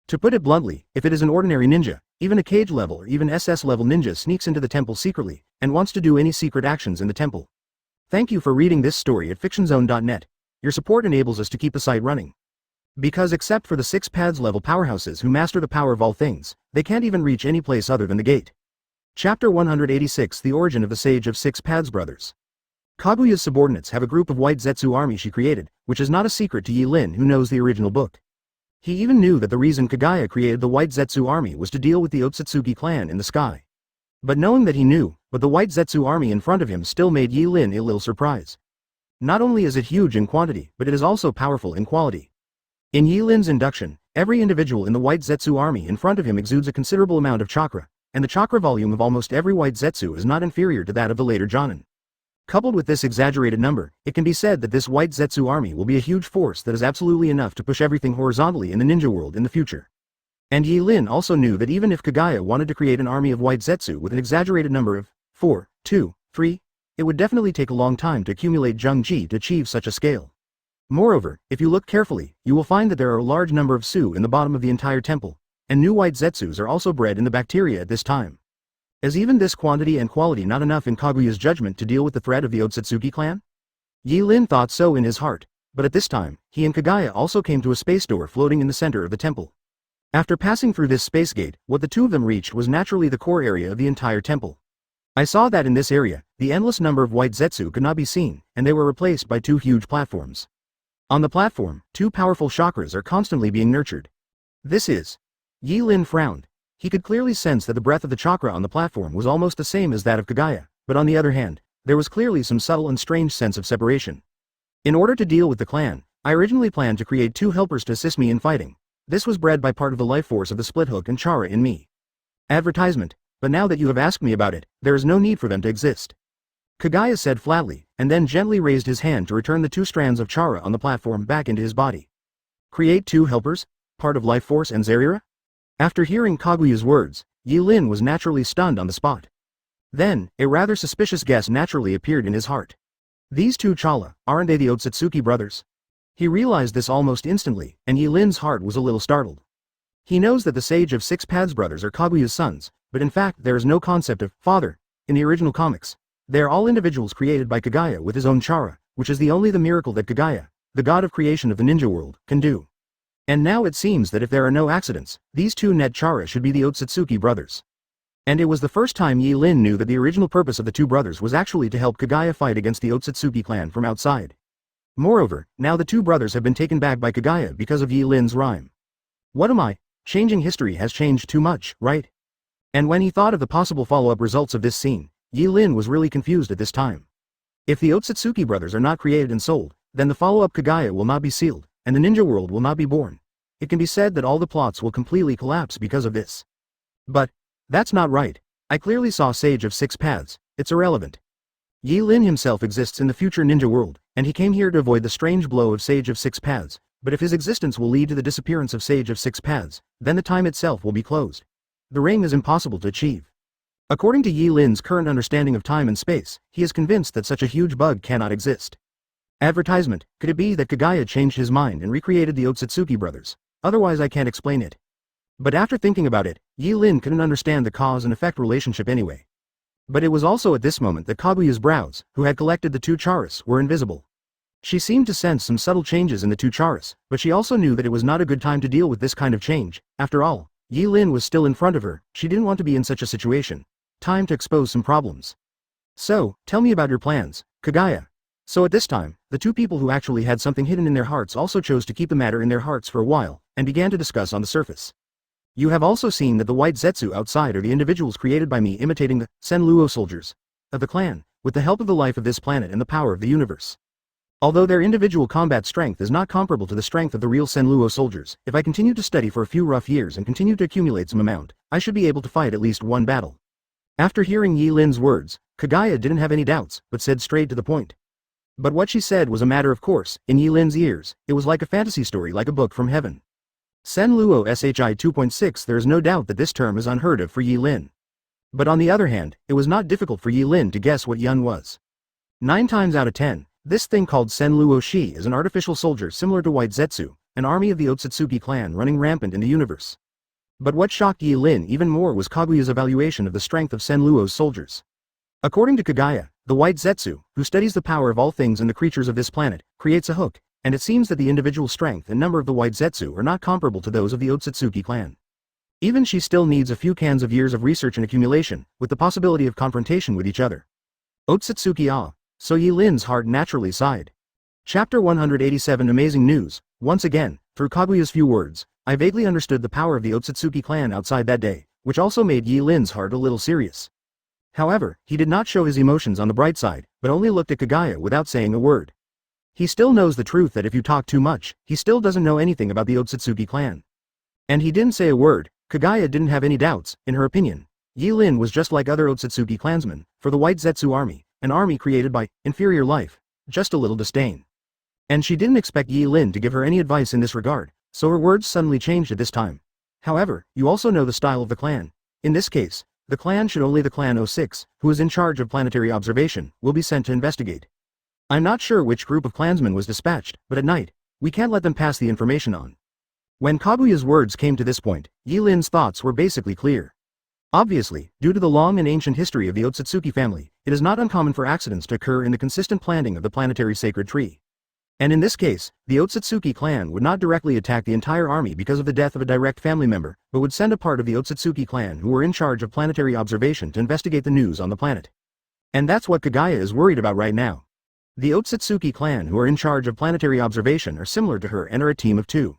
To put it bluntly, if it is an ordinary ninja, even a cage level or even SS level ninja sneaks into the temple secretly, and wants to do any secret actions in the temple. Thank you for reading this story at fictionzone.net. Your support enables us to keep the site running. Because except for the 6 Paths level powerhouses who master the power of all things, they can't even reach any place other than the gate. Chapter 186 The Origin of the Sage of 6 Paths Brothers. Kaguya's subordinates have a group of white Zetsu army she created, which is not a secret to Yi Lin who knows the original book. He even knew that the reason Kagaya created the white Zetsu army was to deal with the Otsutsugi clan in the sky. But knowing that he knew, but the white Zetsu army in front of him still made Yi Lin a little surprised. Not only is it huge in quantity, but it is also powerful in quality. In Yi Lin's induction, every individual in the white Zetsu army in front of him exudes a considerable amount of chakra, and the chakra volume of almost every white Zetsu is not inferior to that of the later Jonin. Coupled with this exaggerated number, it can be said that this white Zetsu army will be a huge force that is absolutely enough to push everything horizontally in the ninja world in the future. And Yi Lin also knew that even if Kagaya wanted to create an army of white Zetsu with an exaggerated number of 4, 2, 3, it would definitely take a long time to accumulate Zheng-Ji to achieve such a scale. Moreover, if you look carefully, you will find that there are a large number of Su in the bottom of the entire temple, and new white Zetsus are also bred in the bacteria at this time. Is even this quantity and quality not enough in Kaguya's judgment to deal with the threat of the Otsutsugi clan? Yi Lin thought so in his heart, but at this time, he and Kagaya also came to a space door floating in the center of the temple. After passing through this space gate, what the two of them reached was naturally the core area of the entire temple. I saw that in this area, the endless number of white Zetsu could not be seen, and they were replaced by 2 huge platforms. On the platform, 2 powerful chakras are constantly being nurtured. This is. Yi Lin frowned. He could clearly sense that the breath of the chakra on the platform was almost the same as that of Kagaya, but on the other hand, there was clearly some subtle and strange sense of separation. In order to deal with the clan, I originally planned to create 2 helpers to assist me in fighting. This was bred by part of the life force of the split hook and chara in me. Advertisement, but now that you have asked me about it, there is no need for them to exist. Kagaya said flatly, and then gently raised his hand to return the 2 strands of chara on the platform back into his body. Create 2 helpers? Part of life force and Zarira? After hearing Kaguya's words, Yi Lin was naturally stunned on the spot. Then, a rather suspicious guess naturally appeared in his heart. These 2 Chala, aren't they the Otsutsugi brothers? He realized this almost instantly, and Yi Lin's heart was a little startled. He knows that the Sage of 6 Paths brothers are Kaguya's sons, but in fact there is no concept of father in the original comics. They are all individuals created by Kagaya with his own chara, which is the miracle that Kagaya, the god of creation of the ninja world, can do. And now it seems that if there are no accidents, these 2 net chara should be the Otsutsugi brothers. And it was the first time Yi Lin knew that the original purpose of the 2 brothers was actually to help Kagaya fight against the Otsutsugi clan from outside. Moreover, now the 2 brothers have been taken back by Kagaya because of Yi Lin's rhyme. What am I? Changing history has changed too much, right? And when he thought of the possible follow-up results of this scene, Yi Lin was really confused at this time. If the Otsutsugi brothers are not created and sold, then the follow-up Kagaya will not be sealed, and the ninja world will not be born. It can be said that all the plots will completely collapse because of this. But that's not right. I clearly saw Sage of 6 Paths, it's irrelevant. Yi Lin himself exists in the future ninja world, and he came here to avoid the strange blow of Sage of 6 Paths, but if his existence will lead to the disappearance of Sage of 6 Paths, then the time itself will be closed. The ring is impossible to achieve. According to Yi Lin's current understanding of time and space, he is convinced that such a huge bug cannot exist. Advertisement, could it be that Kagaya changed his mind and recreated the Otsutsugi brothers? Otherwise I can't explain it. But after thinking about it, Yi Lin couldn't understand the cause and effect relationship anyway. But it was also at this moment that Kaguya's brows, who had collected the two charas, were invisible. She seemed to sense some subtle changes in the two charas, but she also knew that it was not a good time to deal with this kind of change. After all, Yi Lin was still in front of her, she didn't want to be in such a situation. Time to expose some problems. So, tell me about your plans, Kagaya. So at this time, the two people who actually had something hidden in their hearts also chose to keep the matter in their hearts for a while, and began to discuss on the surface. You have also seen that the white Zetsu outside are the individuals created by me imitating the Senluo soldiers of the clan, with the help of the life of this planet and the power of the universe. Although their individual combat strength is not comparable to the strength of the real Senluo soldiers, if I continue to study for a few rough years and continue to accumulate some amount, I should be able to fight at least one battle. After hearing Yi Lin's words, Kagaya didn't have any doubts, but said straight to the point. But what she said was a matter of course. In Yi Lin's ears, it was like a fantasy story, like a book from heaven. Senluo SHI 2.6. There is no doubt that this term is unheard of for Yi Lin. But on the other hand, it was not difficult for Yi Lin to guess what Yun was. 9 times out of 10, this thing called Senluo Shi is an artificial soldier similar to White Zetsu, an army of the Otsutsugi clan running rampant in the universe. But what shocked Yi Lin even more was Kaguya's evaluation of the strength of Senluo's soldiers. According to Kagaya, the White Zetsu, who studies the power of all things and the creatures of this planet, creates a hook, and it seems that the individual strength and number of the White Zetsu are not comparable to those of the Otsutsugi clan. Even she still needs a few cans of years of research and accumulation, with the possibility of confrontation with each other. Otsutsugi so Yi Lin's heart naturally sighed. Chapter 187. Amazing news. Once again, through Kaguya's few words, I vaguely understood the power of the Otsutsugi clan outside that day, which also made Yi Lin's heart a little serious. However, he did not show his emotions on the bright side, but only looked at Kagaya without saying a word. He still knows the truth that if you talk too much, he still doesn't know anything about the Otsutsugi clan. And he didn't say a word. Kagaya didn't have any doubts. In her opinion, Yi Lin was just like other Otsutsugi clansmen, for the White Zetsu army, an army created by inferior life, just a little disdain. And she didn't expect Yi Lin to give her any advice in this regard, so her words suddenly changed at this time. However, you also know the style of the clan. In this case, the clan should only the clan 06, who is in charge of planetary observation, will be sent to investigate. I'm not sure which group of clansmen was dispatched, but at night, we can't let them pass the information on. When Kaguya's words came to this point, Yi Lin's thoughts were basically clear. Obviously, due to the long and ancient history of the Otsutsuki family, it is not uncommon for accidents to occur in the consistent planting of the planetary sacred tree. And in this case, the Otsutsuki clan would not directly attack the entire army because of the death of a direct family member, but would send a part of the Otsutsuki clan who were in charge of planetary observation to investigate the news on the planet. And that's what Kagaya is worried about right now. The Otsutsuki clan who are in charge of planetary observation are similar to her and are a team of 2.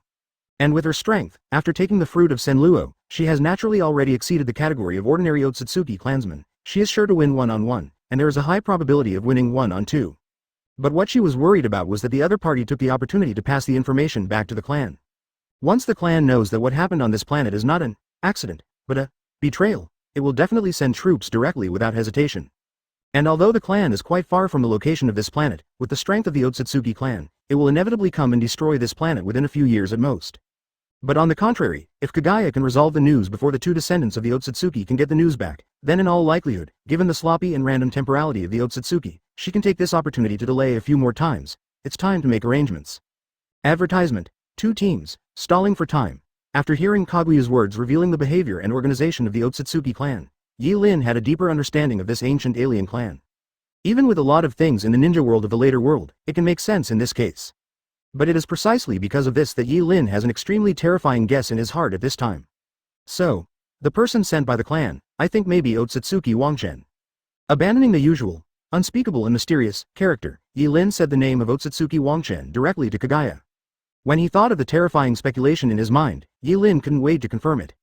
And with her strength, after taking the fruit of Senluo, she has naturally already exceeded the category of ordinary Otsutsuki clansmen. She is sure to win 1-on-1, and there is a high probability of winning 1-on-2. But what she was worried about was that the other party took the opportunity to pass the information back to the clan. Once the clan knows that what happened on this planet is not an accident, but a betrayal, it will definitely send troops directly without hesitation. And although the clan is quite far from the location of this planet, with the strength of the Otsutsuki clan, it will inevitably come and destroy this planet within a few years at most. But on the contrary, if Kagaya can resolve the news before the 2 descendants of the Otsutsuki can get the news back, then in all likelihood, given the sloppy and random temporality of the Otsutsuki, she can take this opportunity to delay a few more times. It's time to make arrangements. Advertisement. 2 teams, stalling for time. After hearing Kaguya's words revealing the behavior and organization of the Otsutsuki clan, Yi Lin had a deeper understanding of this ancient alien clan. Even with a lot of things in the ninja world of the later world, it can make sense in this case. But it is precisely because of this that Yi Lin has an extremely terrifying guess in his heart at this time. So, the person sent by the clan, I think maybe Otsutsuki Wangchen. Abandoning the usual, unspeakable and mysterious character, Yi Lin said the name of Otsutsuki Wangchen directly to Kagaya. When he thought of the terrifying speculation in his mind, Yi Lin couldn't wait to confirm it.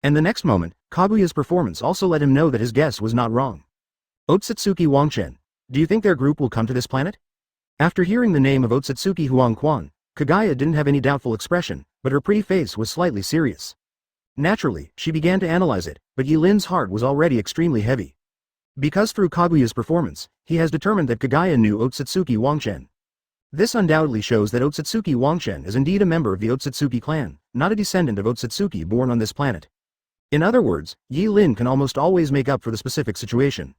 And the next moment, Kaguya's performance also let him know that his guess was not wrong. Otsutsuki Wangchen. Do you think their group will come to this planet? After hearing the name of Otsutsuki Huangquan, Kagaya didn't have any doubtful expression, but her pretty face was slightly serious. Naturally, she began to analyze it, but Yi Lin's heart was already extremely heavy. Because through Kaguya's performance, he has determined that Kagaya knew Otsutsuki Wangchen. This undoubtedly shows that Otsutsuki Wangchen is indeed a member of the Otsutsuki clan, not a descendant of Otsutsuki born on this planet. In other words, Yi Lin can almost always make up for the specific situation.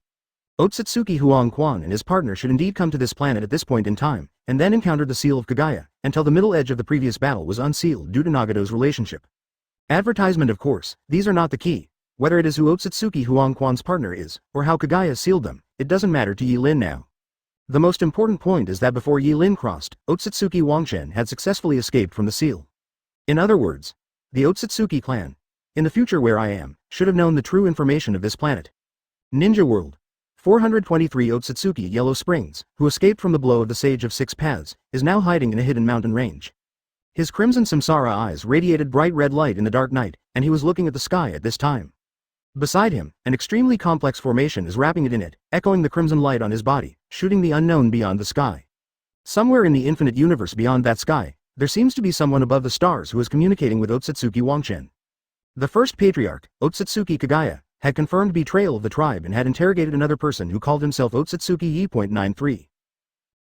Otsutsugi Huangquan and his partner should indeed come to this planet at this point in time, and then encountered the seal of Kagaya, until the middle edge of the previous battle was unsealed due to Nagato's relationship. Advertisement, of course, these are not the key. Whether it is who Otsutsugi Huangquan's partner is, or how Kagaya sealed them, it doesn't matter to Yi Lin now. The most important point is that before Yi Lin crossed, Otsutsugi Wangchen had successfully escaped from the seal. In other words, the Otsutsugi clan, in the future where I am, should have known the true information of this planet. Ninja World. 423 Otsutsugi Yellow Springs, who escaped from the blow of the Sage of Six Paths, is now hiding in a hidden mountain range. His crimson samsara eyes radiated bright red light in the dark night, and he was looking at the sky at this time. Beside him, an extremely complex formation is wrapping it in it, echoing the crimson light on his body, shooting the unknown beyond the sky. Somewhere in the infinite universe beyond that sky, there seems to be someone above the stars who is communicating with Otsutsugi Wangchen. The first patriarch, Otsutsugi Kagaya, had confirmed betrayal of the tribe and had interrogated another person who called himself Otsutsugi Yi.93.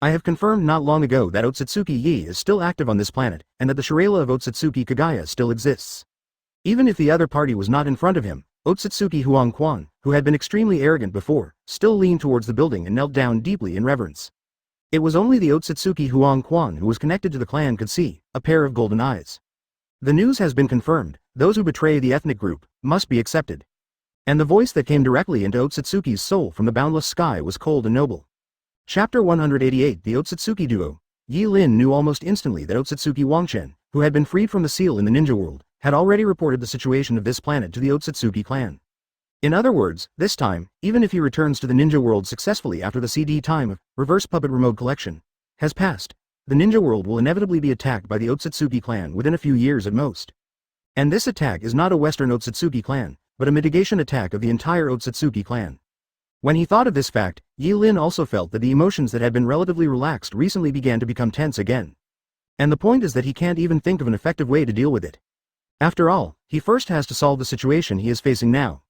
I have confirmed not long ago that Otsutsugi Yi is still active on this planet, and that the Shirela of Otsutsugi Kagaya still exists. Even if the other party was not in front of him, Otsutsugi Huangquan, who had been extremely arrogant before, still leaned towards the building and knelt down deeply in reverence. It was only the Otsutsugi Huangquan who was connected to the clan could see, a pair of golden eyes. The news has been confirmed, those who betray the ethnic group, must be accepted. And the voice that came directly into Otsutsugi's soul from the boundless sky was cold and noble. Chapter 188 The Otsutsugi Duo. Yi Lin knew almost instantly that Otsutsugi Wangchen, who had been freed from the seal in the ninja world, had already reported the situation of this planet to the Otsutsugi clan. In other words, this time, even if he returns to the ninja world successfully after the CD time of Reverse Puppet Remote Collection has passed, the ninja world will inevitably be attacked by the Otsutsugi clan within a few years at most. And this attack is not a Western Otsutsugi clan, but a mitigation attack of the entire Otsutsugi clan. When he thought of this fact, Yi Lin also felt that the emotions that had been relatively relaxed recently began to become tense again. And the point is that he can't even think of an effective way to deal with it. After all, he first has to solve the situation he is facing now.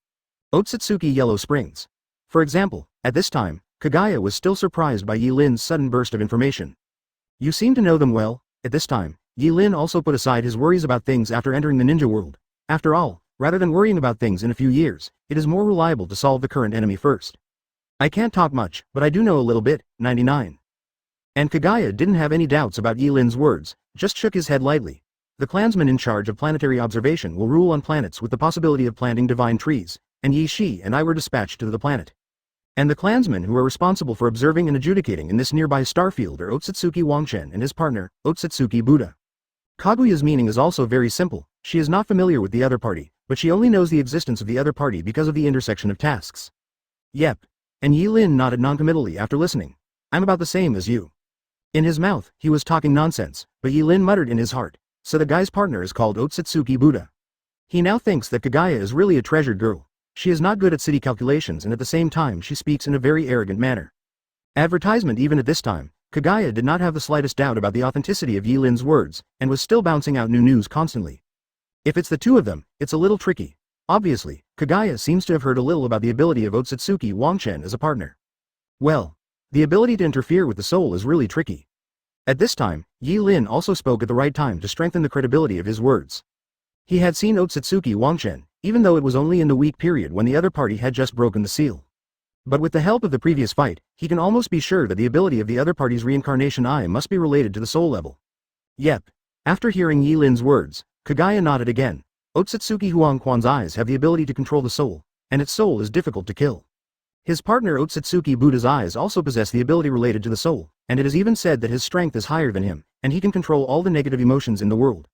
Otsutsugi Yellow Springs. For example, at this time, Kagaya was still surprised by Yi Lin's sudden burst of information. You seem to know them well. At this time, Yi Lin also put aside his worries about things after entering the ninja world. After all, rather than worrying about things in a few years, it is more reliable to solve the current enemy first. I can't talk much, but I do know a little bit. 99. And Kagaya didn't have any doubts about Yi Lin's words, just shook his head lightly. The clansman in charge of planetary observation will rule on planets with the possibility of planting divine trees, and Yi Shi and I were dispatched to the planet. And the clansmen who are responsible for observing and adjudicating in this nearby starfield are Otsutsugi Wangchen and his partner, Otsutsugi Buddha. Kaguya's meaning is also very simple. She is not familiar with the other party, but she only knows the existence of the other party because of the intersection of tasks. Yep. And Yi Lin nodded noncommittally after listening. I'm about the same as you. In his mouth, he was talking nonsense, but Yi Lin muttered in his heart, so the guy's partner is called Otsutsugi Buddha. He now thinks that Kagaya is really a treasured girl. She is not good at city calculations and at the same time she speaks in a very arrogant manner. Advertisement. Even at this time, Kagaya did not have the slightest doubt about the authenticity of Yi Lin's words, and was still bouncing out new news constantly. If it's the two of them, it's a little tricky. Obviously, Kagaya seems to have heard a little about the ability of Otsutsugi Wangchen as a partner. Well, the ability to interfere with the soul is really tricky. At this time, Yi Lin also spoke at the right time to strengthen the credibility of his words. He had seen Otsutsugi Wangchen, even though it was only in the weak period when the other party had just broken the seal. But with the help of the previous fight, he can almost be sure that the ability of the other party's reincarnation eye must be related to the soul level. Yep. After hearing Yi Lin's words, Kagaya nodded again. Otsutsugi Huangquan's eyes have the ability to control the soul, and its soul is difficult to kill. His partner Otsutsugi Buddha's eyes also possess the ability related to the soul, and it is even said that his strength is higher than him, and he can control all the negative emotions in the world.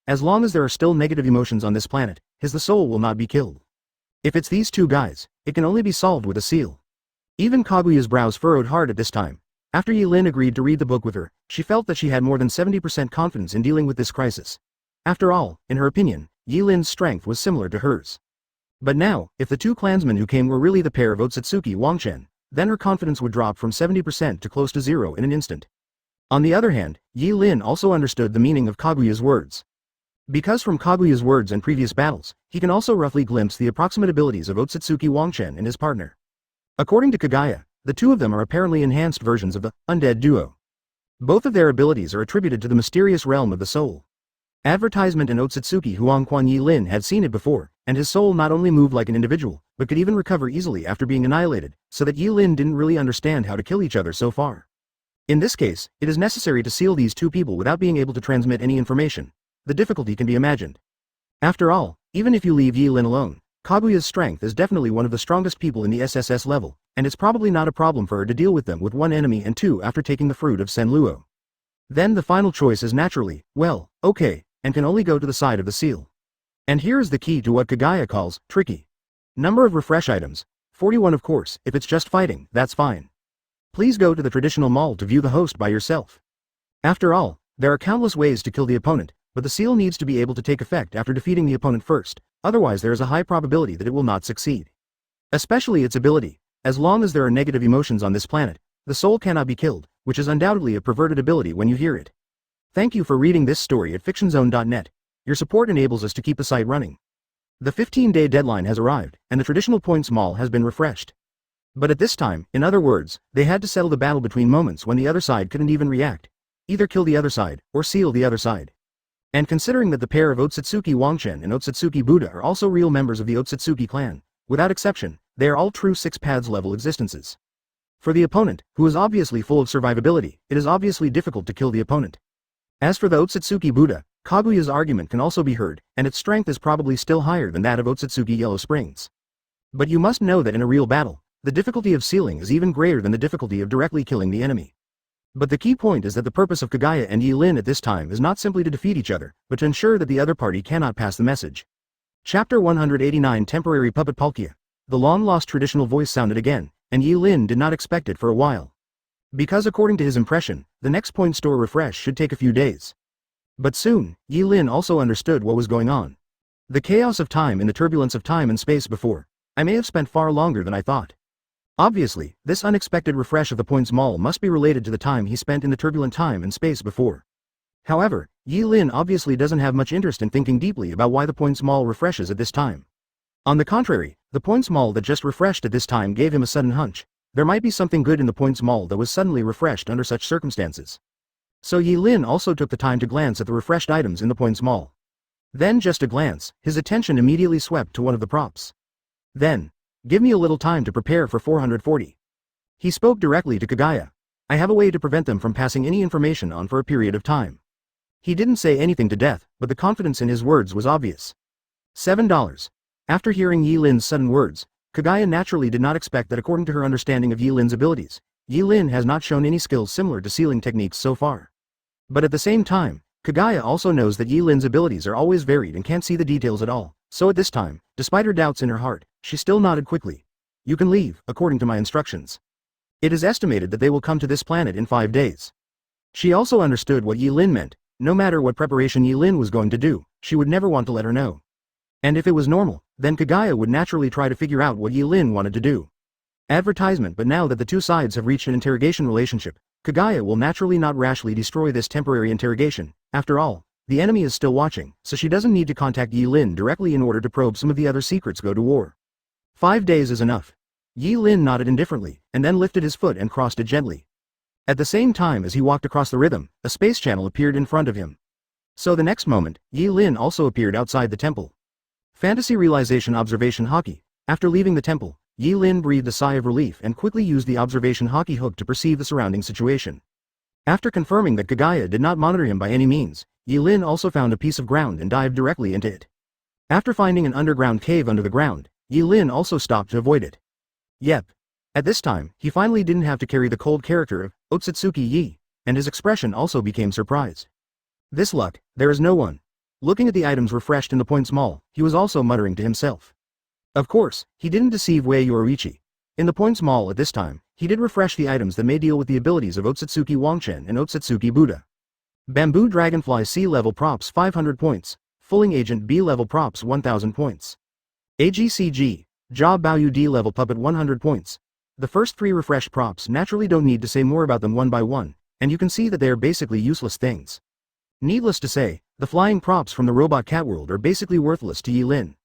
As long as there are still negative emotions on this planet, the soul will not be killed. If it's these two guys, it can only be solved with a seal. Even Kaguya's brows furrowed hard at this time. After Yi Lin agreed to read the book with her, she felt that she had more than 70% confidence in dealing with this crisis. After all, in her opinion, Yi Lin's strength was similar to hers. But now, if the two clansmen who came were really the pair of Otsutsugi Wangchen, then her confidence would drop from 70% to close to zero in an instant. On the other hand, Yi Lin also understood the meaning of Kaguya's words. Because from Kaguya's words and previous battles, he can also roughly glimpse the approximate abilities of Otsutsugi Wangchen and his partner. According to Kagaya, the two of them are apparently enhanced versions of the undead duo. Both of their abilities are attributed to the mysterious realm of the soul. Advertisement. In Otsutsugi Huangquan Yi Lin had seen it before, and his soul not only moved like an individual, but could even recover easily after being annihilated, so that Yi Lin didn't really understand how to kill each other so far. In this case, it is necessary to seal these two people without being able to transmit any information. The difficulty can be imagined. After all, even if you leave Yi Lin alone, Kaguya's strength is definitely one of the strongest people in the SSS level, and it's probably not a problem for her to deal with them with one enemy and two after taking the fruit of Senluo. Then the final choice is naturally, well, okay, and can only go to the side of the seal. And here is the key to what Kaguya calls, tricky. Number of refresh items, 41 of course, if it's just fighting, that's fine. Please go to the traditional mall to view the host by yourself. After all, there are countless ways to kill the opponent, but the seal needs to be able to take effect after defeating the opponent first, otherwise there is a high probability that it will not succeed. Especially its ability. As long as there are negative emotions on this planet, the soul cannot be killed, which is undoubtedly a perverted ability when you hear it. Thank you for reading this story at fictionzone.net. Your support enables us to keep the site running. The 15-day deadline has arrived, and the traditional points mall has been refreshed. But at this time, in other words, they had to settle the battle between moments when the other side couldn't even react. Either kill the other side, or seal the other side. And considering that the pair of Otsutsugi Wangchen and Otsutsugi Buddha are also real members of the Otsutsugi clan, without exception, they are all true 6 paths level existences. For the opponent, who is obviously full of survivability, it is obviously difficult to kill the opponent. As for the Otsutsugi Buddha, Kaguya's argument can also be heard, and its strength is probably still higher than that of Otsutsugi Yellow Springs. But you must know that in a real battle, the difficulty of sealing is even greater than the difficulty of directly killing the enemy. But the key point is that the purpose of Kaguya and Yi Lin at this time is not simply to defeat each other, but to ensure that the other party cannot pass the message. Chapter 189 Temporary Puppet Palkia. The long-lost traditional voice sounded again, and Yi Lin did not expect it for a while. Because according to his impression, the next point store refresh should take a few days. But soon, Yi Lin also understood what was going on. The chaos of time in the turbulence of time and space before. I may have spent far longer than I thought. Obviously, this unexpected refresh of the points mall must be related to the time he spent in the turbulent time and space before. However, Yi Lin obviously doesn't have much interest in thinking deeply about why the points mall refreshes at this time. On the contrary, the points mall that just refreshed at this time gave him a sudden hunch. There might be something good in the points mall that was suddenly refreshed under such circumstances. So Yi Lin also took the time to glance at the refreshed items in the points mall. Then just a glance, his attention immediately swept to one of the props. Then, give me a little time to prepare for 440. He spoke directly to Kaguya. I have a way to prevent them from passing any information on for a period of time. He didn't say anything to death, but the confidence in his words was obvious. $7. After hearing Yi Lin's sudden words, Kaguya naturally did not expect that according to her understanding of Yi Lin's abilities, Yi Lin has not shown any skills similar to sealing techniques so far. But at the same time, Kaguya also knows that Yi Lin's abilities are always varied and can't see the details at all, so at this time, despite her doubts in her heart, she still nodded quickly. You can leave, according to my instructions. It is estimated that they will come to this planet in 5 days. She also understood what Yi Lin meant. No matter what preparation Yi Lin was going to do, she would never want to let her know. And if it was normal, then Kaguya would naturally try to figure out what Yi Lin wanted to do. Advertisement. But now that the two sides have reached an interrogation relationship, Kaguya will naturally not rashly destroy this temporary interrogation. After all, the enemy is still watching, so she doesn't need to contact Yi Lin directly in order to probe some of the other secrets go to war. 5 days is enough. Yi Lin nodded indifferently, and then lifted his foot and crossed it gently. At the same time as he walked across the rhythm, a space channel appeared in front of him. So the next moment, Yi Lin also appeared outside the temple. Fantasy Realization Observation Hockey. After leaving the temple, Yi Lin breathed a sigh of relief and quickly used the observation hockey hook to perceive the surrounding situation. After confirming that Kaguya did not monitor him by any means, Yi Lin also found a piece of ground and dived directly into it. After finding an underground cave under the ground, Yi Lin also stopped to avoid it. Yep. At this time, he finally didn't have to carry the cold character of Otsutsugi Yi, and his expression also became surprised. This luck, there is no one. Looking at the items refreshed in the points mall, he was also muttering to himself. Of course, he didn't deceive Wei Yoruichi. In the points mall at this time, he did refresh the items that may deal with the abilities of Otsutsugi Wangchen and Otsutsugi Buddha. Bamboo Dragonfly C level props 500 points, Fulling Agent B level props 1000 points. AGCG, Jia Baoyu D level puppet 100 points. The first 3 refreshed props naturally don't need to say more about them one by one, and you can see that they are basically useless things. Needless to say, the flying props from the robot cat world are basically worthless to Yi Lin.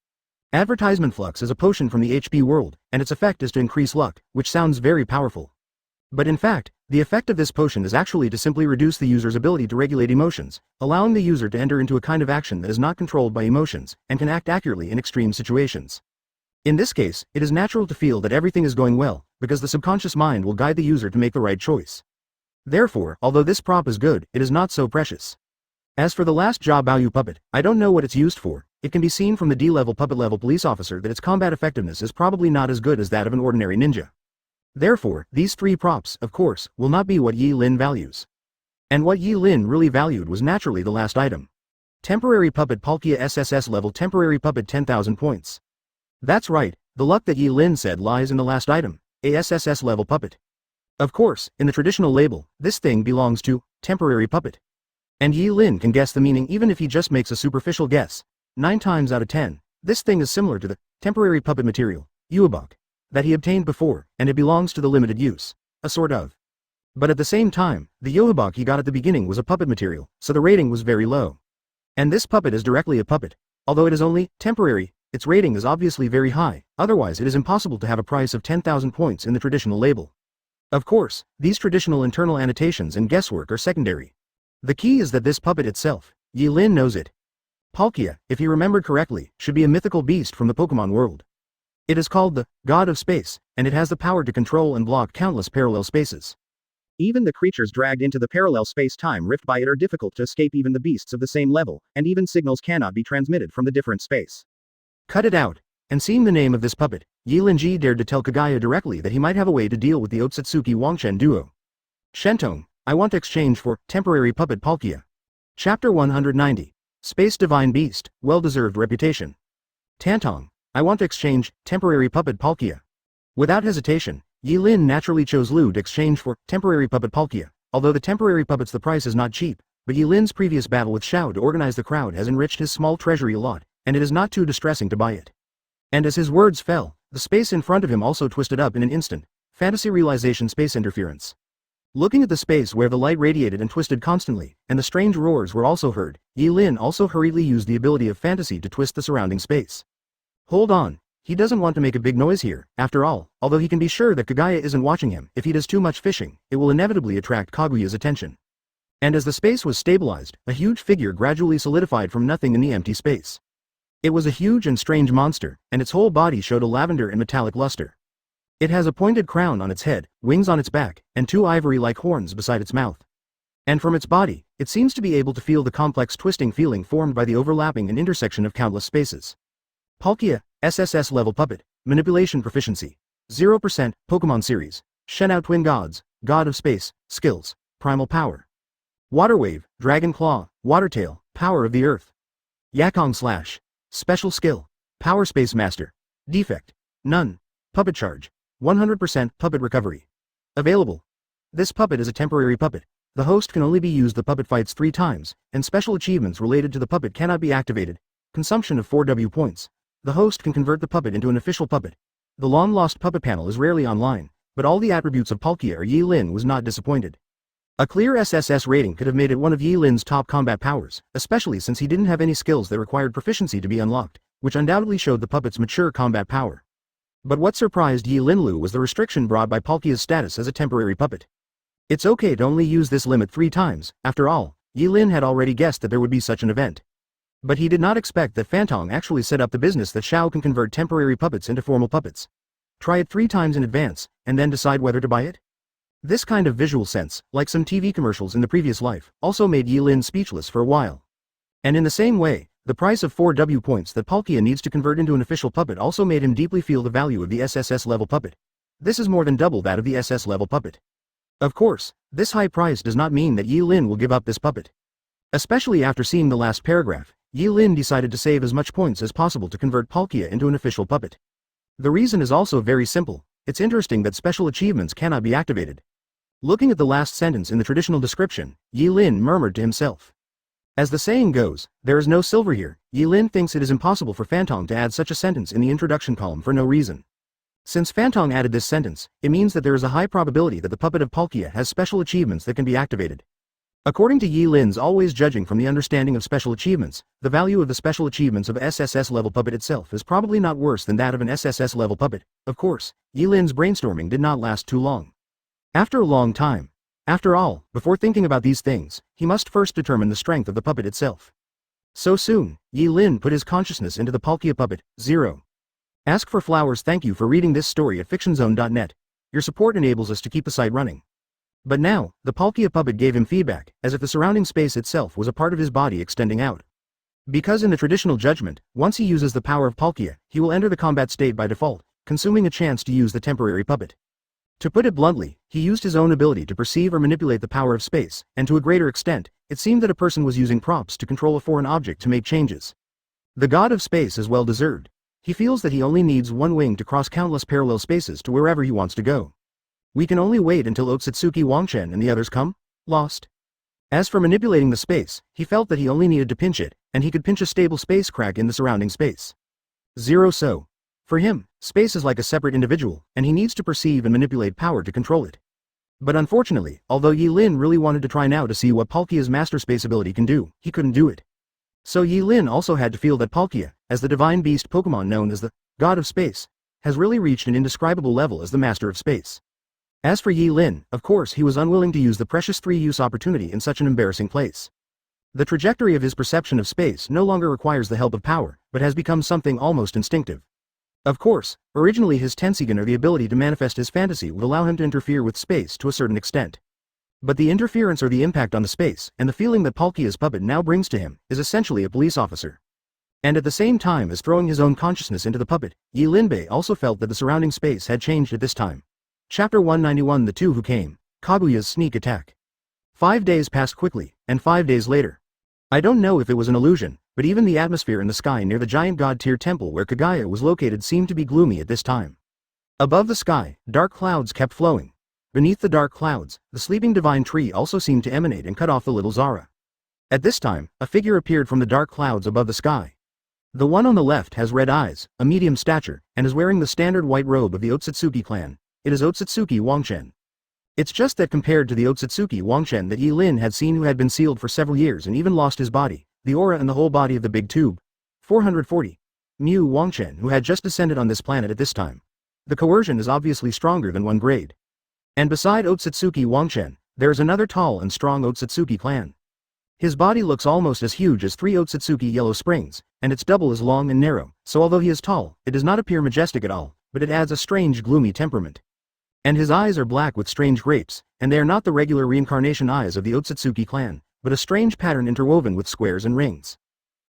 Advertisement Flux is a potion from the HP world, and its effect is to increase luck, which sounds very powerful. But in fact, the effect of this potion is actually to simply reduce the user's ability to regulate emotions, allowing the user to enter into a kind of action that is not controlled by emotions, and can act accurately in extreme situations. In this case, it is natural to feel that everything is going well, because the subconscious mind will guide the user to make the right choice. Therefore, although this prop is good, it is not so precious. As for the last job value puppet, I don't know what it's used for. It can be seen from the D-level puppet level police officer that its combat effectiveness is probably not as good as that of an ordinary ninja. Therefore, these three props, of course, will not be what Yi Lin values. And what Yi Lin really valued was naturally the last item. Temporary puppet Palkia SSS level temporary puppet 10,000 points. That's right, the luck that Yi Lin said lies in the last item, a SSS level puppet. Of course, in the traditional label, this thing belongs to temporary puppet. And Yi Lin can guess the meaning even if he just makes a superficial guess. 9 times out of 10, this thing is similar to the temporary puppet material, Yuabok, that he obtained before, and it belongs to the limited use, a sort of. But at the same time, the Yuabok he got at the beginning was a puppet material, so the rating was very low. And this puppet is directly a puppet. Although it is only temporary, its rating is obviously very high, otherwise it is impossible to have a price of 10,000 points in the traditional label. Of course, these traditional internal annotations and guesswork are secondary. The key is that this puppet itself, Yi Lin knows it. Palkia, if he remembered correctly, should be a mythical beast from the Pokemon world. It is called the God of Space, and it has the power to control and block countless parallel spaces. Even the creatures dragged into the parallel space-time rift by it are difficult to escape even the beasts of the same level, and even signals cannot be transmitted from the different space. Cut it out. And seeing the name of this puppet, Yi Linji dared to tell Kaguya directly that he might have a way to deal with the Otsutsugi Wangchen duo. Shentong, I want to exchange for temporary puppet Palkia. Chapter 190. Space Divine Beast, well-deserved reputation. Tantong, I want to exchange temporary puppet Palkia. Without hesitation, Yi Lin naturally chose Lu to exchange for temporary puppet Palkia. Although the temporary puppet's the price is not cheap, but Yi Lin's previous battle with Xiao to organize the crowd has enriched his small treasury a lot, and it is not too distressing to buy it. And as his words fell, the space in front of him also twisted up in an instant. Fantasy realization space interference. Looking at the space where the light radiated and twisted constantly, and the strange roars were also heard, Yi Lin also hurriedly used the ability of fantasy to twist the surrounding space. Hold on, he doesn't want to make a big noise here, after all, although he can be sure that Kaguya isn't watching him. If he does too much fishing, it will inevitably attract Kaguya's attention. And as the space was stabilized, a huge figure gradually solidified from nothing in the empty space. It was a huge and strange monster, and its whole body showed a lavender and metallic luster. It has a pointed crown on its head, wings on its back, and 2 ivory-like horns beside its mouth. And from its body, it seems to be able to feel the complex twisting feeling formed by the overlapping and intersection of countless spaces. Palkia, SSS level puppet, manipulation proficiency. 0%, Pokemon series. Shenao Twin Gods, God of Space, skills, primal power. Water Wave, Dragon Claw, Water Tail, power of the earth. Yakong Slash. Special skill. Power Space Master. Defect. None. Puppet charge. 100% puppet recovery. Available. This puppet is a temporary puppet. The host can only be used the puppet fights 3 times, and special achievements related to the puppet cannot be activated. Consumption of 4 W points. The host can convert the puppet into an official puppet. The long-lost puppet panel is rarely online, but all the attributes of Palkia or Yi Lin was not disappointed. A clear SSS rating could have made it one of Yi Lin's top combat powers, especially since he didn't have any skills that required proficiency to be unlocked, which undoubtedly showed the puppet's mature combat power. But what surprised Yi Linlu was the restriction brought by Palkia's status as a temporary puppet. It's okay to only use this limit 3 times, after all, Yi Lin had already guessed that there would be such an event. But he did not expect that Fantong actually set up the business that Xiao can convert temporary puppets into formal puppets. Try it 3 times in advance, and then decide whether to buy it? This kind of visual sense, like some TV commercials in the previous life, also made Yi Lin speechless for a while. And in the same way, the price of 4 W points that Palkia needs to convert into an official puppet also made him deeply feel the value of the SSS level puppet. This is more than double that of the SS level puppet. Of course, this high price does not mean that Yi Lin will give up this puppet. Especially after seeing the last paragraph, Yi Lin decided to save as much points as possible to convert Palkia into an official puppet. The reason is also very simple. It's interesting that special achievements cannot be activated. Looking at the last sentence in the traditional description, Yi Lin murmured to himself. As the saying goes, there is no silver here. Yi Lin thinks it is impossible for Fantong to add such a sentence in the introduction column for no reason. Since Fantong added this sentence, it means that there is a high probability that the puppet of Palkia has special achievements that can be activated. According to Yi Lin's always judging from the understanding of special achievements, the value of the special achievements of SSS level puppet itself is probably not worse than that of an SSS level puppet. Of course, Yi Lin's brainstorming did not last too long. After a long time. After all, before thinking about these things, he must first determine the strength of the puppet itself. So soon, Yi Lin put his consciousness into the Palkia puppet, 0. Ask for flowers. Thank you for reading this story at fictionzone.net. Your support enables us to keep the site running. But now, the Palkia puppet gave him feedback, as if the surrounding space itself was a part of his body extending out. Because in the traditional judgment, once he uses the power of Palkia, he will enter the combat state by default, consuming a chance to use the temporary puppet. To put it bluntly, he used his own ability to perceive or manipulate the power of space, and to a greater extent, it seemed that a person was using props to control a foreign object to make changes. The god of space is well deserved. He feels that he only needs one wing to cross countless parallel spaces to wherever he wants to go. We can only wait until Otsutsugi Wangchen and the others come? Lost. As for manipulating the space, he felt that he only needed to pinch it, and he could pinch a stable space crack in the surrounding space. So. For him, space is like a separate individual, and he needs to perceive and manipulate power to control it. But unfortunately, although Yi Lin really wanted to try now to see what Palkia's master space ability can do, he couldn't do it. So Yi Lin also had to feel that Palkia, as the divine beast Pokemon known as the God of Space, has really reached an indescribable level as the master of space. As for Yi Lin, of course he was unwilling to use the precious 3-use opportunity in such an embarrassing place. The trajectory of his perception of space no longer requires the help of power, but has become something almost instinctive. Of course, originally his Tensigen, or the ability to manifest his fantasy, would allow him to interfere with space to a certain extent. But the interference or the impact on the space, and the feeling that Palkia's puppet now brings to him, is essentially a police officer. And at the same time as throwing his own consciousness into the puppet, Yi Linbei also felt that the surrounding space had changed at this time. Chapter 191: The Two Who Came, Kaguya's Sneak Attack. 5 days passed quickly, and 5 days later. I don't know if it was an illusion, but even the atmosphere in the sky near the giant god-tier temple where Kaguya was located seemed to be gloomy at this time. Above the sky, dark clouds kept flowing. Beneath the dark clouds, the sleeping divine tree also seemed to emanate and cut off the little Zara. At this time, a figure appeared from the dark clouds above the sky. The one on the left has red eyes, a medium stature, and is wearing the standard white robe of the Otsutsugi clan. It is Otsutsugi Wangchen. It's just that compared to the Otsutsugi Wangchen that Yi Lin had seen, who had been sealed for several years and even lost his body, the aura and the whole body of the big tube. 440. Mu Wangchen, who had just descended on this planet at this time. The coercion is obviously stronger than 1 grade. And beside Otsutsugi Wangchen, there is another tall and strong Otsutsugi clan. His body looks almost as huge as 3 Otsutsugi Yellow Springs, and it's double as long and narrow, so although he is tall, it does not appear majestic at all, but it adds a strange gloomy temperament. And his eyes are black with strange grapes, and they are not the regular reincarnation eyes of the Otsutsugi clan, but a strange pattern interwoven with squares and rings.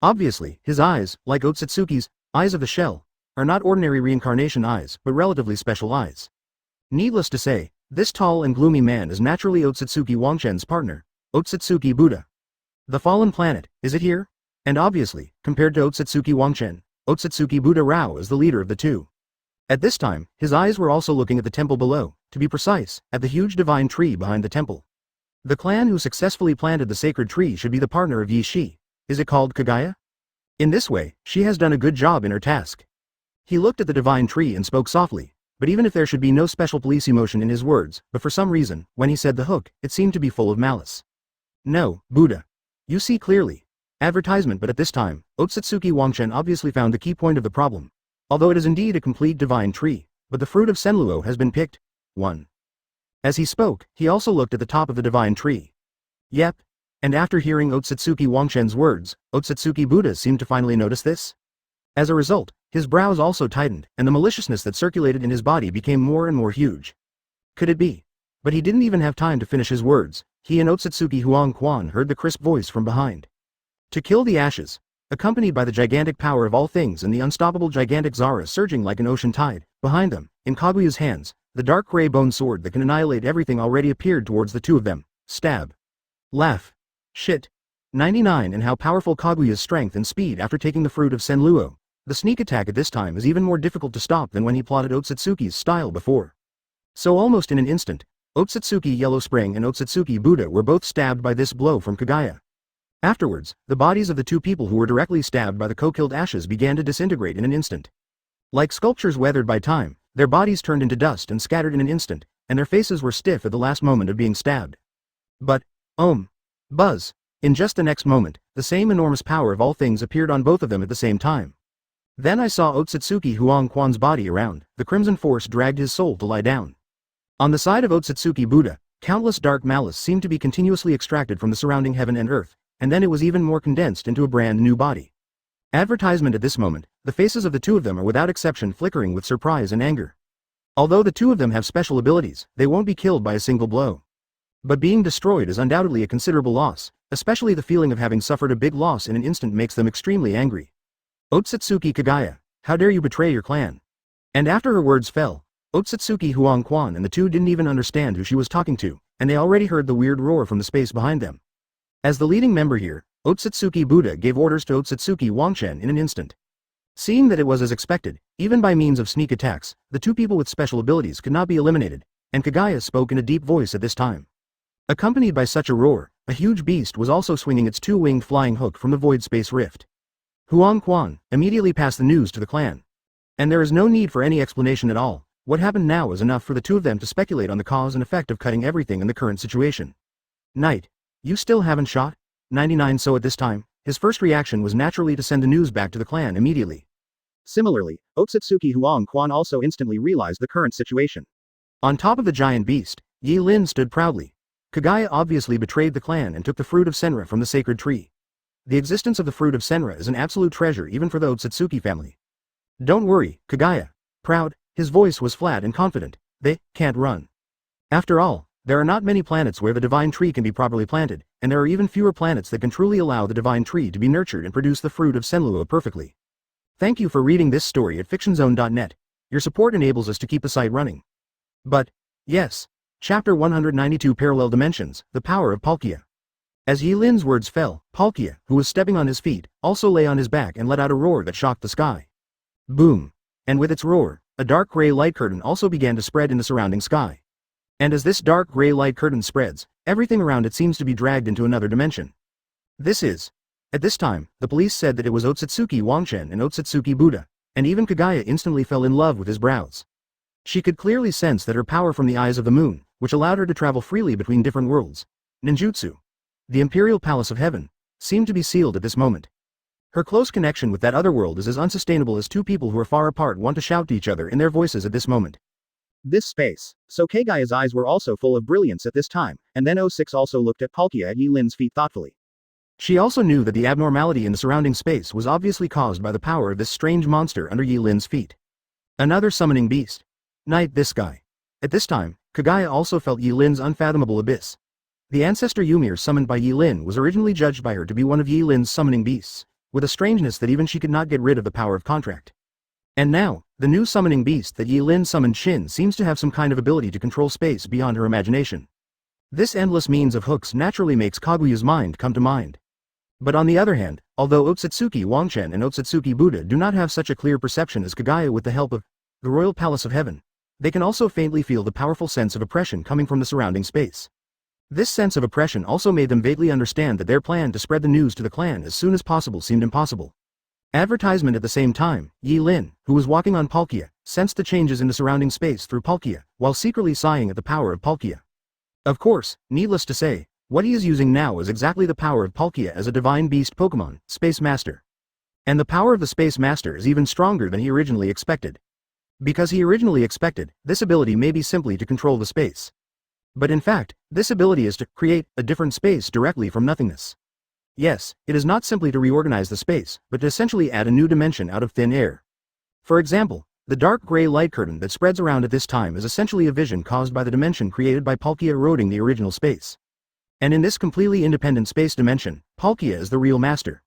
Obviously, his eyes, like Otsutsugi's eyes of the shell, are not ordinary reincarnation eyes, but relatively special eyes. Needless to say, this tall and gloomy man is naturally Otsutsugi Wangchen's partner, Otsutsugi Buddha. The fallen planet, is it here? And obviously, compared to Otsutsugi Wangchen, Otsutsugi Buddha Rao is the leader of the two. At this time, his eyes were also looking at the temple below, to be precise, at the huge divine tree behind the temple. The clan who successfully planted the sacred tree should be the partner of Yi Shi. Is it called Kaguya? In this way, she has done a good job in her task. He looked at the divine tree and spoke softly, but even if there should be no special police emotion in his words, but for some reason, when he said the hook, it seemed to be full of malice. No, Buddha. You see clearly. Advertisement. But at this time, Otsutsugi Wangchen obviously found the key point of the problem. Although it is indeed a complete divine tree, but the fruit of Senluo has been picked. 1. As he spoke, he also looked at the top of the divine tree. Yep. And after hearing Otsutsugi Wangchen's words, Otsutsugi Buddha seemed to finally notice this. As a result, his brows also tightened, and the maliciousness that circulated in his body became more and more huge. Could it be? But he didn't even have time to finish his words. He and Otsutsugi Huang Quan heard the crisp voice from behind. To kill the ashes, accompanied by the gigantic power of all things and the unstoppable gigantic Zara surging like an ocean tide, behind them, in Kaguya's hands, the dark gray bone sword that can annihilate everything already appeared towards the two of them. Stab. Laugh. Shit. 99. And how powerful Kaguya's strength and speed after taking the fruit of Senluo. The sneak attack at this time is even more difficult to stop than when he plotted Otsutsugi's style before. So almost in an instant, Otsutsugi Yellow Spring and Otsutsugi Buddha were both stabbed by this blow from Kaguya. Afterwards, the bodies of the two people who were directly stabbed by the co-killed ashes began to disintegrate in an instant. Like sculptures weathered by time, their bodies turned into dust and scattered in an instant, and their faces were stiff at the last moment of being stabbed. But, buzz. In just the next moment, the same enormous power of all things appeared on both of them at the same time. Then I saw Otsutsugi Huang Quan's body around, the crimson force dragged his soul to lie down. On the side of Otsutsugi Buddha, countless dark malice seemed to be continuously extracted from the surrounding heaven and earth, and then it was even more condensed into a brand new body. Advertisement. At this moment, the faces of the two of them are without exception flickering with surprise and anger. Although the two of them have special abilities, they won't be killed by a single blow. But being destroyed is undoubtedly a considerable loss, especially the feeling of having suffered a big loss in an instant makes them extremely angry. Otsutsugi Kagaya, how dare you betray your clan? And after her words fell, Otsutsugi Huangquan and the two didn't even understand who she was talking to, and they already heard the weird roar from the space behind them. As the leading member here, Otsutsugi Buddha gave orders to Otsutsugi Wangchen in an instant. Seeing that it was as expected, even by means of sneak attacks, the two people with special abilities could not be eliminated, and Kagaya spoke in a deep voice at this time. Accompanied by such a roar, a huge beast was also swinging its two-winged flying hook from the void space rift. Huangquan immediately passed the news to the clan. And there is no need for any explanation at all. What happened now is enough for the two of them to speculate on the cause and effect of cutting everything in the current situation. Knight, you still haven't shot? 99. So at this time, his first reaction was naturally to send the news back to the clan immediately. Similarly, Otsutsuki Huangquan also instantly realized the current situation. On top of the giant beast, Yi Lin stood proudly. Kagaya obviously betrayed the clan and took the fruit of Senra from the sacred tree. The existence of the fruit of Senra is an absolute treasure even for the Otsutsuki family. Don't worry, Kagaya. Proud, his voice was flat and confident. They can't run. After all, there are not many planets where the divine tree can be properly planted, and there are even fewer planets that can truly allow the divine tree to be nurtured and produce the fruit of Senlua perfectly. Thank you for reading this story at fictionzone.net. Your support enables us to keep the site running. But, yes. Chapter 192 Parallel Dimensions, The Power of Palkia. As Yi Lin's words fell, Palkia, who was stepping on his feet, also lay on his back and let out a roar that shocked the sky. Boom! And with its roar, a dark gray light curtain also began to spread in the surrounding sky. And as this dark gray light curtain spreads, everything around it seems to be dragged into another dimension. At this time, the police said that it was Otsutsuki Wangchen and Otsutsuki Buddha, and even Kagaya instantly fell in love with his brows. She could clearly sense that her power from the eyes of the moon, which allowed her to travel freely between different worlds, ninjutsu, the Imperial Palace of Heaven, seemed to be sealed at this moment. Her close connection with that other world is as unsustainable as two people who are far apart want to shout to each other in their voices at this moment. This space. So Kagaya's eyes were also full of brilliance at this time, and then 06 also looked at Palkia at Yi Lin's feet thoughtfully. She also knew that the abnormality in the surrounding space was obviously caused by the power of this strange monster under Yi Lin's feet. Another summoning beast. Knight, this guy. At this time, Kagaya also felt Yi Lin's unfathomable abyss. The ancestor Ymir summoned by Yi Lin was originally judged by her to be one of Yi Lin's summoning beasts, with a strangeness that even she could not get rid of the power of contract. And now, the new summoning beast that Yi Lin summoned Shin seems to have some kind of ability to control space beyond her imagination. This endless means of hooks naturally makes Kaguyu's mind come to mind. But on the other hand, although Otsutsuki Wangchen and Otsutsuki Buddha do not have such a clear perception as Kagaya with the help of the Royal Palace of Heaven, they can also faintly feel the powerful sense of oppression coming from the surrounding space. This sense of oppression also made them vaguely understand that their plan to spread the news to the clan as soon as possible seemed impossible. Advertisement at the same time, Yi Lin, who was walking on Palkia, sensed the changes in the surrounding space through Palkia, while secretly sighing at the power of Palkia. Of course, needless to say, what he is using now is exactly the power of Palkia as a divine beast Pokemon, Space Master. And the power of the Space Master is even stronger than he originally expected. Because he originally expected, this ability may be simply to control the space. But in fact, this ability is to create a different space directly from nothingness. Yes, it is not simply to reorganize the space, but to essentially add a new dimension out of thin air. For example, the dark gray light curtain that spreads around at this time is essentially a vision caused by the dimension created by Palkia eroding the original space. And in this completely independent space dimension, Palkia is the real master.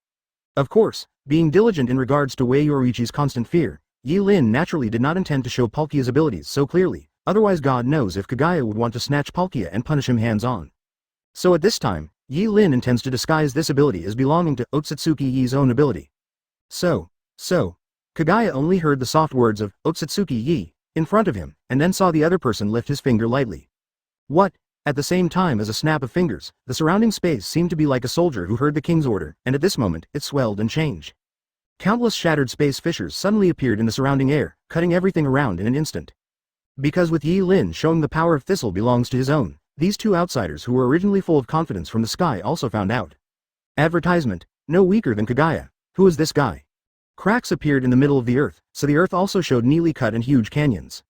Of course, being diligent in regards to Wei Yorichi's constant fear, Yi Lin naturally did not intend to show Palkia's abilities so clearly, otherwise God knows if Kagaya would want to snatch Palkia and punish him hands-on. So at this time, Yi Lin intends to disguise this ability as belonging to Otsutsuki Yi's own ability. So, Kagaya only heard the soft words of Otsutsuki Yi in front of him, and then saw the other person lift his finger lightly. What? At the same time as a snap of fingers, the surrounding space seemed to be like a soldier who heard the king's order, and at this moment, it swelled and changed. Countless shattered space fissures suddenly appeared in the surrounding air, cutting everything around in an instant. Because with Yi Lin showing the power of Thistle belongs to his own, these two outsiders who were originally full of confidence from the sky also found out. Advertisement, no weaker than Kagaya. Who is this guy? Cracks appeared in the middle of the earth, so the earth also showed neatly cut and huge canyons.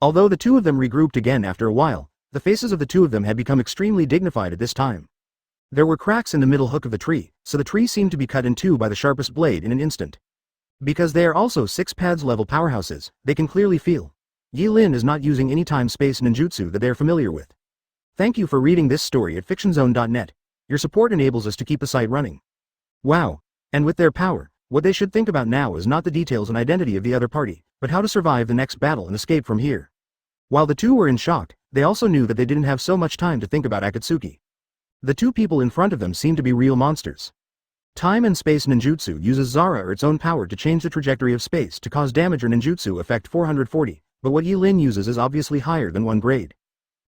Although the two of them regrouped again after a while, the faces of the two of them had become extremely dignified at this time. There were cracks in the middle hook of the tree, so the tree seemed to be cut in two by the sharpest blade in an instant. Because they are also 6 paths level powerhouses, they can clearly feel. Yi Lin is not using any time-space ninjutsu that they are familiar with. Thank you for reading this story at fictionzone.net. Your support enables us to keep the site running. Wow. And with their power, what they should think about now is not the details and identity of the other party, but how to survive the next battle and escape from here. While the two were in shock, they also knew that they didn't have so much time to think about Akatsuki. The two people in front of them seemed to be real monsters. Time and space ninjutsu uses Zara or its own power to change the trajectory of space to cause damage or ninjutsu effect 440, but what Yi Lin uses is obviously higher than 1 grade.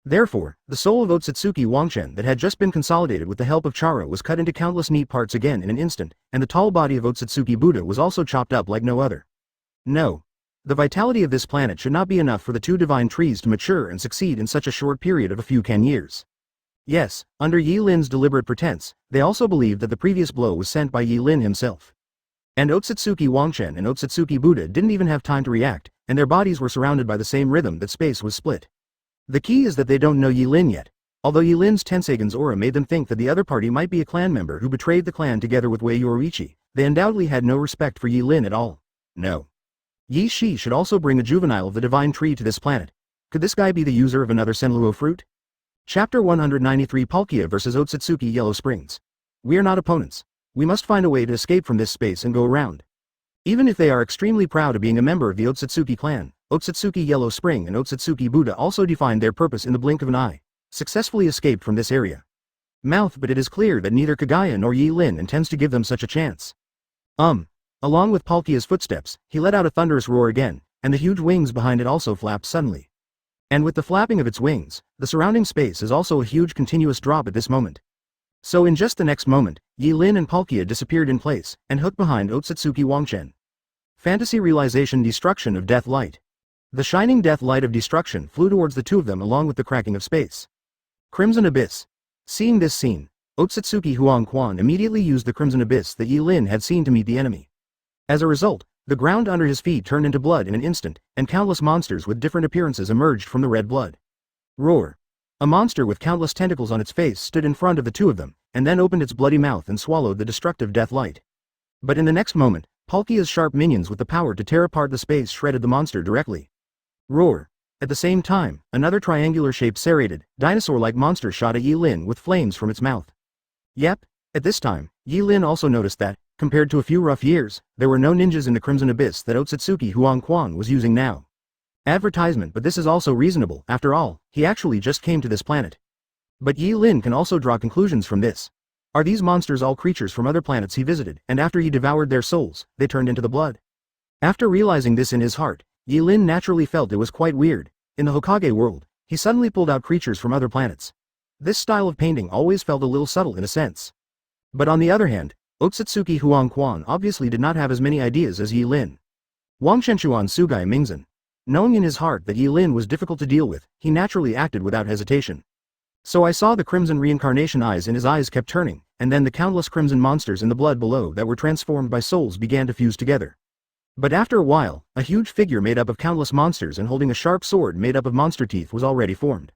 Therefore, the soul of Otsutsugi Wangchen that had just been consolidated with the help of Chara was cut into countless neat parts again in an instant, and the tall body of Otsutsuki Buddha was also chopped up like no other. No. The vitality of this planet should not be enough for the two divine trees to mature and succeed in such a short period of a few years. Yes, under Yi Lin's deliberate pretense, they also believed that the previous blow was sent by Yi Lin himself. And Otsutsuki Wangchen and Otsutsuki Buddha didn't even have time to react, and their bodies were surrounded by the same rhythm that space was split. The key is that they don't know Yi Lin yet. Although Yi Lin's Tenseigans aura made them think that the other party might be a clan member who betrayed the clan together with Wei Yoriichi, they undoubtedly had no respect for Yi Lin at all. No. Yi Shi should also bring a juvenile of the divine tree to this planet. Could this guy be the user of another Senluo fruit? Chapter 193 Palkia vs Otsutsuki Yellow Springs. We are not opponents. We must find a way to escape from this space and go around. Even if they are extremely proud of being a member of the Otsutsuki clan, Otsutsuki Yellow Spring and Otsutsuki Buddha also defined their purpose in the blink of an eye, successfully escaped from this area. But it is clear that neither Kagaya nor Yi Lin intends to give them such a chance. Along with Palkia's footsteps, he let out a thunderous roar again, and the huge wings behind it also flapped suddenly. And with the flapping of its wings, the surrounding space is also a huge continuous drop at this moment. So in just the next moment, Yi Lin and Palkia disappeared in place, and hooked behind Otsutsuki Wangchen. Fantasy Realization Destruction of Death Light. The shining death light of destruction flew towards the two of them along with the cracking of space. Crimson Abyss. Seeing this scene, Otsutsuki Huangquan immediately used the Crimson Abyss that Yi Lin had seen to meet the enemy. As a result, the ground under his feet turned into blood in an instant, and countless monsters with different appearances emerged from the red blood. Roar. A monster with countless tentacles on its face stood in front of the two of them, and then opened its bloody mouth and swallowed the destructive death light. But in the next moment, Palkia's sharp minions with the power to tear apart the space shredded the monster directly. Roar. At the same time, another triangular-shaped serrated, dinosaur-like monster shot at Yi Lin with flames from its mouth. Yep. At this time, Yi Lin also noticed that, compared to a few rough years, there were no ninjas in the Crimson Abyss that Otsutsuki Huangquan was using now. Advertisement, but this is also reasonable, after all, he actually just came to this planet. But Yi Lin can also draw conclusions from this. Are these monsters all creatures from other planets he visited, and after he devoured their souls, they turned into the blood? After realizing this in his heart, Yi Lin naturally felt it was quite weird. In the Hokage world, he suddenly pulled out creatures from other planets. This style of painting always felt a little subtle in a sense. But on the other hand, Otsutsuki Huangquan obviously did not have as many ideas as Yi Lin. Wangshenchuan Sugai Mingzhen. Knowing in his heart that Yi Lin was difficult to deal with, he naturally acted without hesitation. So I saw the crimson reincarnation eyes in his eyes kept turning, and then the countless crimson monsters in the blood below that were transformed by souls began to fuse together. But after a while, a huge figure made up of countless monsters and holding a sharp sword made up of monster teeth was already formed.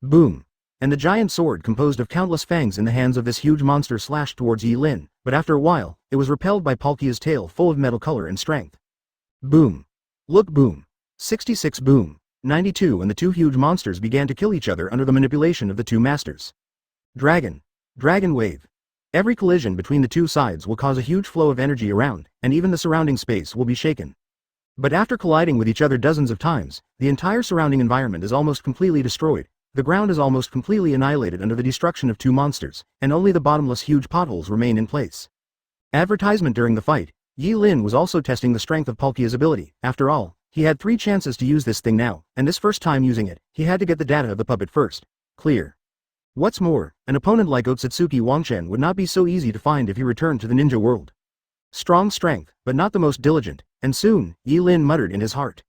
Boom. And the giant sword composed of countless fangs in the hands of this huge monster slashed towards Yi Lin, but after a while, it was repelled by Palkia's tail full of metal color and strength. Boom. Look boom. 66 boom. 92 and the two huge monsters began to kill each other under the manipulation of the two masters. Dragon. Dragon wave. Every collision between the two sides will cause a huge flow of energy around, and even the surrounding space will be shaken. But after colliding with each other dozens of times, the entire surrounding environment is almost completely destroyed. The ground is almost completely annihilated under the destruction of two monsters, and only the bottomless huge potholes remain in place. Advertisement during the fight, Yi Lin was also testing the strength of Palkia's ability. After all, he had 3 chances to use this thing now, and this first time using it, he had to get the data of the puppet first. Clear. What's more, an opponent like Otsutsuki Wangchen would not be so easy to find if he returned to the ninja world. Strong strength, but not the most diligent, and soon, Yi Lin muttered in his heart.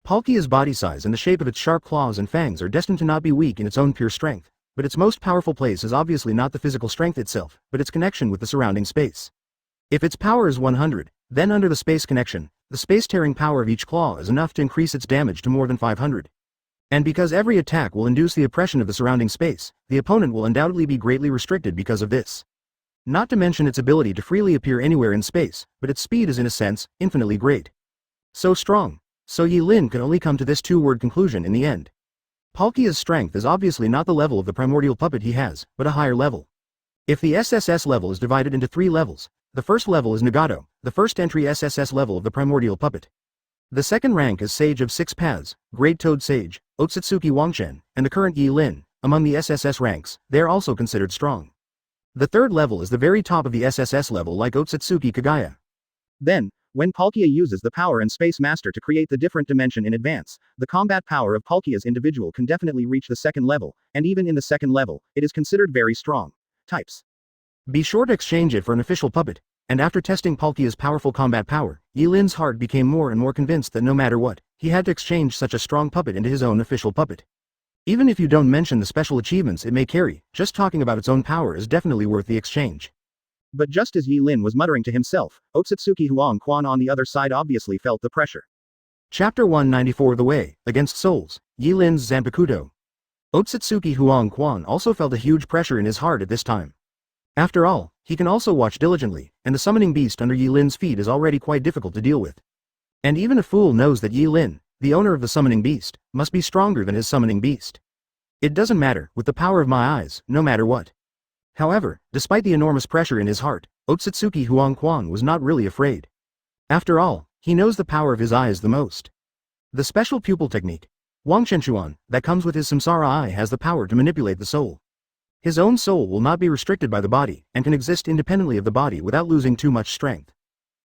Palkia's body size and the shape of its sharp claws and fangs are destined to not be weak in its own pure strength, but its most powerful place is obviously not the physical strength itself, but its connection with the surrounding space. If its power is 100, then under the space connection, the space-tearing power of each claw is enough to increase its damage to more than 500. And because every attack will induce the oppression of the surrounding space, the opponent will undoubtedly be greatly restricted because of this. Not to mention its ability to freely appear anywhere in space, but its speed is in a sense, infinitely great. So strong. So Yi Lin could only come to this two-word conclusion in the end. Palkia's strength is obviously not the level of the primordial puppet he has, but a higher level. If the SSS level is divided into 3 levels, the first level is Nagato, the first entry SSS level of the primordial puppet. The second rank is Sage of 6 Paths, Great Toad Sage, Otsutsugi Wangchen, and the current Yi Lin. Among the SSS ranks, they are also considered strong. The third level is the very top of the SSS level like Otsutsugi Kagaya. Then, when Palkia uses the power and Space Master to create the different dimension in advance, the combat power of Palkia's individual can definitely reach the second level, and even in the second level, it is considered very strong. Types. Be sure to exchange it for an official puppet, and after testing Palkia's powerful combat power, Yi Lin's heart became more and more convinced that no matter what, he had to exchange such a strong puppet into his own official puppet. Even if you don't mention the special achievements it may carry, just talking about its own power is definitely worth the exchange. But just as Yi Lin was muttering to himself, Otsutsuki Huang Quan on the other side obviously felt the pressure. Chapter 194 The Way, Against Souls, Yi Lin's Zanpakuto. Otsutsuki Huang Quan also felt a huge pressure in his heart at this time. After all, he can also watch diligently, and the summoning beast under Yi Lin's feet is already quite difficult to deal with. And even a fool knows that Yi Lin, the owner of the summoning beast, must be stronger than his summoning beast. It doesn't matter, with the power of my eyes, no matter what. However, despite the enormous pressure in his heart, Otsutsuki Huang Quan was not really afraid. After all, he knows the power of his eyes the most. The special pupil technique, Wangchenchuan, that comes with his samsara eye has the power to manipulate the soul. His own soul will not be restricted by the body, and can exist independently of the body without losing too much strength.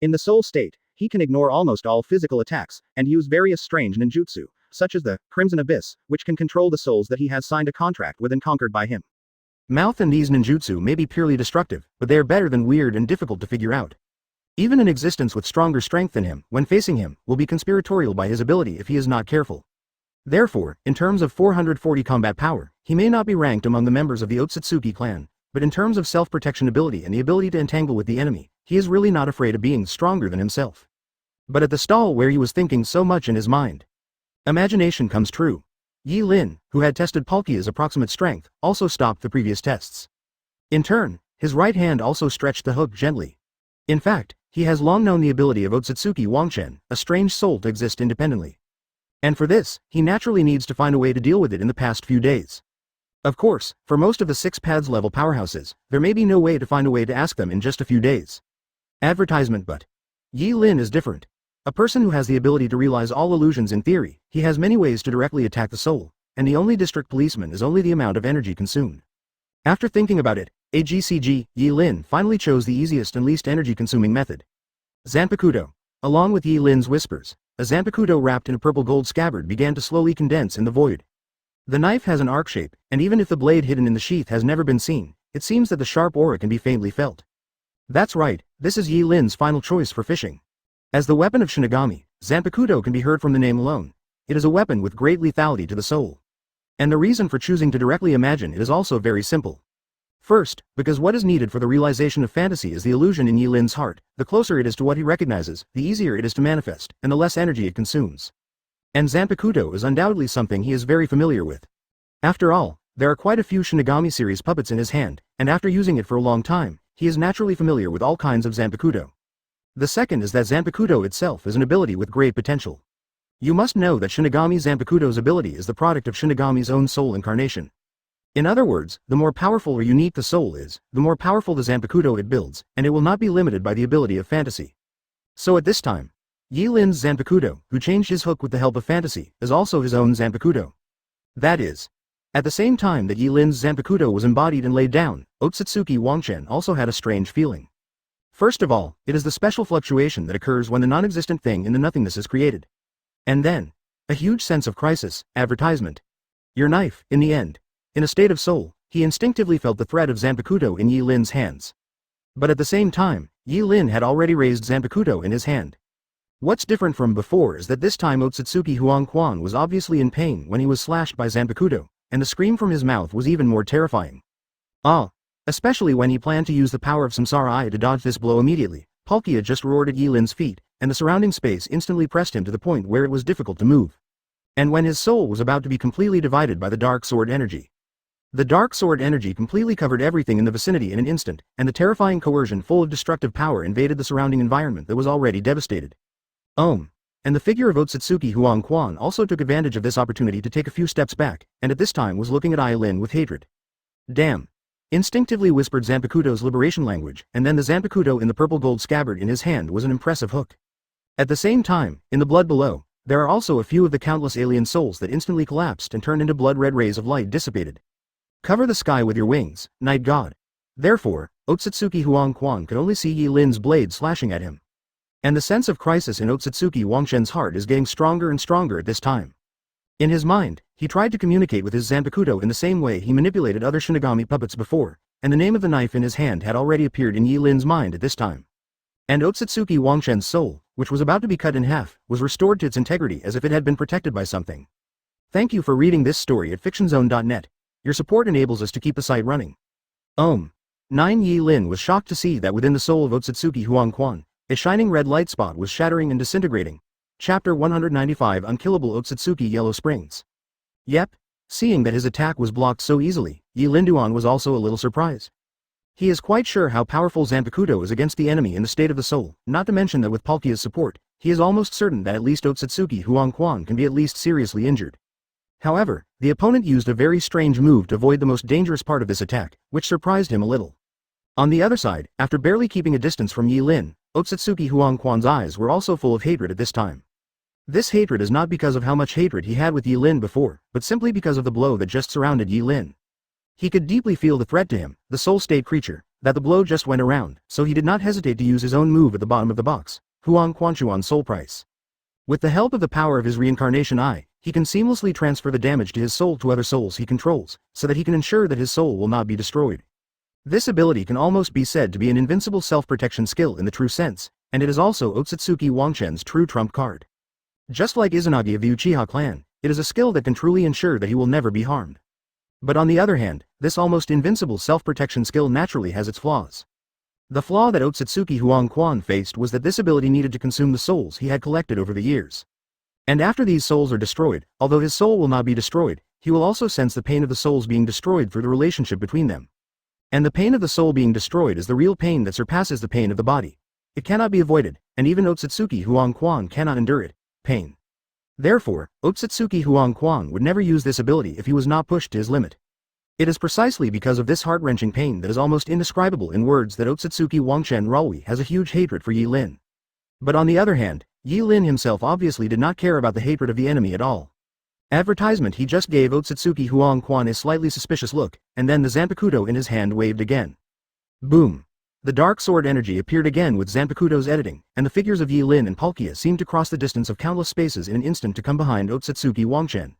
In the soul state, he can ignore almost all physical attacks, and use various strange ninjutsu, such as the Crimson Abyss, which can control the souls that he has signed a contract with and conquered by him. Mouth and these ninjutsu may be purely destructive, but they are better than weird and difficult to figure out. Even an existence with stronger strength than him, when facing him, will be conspiratorial by his ability if he is not careful. Therefore, in terms of 440 combat power, he may not be ranked among the members of the Otsutsuki clan, but in terms of self-protection ability and the ability to entangle with the enemy, he is really not afraid of being stronger than himself. But at the stall where he was thinking so much in his mind, imagination comes true. Yi Lin, who had tested Palkia's approximate strength, also stopped the previous tests. In turn, his right hand also stretched the hook gently. In fact, he has long known the ability of Otsutsuki Wangchen, a strange soul to exist independently. And for this, he naturally needs to find a way to deal with it in the past few days. Of course, for most of the 6 paths level powerhouses, there may be no way to find a way to ask them in just a few days. Advertisement. But Yi Lin is different. A person who has the ability to realize all illusions in theory, he has many ways to directly attack the soul, and the only district policeman is only the amount of energy consumed. After thinking about it, AGCG, Yi Lin finally chose the easiest and least energy-consuming method. Zanpakuto. Along with Yi Lin's whispers, a Zanpakuto wrapped in a purple gold scabbard began to slowly condense in the void. The knife has an arc shape, and even if the blade hidden in the sheath has never been seen, it seems that the sharp aura can be faintly felt. That's right, this is Yi Lin's final choice for fishing. As the weapon of Shinigami, Zanpakuto can be heard from the name alone. It is a weapon with great lethality to the soul. And the reason for choosing to directly imagine it is also very simple. First, because what is needed for the realization of fantasy is the illusion in Yi Lin's heart. The closer it is to what he recognizes, the easier it is to manifest, and the less energy it consumes. And Zanpakuto is undoubtedly something he is very familiar with. After all, there are quite a few Shinigami series puppets in his hand, and after using it for a long time, he is naturally familiar with all kinds of Zanpakuto. The second is that Zanpakuto itself is an ability with great potential. You must know that Shinigami Zanpakuto's ability is the product of Shinigami's own soul incarnation. In other words, the more powerful or unique the soul is, the more powerful the Zanpakuto it builds, and it will not be limited by the ability of fantasy. So at this time, Yi Lin's Zanpakuto, who changed his hook with the help of fantasy, is also his own Zanpakuto. That is, at the same time that Yi Lin's Zanpakuto was embodied and laid down, Otsutsuki Wangchen also had a strange feeling. First of all, it is the special fluctuation that occurs when the non-existent thing in the nothingness is created. And then, a huge sense of crisis, advertisement. Your knife, in the end. In a state of soul, he instinctively felt the threat of Zanpakuto in Yi Lin's hands. But at the same time, Yi Lin had already raised Zanpakuto in his hand. What's different from before is that this time Otsutsuki Huang Quan was obviously in pain when he was slashed by Zanpakuto, and the scream from his mouth was even more terrifying. Especially when he planned to use the power of Samsara Eye to dodge this blow immediately. Palkia just roared at Yi Lin's feet, and the surrounding space instantly pressed him to the point where it was difficult to move. And when his soul was about to be completely divided by the dark sword energy. The dark sword energy completely covered everything in the vicinity in an instant, and the terrifying coercion full of destructive power invaded the surrounding environment that was already devastated. And the figure of Otsutsugi Huangquan also took advantage of this opportunity to take a few steps back, and at this time was looking at Ai Lin with hatred. Damn! Instinctively whispered Zanpakuto's liberation language, and then the Zanpakuto in the purple gold scabbard in his hand was an impressive hook. At the same time, in the blood below, there are also a few of the countless alien souls that instantly collapsed and turned into blood-red rays of light dissipated. Cover the sky with your wings, night god. Therefore, Otsutsugi Huangquan could only see Yi Lin's blade slashing at him. And the sense of crisis in Otsutsugi Wangshen's heart is getting stronger and stronger at this time. In his mind, he tried to communicate with his Zanpakuto in the same way he manipulated other Shinigami puppets before, and the name of the knife in his hand had already appeared in Yi Lin's mind at this time. And Otsutsugi Wangshen's soul, which was about to be cut in half, was restored to its integrity as if it had been protected by something. Thank you for reading this story at fictionzone.net. Your support enables us to keep the site running. 9 Yi Lin was shocked to see that within the soul of Otsutsugi Huangquan, a shining red light spot was shattering and disintegrating. Chapter 195 Unkillable Otsutsugi Yellow Springs. Yep. Seeing that his attack was blocked so easily, Yi Linduan was also a little surprised. He is quite sure how powerful Zanpakuto is against the enemy in the state of the soul, not to mention that with Palkia's support, he is almost certain that at least Otsutsugi Huangquan can be at least seriously injured. However, the opponent used a very strange move to avoid the most dangerous part of this attack, which surprised him a little. On the other side, after barely keeping a distance from Yi Lin, Otsutsugi Huangquan's eyes were also full of hatred at this time. This hatred is not because of how much hatred he had with Yi Lin before, but simply because of the blow that just surrounded Yi Lin. He could deeply feel the threat to him, the soul state creature, that the blow just went around, so he did not hesitate to use his own move at the bottom of the box, Huangquanchuan Soul Price. With the help of the power of his reincarnation eye, he can seamlessly transfer the damage to his soul to other souls he controls, so that he can ensure that his soul will not be destroyed. This ability can almost be said to be an invincible self-protection skill in the true sense, and it is also Otsutsuki Wangshen's true trump card. Just like Izanagi of the Uchiha clan, it is a skill that can truly ensure that he will never be harmed. But on the other hand, this almost invincible self-protection skill naturally has its flaws. The flaw that Otsutsuki Huangquan faced was that this ability needed to consume the souls he had collected over the years. And after these souls are destroyed, although his soul will not be destroyed, he will also sense the pain of the souls being destroyed through the relationship between them. And the pain of the soul being destroyed is the real pain that surpasses the pain of the body. It cannot be avoided, and even Otsutsuki Huangquan cannot endure it. Pain. Therefore, Otsutsuki Huangquan would never use this ability if he was not pushed to his limit. It is precisely because of this heart-wrenching pain that is almost indescribable in words that Otsutsuki Wangshen Ralwi has a huge hatred for Yi Lin. But on the other hand, Yi Lin himself obviously did not care about the hatred of the enemy at all. Advertisement he just gave Otsutsuki Huangquan a slightly suspicious look, and then the Zanpakuto in his hand waved again. Boom. The dark sword energy appeared again with Zanpakuto's editing, and the figures of Yi Lin and Palkia seemed to cross the distance of countless spaces in an instant to come behind Otsutsuki Wangshen.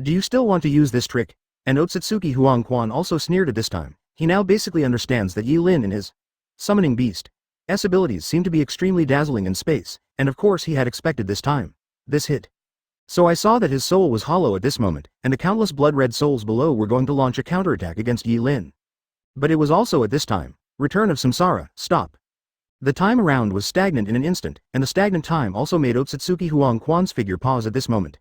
Do you still want to use this trick? And Otsutsuki Huangquan also sneered at this time. He now basically understands that Yi Lin and his summoning beast's abilities seem to be extremely dazzling in space, and of course he had expected this time. This hit. So I saw that his soul was hollow at this moment, and the countless blood-red souls below were going to launch a counterattack against Yi Lin. But it was also at this time. Return of Samsara, stop. The time around was stagnant in an instant, and the stagnant time also made Otsutsuki Huangquan's figure pause at this moment.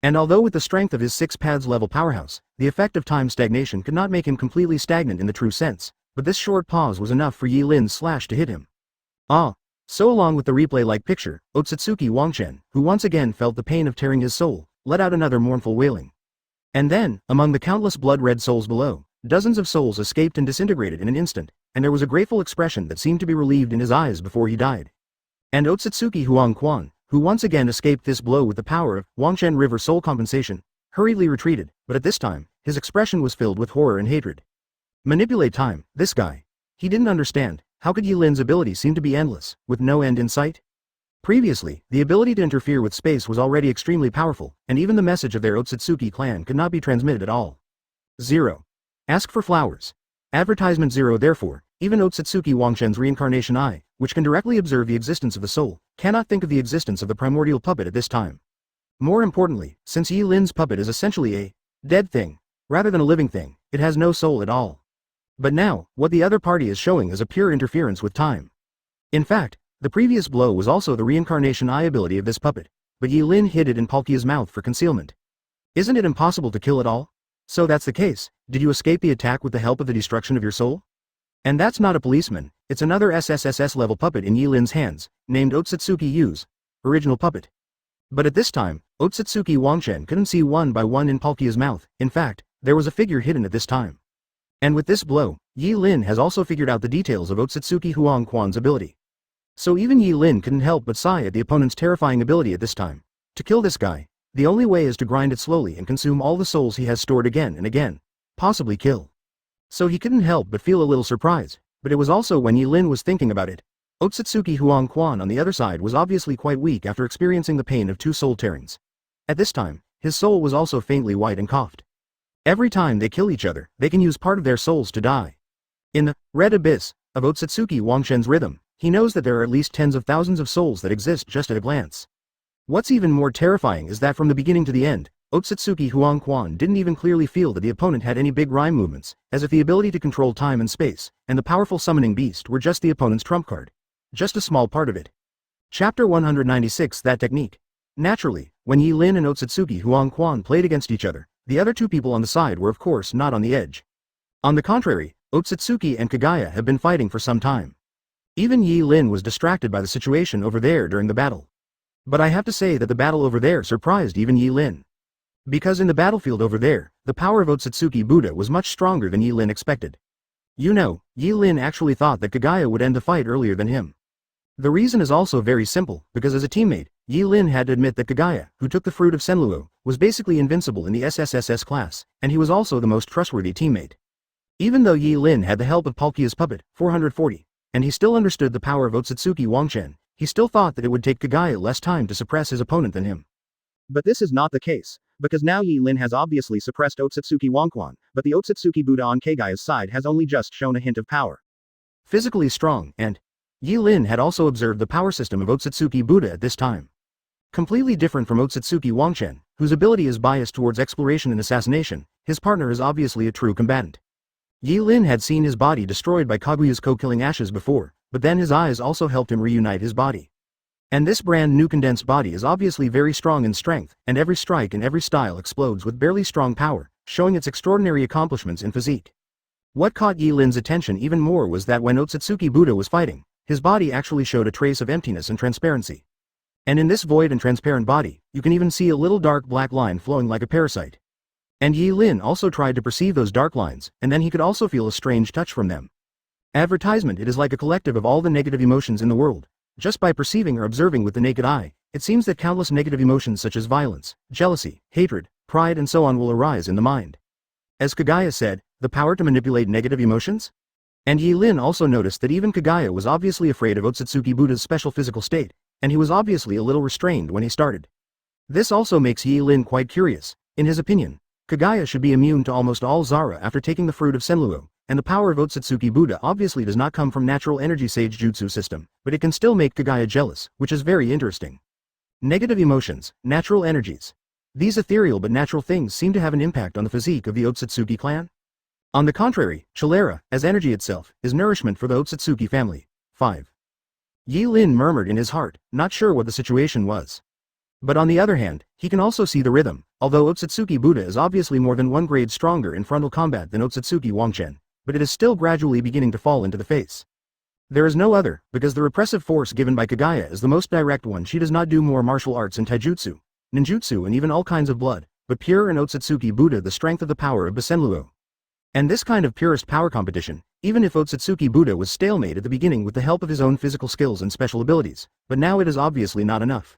And although with the strength of his 6 paths level powerhouse, the effect of time stagnation could not make him completely stagnant in the true sense, but this short pause was enough for Yi Lin's slash to hit him. So along with the replay-like picture, Otsutsuki Wangshen, who once again felt the pain of tearing his soul, let out another mournful wailing. And then, among the countless blood-red souls below, dozens of souls escaped and disintegrated in an instant, and there was a grateful expression that seemed to be relieved in his eyes before he died. And Otsutsuki Huangquan, who once again escaped this blow with the power of Wangshen River Soul Compensation, hurriedly retreated, but at this time, his expression was filled with horror and hatred. Manipulate time, this guy. He didn't understand, how could Yi Lin's ability seem to be endless, with no end in sight? Previously, the ability to interfere with space was already extremely powerful, and even the message of their Otsutsuki clan could not be transmitted at all. 0. Ask for flowers. Advertisement 0. Therefore, even Otsutsuki Wangshen's reincarnation eye, which can directly observe the existence of the soul, cannot think of the existence of the primordial puppet at this time. More importantly, since Yi Lin's puppet is essentially a dead thing, rather than a living thing, it has no soul at all. But now, what the other party is showing is a pure interference with time. In fact, the previous blow was also the reincarnation eye ability of this puppet, but Yi Lin hid it in Palkia's mouth for concealment. Isn't it impossible to kill it all? So that's the case, did you escape the attack with the help of the destruction of your soul? And that's not a policeman, it's another SSSS level puppet in Yi Lin's hands, named Otsutsugi Yu's original puppet. But at this time, Otsutsugi Wangchen couldn't see one by one in Palkia's mouth. In fact, there was a figure hidden at this time. And with this blow, Yi Lin has also figured out the details of Otsutsugi Huangquan's ability. So even Yi Lin couldn't help but sigh at the opponent's terrifying ability at this time. To kill this guy, the only way is to grind it slowly and consume all the souls he has stored again and again. Possibly kill. So he couldn't help but feel a little surprised, but it was also when Yi Lin was thinking about it. Otsutsugi Huangquan on the other side was obviously quite weak after experiencing the pain of 2 soul tearings. At this time, his soul was also faintly white and coughed. Every time they kill each other, they can use part of their souls to die. In the red abyss of Otsutsugi Wangchen's rhythm, he knows that there are at least tens of thousands of souls that exist just at a glance. What's even more terrifying is that from the beginning to the end, Otsutsugi Huangquan didn't even clearly feel that the opponent had any big rhyme movements, as if the ability to control time and space, and the powerful summoning beast were just the opponent's trump card. Just a small part of it. Chapter 196 That Technique. Naturally, when Yi Lin and Otsutsugi Huangquan played against each other, the other 2 people on the side were of course not on the edge. On the contrary, Otsutsugi and Kagaya have been fighting for some time. Even Yi Lin was distracted by the situation over there during the battle. But I have to say that the battle over there surprised even Yi Lin. Because in the battlefield over there, the power of Otsutsugi Buddha was much stronger than Yi Lin expected. You know, Yi Lin actually thought that Kagaya would end the fight earlier than him. The reason is also very simple, because as a teammate, Yi Lin had to admit that Kagaya, who took the fruit of Senluo, was basically invincible in the SSSS class, and he was also the most trustworthy teammate. Even though Yi Lin had the help of Palkia's puppet, 440, and he still understood the power of Otsutsugi Wangchen, he still thought that it would take Kagaya less time to suppress his opponent than him. But this is not the case, because now Yi Lin has obviously suppressed Otsutsugi Wangquan, but the Otsutsugi Buddha on Kagaya's side has only just shown a hint of power. Physically strong, and Yi Lin had also observed the power system of Otsutsugi Buddha at this time. Completely different from Otsutsugi Wangchen, whose ability is biased towards exploration and assassination, his partner is obviously a true combatant. Yi Lin had seen his body destroyed by Kaguya's co-killing ashes before, but then his eyes also helped him reunite his body. And this brand new condensed body is obviously very strong in strength, and every strike and every style explodes with barely strong power, showing its extraordinary accomplishments in physique. What caught Yi Lin's attention even more was that when Otsutsugi Buddha was fighting, his body actually showed a trace of emptiness and transparency. And in this void and transparent body, you can even see a little dark black line flowing like a parasite. And Yi Lin also tried to perceive those dark lines, and then he could also feel a strange touch from them. Advertisement. It is like a collective of all the negative emotions in the world. Just by perceiving or observing with the naked eye, it seems that countless negative emotions such as violence, jealousy, hatred, pride and so on will arise in the mind. As Kagaya said, the power to manipulate negative emotions? And Yi Lin also noticed that even Kagaya was obviously afraid of Otsutsugi Buddha's special physical state, and he was obviously a little restrained when he started. This also makes Yi Lin quite curious. In his opinion, Kagaya should be immune to almost all Zara after taking the fruit of Senluo, and the power of Otsutsugi Buddha obviously does not come from natural energy sage jutsu system, but it can still make Kagaya jealous, which is very interesting. Negative emotions, natural energies. These ethereal but natural things seem to have an impact on the physique of the Otsutsugi clan. On the contrary, Cholera, as energy itself, is nourishment for the Otsutsugi family. 5. Yi Lin murmured in his heart, not sure what the situation was. But on the other hand, he can also see the rhythm, although Otsutsugi Buddha is obviously more than 1 grade stronger in frontal combat than Otsutsugi Wangchen, but it is still gradually beginning to fall into the face. There is no other, because the repressive force given by Kagaya is the most direct one. She does not do more martial arts and taijutsu, ninjutsu and even all kinds of blood, but pure and Otsutsugi Buddha the strength of the power of Basenluo. And this kind of purest power competition, even if Otsutsugi Buddha was stalemate at the beginning with the help of his own physical skills and special abilities, but now it is obviously not enough.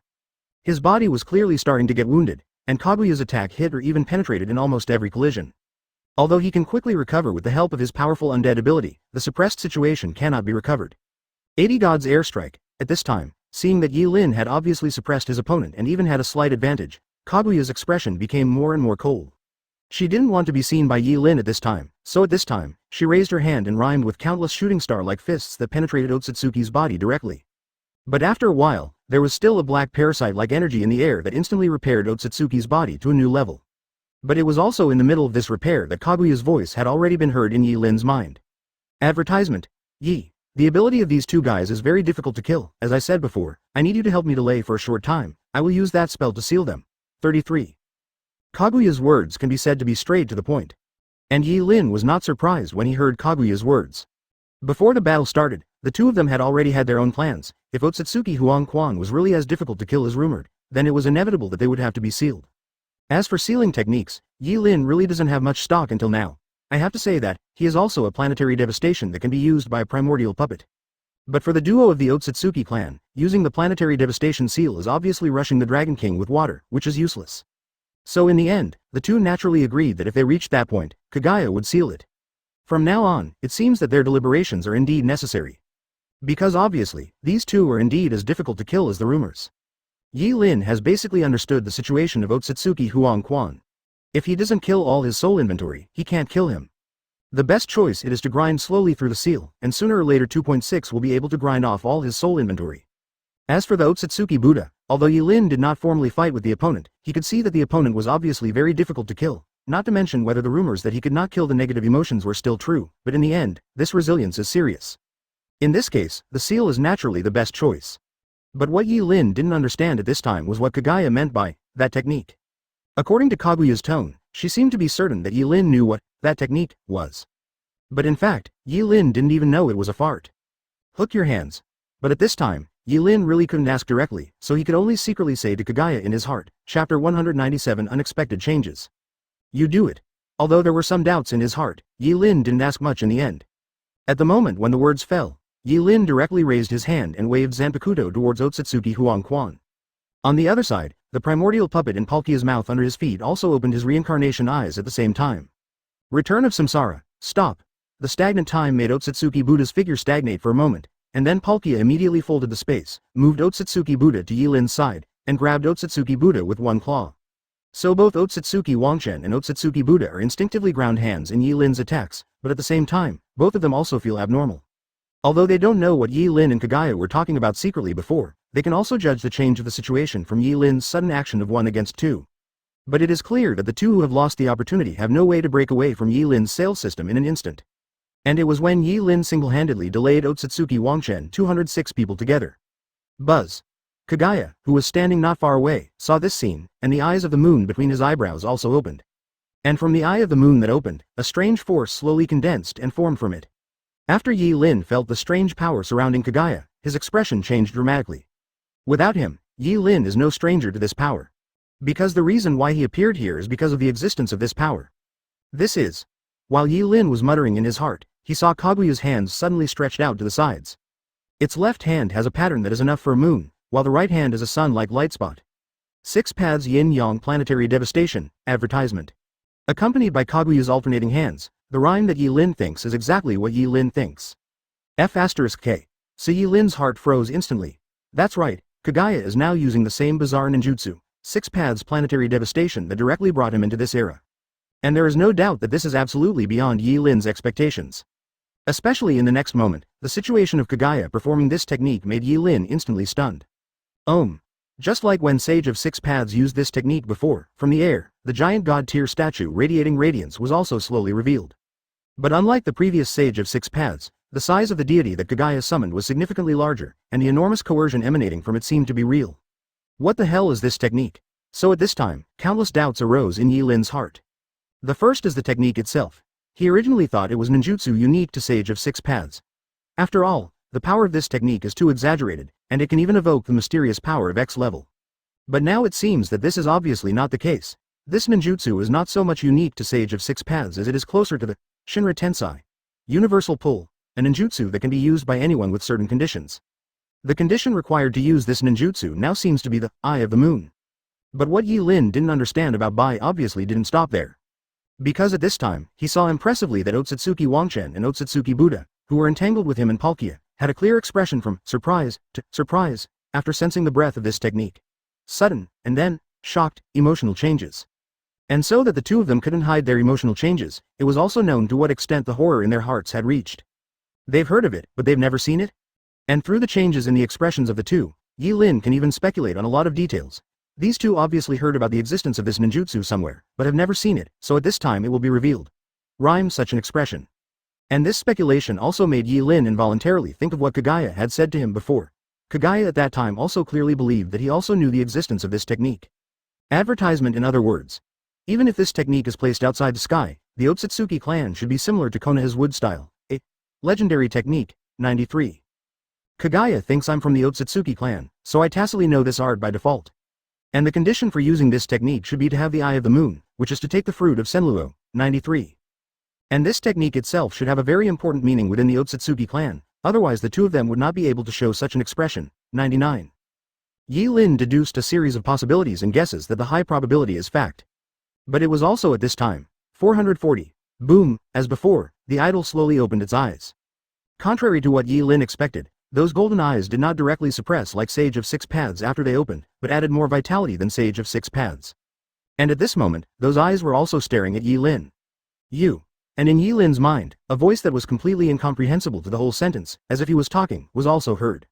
His body was clearly starting to get wounded, and Kaguya's attack hit or even penetrated in almost every collision. Although he can quickly recover with the help of his powerful undead ability, the suppressed situation cannot be recovered. 80 God's airstrike. At this time, seeing that Yi Lin had obviously suppressed his opponent and even had a slight advantage, Kaguya's expression became more and more cold. She didn't want to be seen by Yi Lin at this time, so at this time, she raised her hand and rhymed with countless shooting star-like fists that penetrated Otsutsugi's body directly. But after a while, there was still a black parasite-like energy in the air that instantly repaired Otsutsugi's body to a new level. But it was also in the middle of this repair that Kaguya's voice had already been heard in Yi Lin's mind. Advertisement. Yi. The ability of these 2 guys is very difficult to kill. As I said before, I need you to help me delay for a short time. I will use that spell to seal them. 33. Kaguya's words can be said to be straight to the point. And Yi Lin was not surprised when he heard Kaguya's words. Before the battle started, the two of them had already had their own plans. If Otsutsugi Huangquan was really as difficult to kill as rumored, then it was inevitable that they would have to be sealed. As for sealing techniques, Yi Lin really doesn't have much stock until now. I have to say that, he is also a planetary devastation that can be used by a primordial puppet. But for the duo of the Otsutsugi clan, using the planetary devastation seal is obviously rushing the Dragon King with water, which is useless. So in the end, the two naturally agreed that if they reached that point, Kaguya would seal it. From now on, it seems that their deliberations are indeed necessary. Because obviously, these two are indeed as difficult to kill as the rumors. Yi Lin has basically understood the situation of Otsutsugi Huangquan. If he doesn't kill all his soul inventory, he can't kill him. The best choice it is to grind slowly through the seal, and sooner or later 2.6 will be able to grind off all his soul inventory. As for the Otsutsugi Buddha, although Yi Lin did not formally fight with the opponent, he could see that the opponent was obviously very difficult to kill, not to mention whether the rumors that he could not kill the negative emotions were still true, but in the end, this resilience is serious. In this case, the seal is naturally the best choice. But what Yi Lin didn't understand at this time was what Kaguya meant by that technique. According to Kaguya's tone, she seemed to be certain that Yi Lin knew what that technique was. But in fact, Yi Lin didn't even know it was a fart. Hook your hands. But at this time, Yi Lin really couldn't ask directly, so he could only secretly say to Kaguya in his heart, Chapter 197 Unexpected Changes. You do it. Although there were some doubts in his heart, Yi Lin didn't ask much in the end. At the moment when the words fell, Yi Lin directly raised his hand and waved Zanpakuto towards Otsutsugi Huangquan. On the other side, the primordial puppet in Palkia's mouth under his feet also opened his reincarnation eyes at the same time. Return of Samsara, stop. The stagnant time made Otsutsugi Buddha's figure stagnate for a moment, and then Palkia immediately folded the space, moved Otsutsugi Buddha to Yi Lin's side, and grabbed Otsutsugi Buddha with one claw. So both Otsutsugi Wangchen and Otsutsugi Buddha are instinctively ground hands in Yi Lin's attacks, but at the same time, both of them also feel abnormal. Although they don't know what Yi Lin and Kaguya were talking about secretly before, they can also judge the change of the situation from Yi Lin's sudden action of 1 against 2. But it is clear that the two who have lost the opportunity have no way to break away from Yi Lin's sales system in an instant. And it was when Yi Lin single-handedly delayed Otsutsugi Wangchen 206 people together. Buzz. Kaguya, who was standing not far away, saw this scene, and the eyes of the moon between his eyebrows also opened. And from the eye of the moon that opened, a strange force slowly condensed and formed from it. After Yi Lin felt the strange power surrounding Kaguya, his expression changed dramatically. Without him, Yi Lin is no stranger to this power. Because the reason why he appeared here is because of the existence of this power. This is. While Yi Lin was muttering in his heart, he saw Kaguya's hands suddenly stretched out to the sides. Its left hand has a pattern that is enough for a moon, while the right hand is a sun-like light spot. 6 Paths Yin-Yang Planetary Devastation, advertisement. Accompanied by Kaguya's alternating hands, the rhyme that Yi Lin thinks is exactly what Yi Lin thinks. F*K. So Yi Lin's heart froze instantly. That's right, Kaguya is now using the same bizarre ninjutsu, 6 Paths Planetary Devastation that directly brought him into this era. And there is no doubt that this is absolutely beyond Yi Lin's expectations. Especially in the next moment, the situation of Kaguya performing this technique made Yi Lin instantly stunned. Just like when Sage of 6 Paths used this technique before, from the air, the giant god-tier statue radiating radiance was also slowly revealed. But unlike the previous Sage of 6 Paths, the size of the deity that Kaguya summoned was significantly larger, and the enormous coercion emanating from it seemed to be real. What the hell is this technique? So at this time, countless doubts arose in Yi Lin's heart. The first is the technique itself. He originally thought it was ninjutsu unique to Sage of 6 Paths. After all, the power of this technique is too exaggerated, and it can even evoke the mysterious power of X level. But now it seems that this is obviously not the case. This ninjutsu is not so much unique to Sage of 6 Paths as it is closer to the Shinra Tensei, universal pull, a ninjutsu that can be used by anyone with certain conditions. The condition required to use this ninjutsu now seems to be the Eye of the Moon. But what Yi Lin didn't understand about Bai obviously didn't stop there. Because at this time, he saw impressively that Otsutsugi Wangchen and Otsutsugi Buddha, who were entangled with him in Palkia, had a clear expression from surprise to surprise after sensing the breath of this technique. Sudden, and then, shocked, emotional changes. And so that the two of them couldn't hide their emotional changes, it was also known to what extent the horror in their hearts had reached. They've heard of it, but they've never seen it? And through the changes in the expressions of the two, Yi Lin can even speculate on a lot of details. These two obviously heard about the existence of this ninjutsu somewhere, but have never seen it, so at this time it will be revealed. Rhyme such an expression. And this speculation also made Yi Lin involuntarily think of what Kaguya had said to him before. Kaguya at that time also clearly believed that he also knew the existence of this technique. Advertisement in other words. Even if this technique is placed outside the sky, the Otsutsugi clan should be similar to Konoha's wood style. A legendary technique, 93. Kagaya thinks I'm from the Otsutsugi clan, so I tacitly know this art by default. And the condition for using this technique should be to have the Eye of the Moon, which is to take the fruit of Senluo, 93. And this technique itself should have a very important meaning within the Otsutsugi clan, otherwise the two of them would not be able to show such an expression, 99. Yi Lin deduced a series of possibilities and guesses that the high probability is fact. But it was also at this time, 440. Boom, as before, the idol slowly opened its eyes. Contrary to what Yi Lin expected, those golden eyes did not directly suppress like Sage of Six Paths after they opened, but added more vitality than Sage of Six Paths. And at this moment, those eyes were also staring at Yi Lin. You. And in Yi Lin's mind, a voice that was completely incomprehensible to the whole sentence, as if he was talking, was also heard.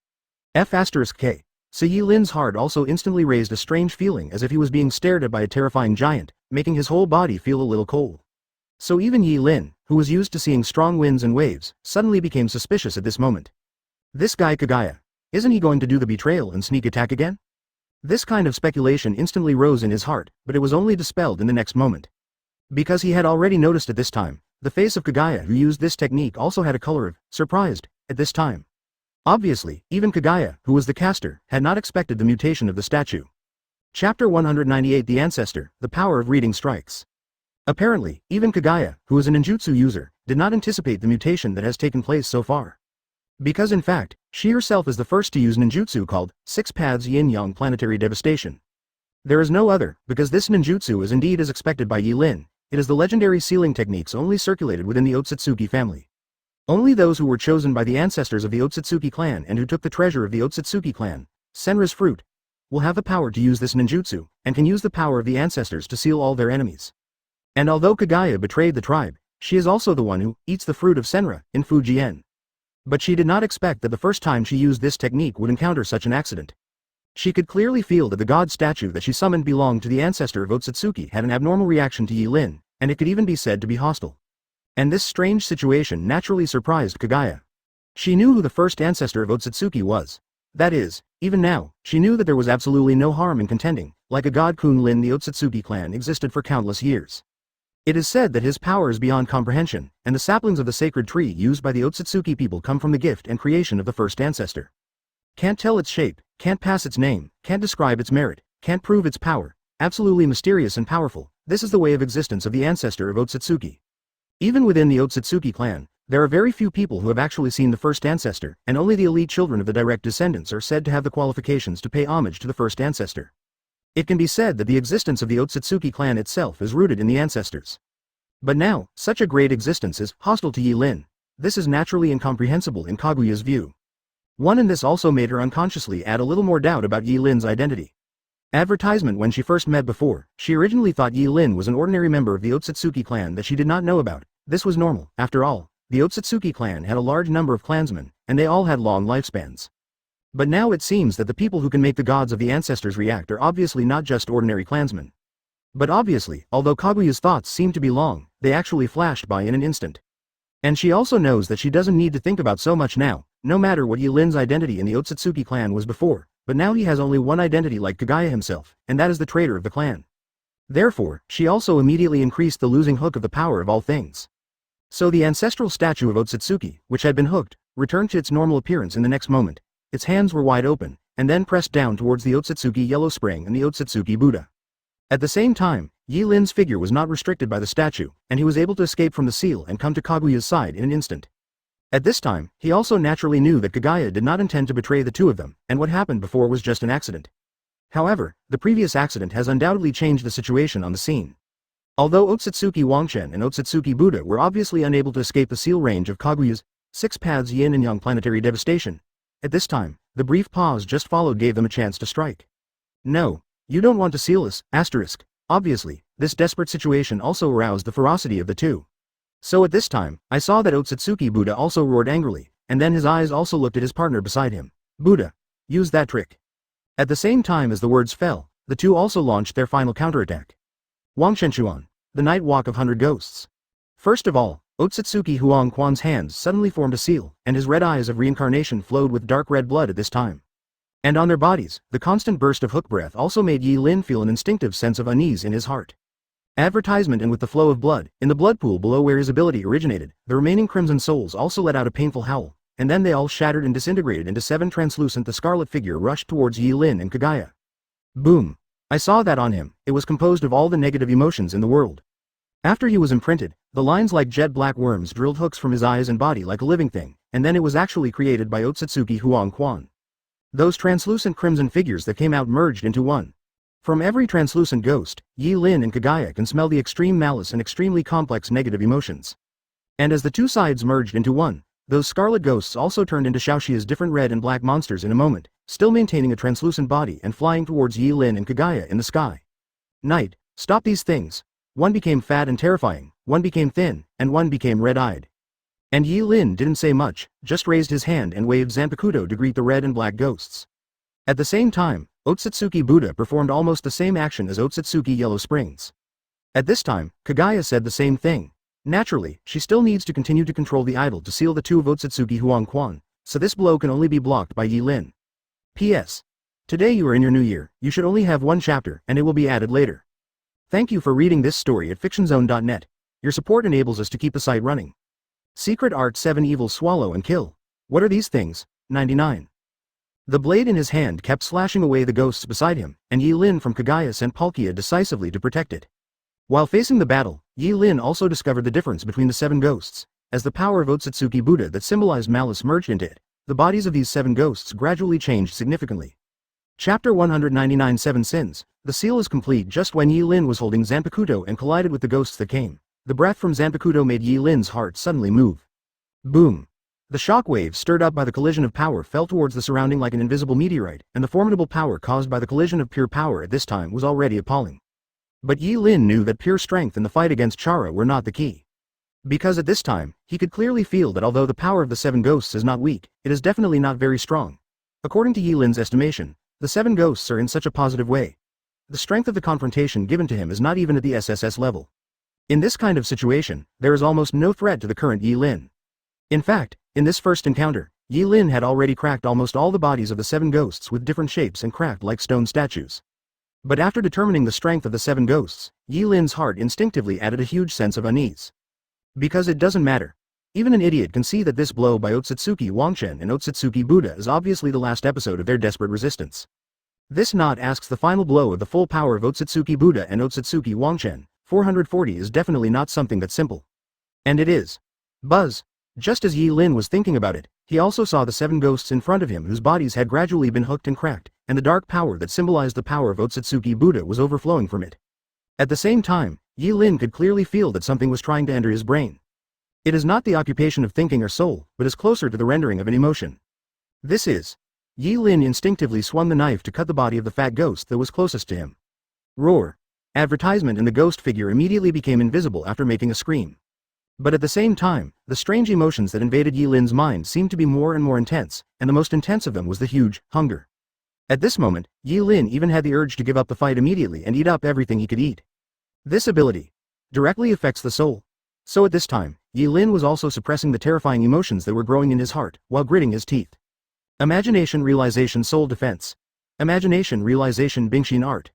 F*K. So Yi Lin's heart also instantly raised a strange feeling as if he was being stared at by a terrifying giant, making his whole body feel a little cold. So even Yi Lin, who was used to seeing strong winds and waves, suddenly became suspicious at this moment. This guy Kagaya, isn't he going to do the betrayal and sneak attack again? This kind of speculation instantly rose in his heart, but it was only dispelled in the next moment. Because he had already noticed at this time, the face of Kagaya who used this technique also had a color of surprised at this time. Obviously, even Kagaya, who was the caster, had not expected the mutation of the statue. Chapter 198 The Ancestor, the Power of Reading Strikes. Apparently, even Kagaya, who is a ninjutsu user, did not anticipate the mutation that has taken place so far. Because in fact, she herself is the first to use ninjutsu called Six Paths Yin-Yang Planetary Devastation. There is no other, because this ninjutsu is indeed as expected by Yi Lin. It is the legendary sealing techniques only circulated within the Otsutsugi family. Only those who were chosen by the ancestors of the Otsutsugi clan and who took the treasure of the Otsutsugi clan, Senra's fruit, will have the power to use this ninjutsu, and can use the power of the ancestors to seal all their enemies. And although Kagaya betrayed the tribe, she is also the one who eats the fruit of Senra in Fujian. But she did not expect that the first time she used this technique would encounter such an accident. She could clearly feel that the god statue that she summoned belonged to the ancestor of Otsutsugi had an abnormal reaction to Yi Lin, and it could even be said to be hostile. And this strange situation naturally surprised Kagaya. She knew who the first ancestor of Otsutsugi was. That is, even now, she knew that there was absolutely no harm in contending. Like a god Kunlin, the Otsutsugi clan existed for countless years. It is said that his power is beyond comprehension, and the saplings of the sacred tree used by the Otsutsugi people come from the gift and creation of the first ancestor. Can't tell its shape, can't pass its name, can't describe its merit, can't prove its power, absolutely mysterious and powerful. This is the way of existence of the ancestor of Otsutsugi. Even within the Otsutsugi clan, there are very few people who have actually seen the first ancestor, and only the elite children of the direct descendants are said to have the qualifications to pay homage to the first ancestor. It can be said that the existence of the Otsutsugi clan itself is rooted in the ancestors. But now, such a great existence is hostile to Yi Lin. This is naturally incomprehensible in Kaguya's view. And this also made her unconsciously add a little more doubt about Yi Lin's identity. Advertisement. When she first met before, she originally thought Yi Lin was an ordinary member of the Otsutsugi clan that she did not know about. This was normal. After all, the Otsutsugi clan had a large number of clansmen, and they all had long lifespans. But now it seems that the people who can make the gods of the ancestors react are obviously not just ordinary clansmen. But obviously, although Kaguya's thoughts seemed to be long, they actually flashed by in an instant. And she also knows that she doesn't need to think about so much now, no matter what Yi Lin's identity in the Otsutsugi clan was before, but now he has only one identity like Kagaya himself, and that is the traitor of the clan. Therefore, she also immediately increased the losing hook of the power of all things. So the ancestral statue of Otsutsugi, which had been hooked, returned to its normal appearance in the next moment. Its hands were wide open, and then pressed down towards the Otsutsugi Yellow Spring and the Otsutsugi Buddha. At the same time, Yi Lin's figure was not restricted by the statue, and he was able to escape from the seal and come to Kaguya's side in an instant. At this time, he also naturally knew that Kagaya did not intend to betray the two of them, and what happened before was just an accident. However, the previous accident has undoubtedly changed the situation on the scene. Although Otsutsuki Wangchen and Otsutsuki Buddha were obviously unable to escape the seal range of Kaguya's Six Paths Yin and Yang Planetary Devastation, at this time, the brief pause just followed gave them a chance to strike. No, you don't want to seal us, asterisk. Obviously, this desperate situation also aroused the ferocity of the two. So at this time, I saw that Otsutsuki Buddha also roared angrily, and then his eyes also looked at his partner beside him. Buddha, use that trick. At the same time as the words fell, the two also launched their final counterattack. Wangshenchuan, the Night Walk of 100 Ghosts. First of all, Otsutsuki Huang Quan's hands suddenly formed a seal, and his red eyes of reincarnation flowed with dark red blood at this time. And on their bodies, the constant burst of hook breath also made Yi Lin feel an instinctive sense of unease in his heart. Advertisement. And with the flow of blood, in the blood pool below where his ability originated, the remaining crimson souls also let out a painful howl, and then they all shattered and disintegrated into 7 translucent. The scarlet figure rushed towards Yi Lin and Kagaya. Boom. I saw that on him. It was composed of all the negative emotions in the world. After he was imprinted, the lines like jet black worms drilled hooks from his eyes and body like a living thing, and then it was actually created by Otsutsugi Huang Quan. Those translucent crimson figures that came out merged into one. From every translucent ghost, Yi Lin and Kagaya can smell the extreme malice and extremely complex negative emotions. And as the two sides merged into one, those scarlet ghosts also turned into Xiaoxia's different red and black monsters in a moment, still maintaining a translucent body and flying towards Yi Lin and Kagaya in the sky. Night, stop these things. One became fat and terrifying, one became thin, and one became red-eyed. And Yi Lin didn't say much, just raised his hand and waved Zanpakuto to greet the red and black ghosts. At the same time, Otsutsugi Buddha performed almost the same action as Otsutsugi Yellow Springs. At this time, Kagaya said the same thing. Naturally, she still needs to continue to control the idol to seal the two of Otsutsugi Huang Quan, so this blow can only be blocked by Yi Lin. P.S. Today you are in your new year, you should only have one chapter, and it will be added later. Thank you for reading this story at fictionzone.net. Your support enables us to keep the site running. Secret Art 7 Evil Swallow and Kill. What are these things? 99. The blade in his hand kept slashing away the ghosts beside him, and Yi Lin from Kagaya sent Palkia decisively to protect it. While facing the battle, Yi Lin also discovered the difference between the 7 ghosts. As the power of Otsutsugi Buddha that symbolized malice merged into it, the bodies of these 7 ghosts gradually changed significantly. Chapter 199 7 Sins. The seal is complete just when Yi Lin was holding Zanpakuto and collided with the ghosts that came. The breath from Zanpakuto made Yi Lin's heart suddenly move. Boom. The shock wave stirred up by the collision of power fell towards the surrounding like an invisible meteorite, and the formidable power caused by the collision of pure power at this time was already appalling. But Yi Lin knew that pure strength and the fight against Chara were not the key. Because at this time, he could clearly feel that although the power of the 7 ghosts is not weak, it is definitely not very strong. According to Yi Lin's estimation, the 7 ghosts are in such a positive way. The strength of the confrontation given to him is not even at the SSS level. In this kind of situation, there is almost no threat to the current Yi Lin. In fact, in this first encounter, Yi Lin had already cracked almost all the bodies of the 7 ghosts with different shapes and cracked like stone statues. But after determining the strength of the 7 ghosts, Yi Lin's heart instinctively added a huge sense of unease. Because it doesn't matter. Even an idiot can see that this blow by Otsutsuki Wangchen and Otsutsuki Buddha is obviously the last episode of their desperate resistance. This knot asks the final blow of the full power of Otsutsuki Buddha and Otsutsuki Wangchen. 440 is definitely not something that's simple. And it is. Buzz. Just as Yi Lin was thinking about it, he also saw the 7 ghosts in front of him whose bodies had gradually been hooked and cracked, and the dark power that symbolized the power of Otsutsuki Buddha was overflowing from it. At the same time, Yi Lin could clearly feel that something was trying to enter his brain. It is not the occupation of thinking or soul, but is closer to the rendering of an emotion. This is. Yi Lin instinctively swung the knife to cut the body of the fat ghost that was closest to him. Roar. Advertisement and the ghost figure immediately became invisible after making a scream. But at the same time, the strange emotions that invaded Yi Lin's mind seemed to be more and more intense, and the most intense of them was the huge hunger. At this moment, Yi Lin even had the urge to give up the fight immediately and eat up everything he could eat. This ability directly affects the soul. So at this time, Yi Lin was also suppressing the terrifying emotions that were growing in his heart, while gritting his teeth. Imagination Realization Soul Defense. Imagination Realization Bingshin Art.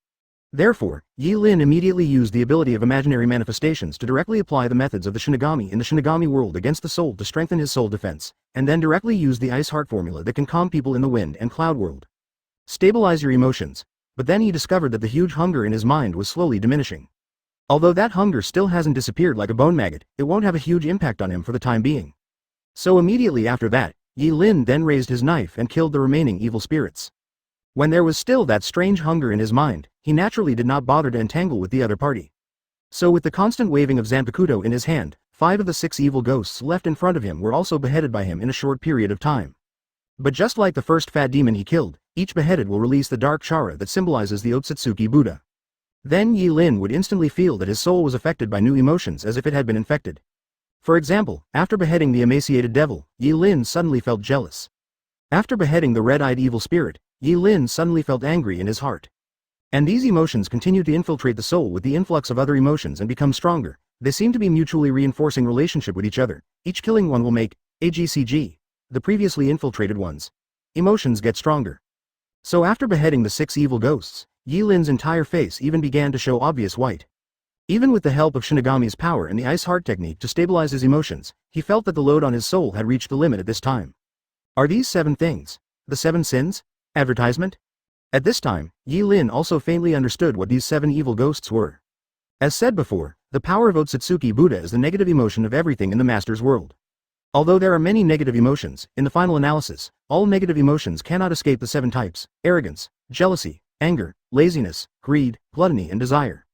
Therefore, Yi Lin immediately used the ability of imaginary manifestations to directly apply the methods of the Shinigami in the Shinigami world against the soul to strengthen his soul defense, and then directly use the Ice Heart formula that can calm people in the wind and cloud world. Stabilize your emotions. But then he discovered that the huge hunger in his mind was slowly diminishing. Although that hunger still hasn't disappeared like a bone maggot, it won't have a huge impact on him for the time being. So immediately after that, Yi Lin then raised his knife and killed the remaining evil spirits. When there was still that strange hunger in his mind, he naturally did not bother to entangle with the other party. So with the constant waving of Zanpakuto in his hand, 5 of the 6 evil ghosts left in front of him were also beheaded by him in a short period of time. But just like the first fat demon he killed, each beheaded will release the dark chara that symbolizes the Otsutsuki Buddha. Then Yi Lin would instantly feel that his soul was affected by new emotions as if it had been infected. For example, after beheading the emaciated devil, Yi Lin suddenly felt jealous. After beheading the red-eyed evil spirit, Yi Lin suddenly felt angry in his heart. And these emotions continue to infiltrate the soul with the influx of other emotions and become stronger. They seem to be mutually reinforcing relationship with each other. Each killing one will make AGCG, the previously infiltrated ones. Emotions get stronger. So after beheading the 6 evil ghosts, Yi Lin's entire face even began to show obvious white. Even with the help of Shinigami's power and the ice heart technique to stabilize his emotions, he felt that the load on his soul had reached the limit at this time. Are these 7 things the 7 sins? Advertisement? At this time, Yi Lin also faintly understood what these 7 evil ghosts were. As said before, the power of Otsutsugi Buddha is the negative emotion of everything in the Master's world. Although there are many negative emotions, in the final analysis, all negative emotions cannot escape the 7 types: arrogance, jealousy, anger, laziness, greed, gluttony and desire.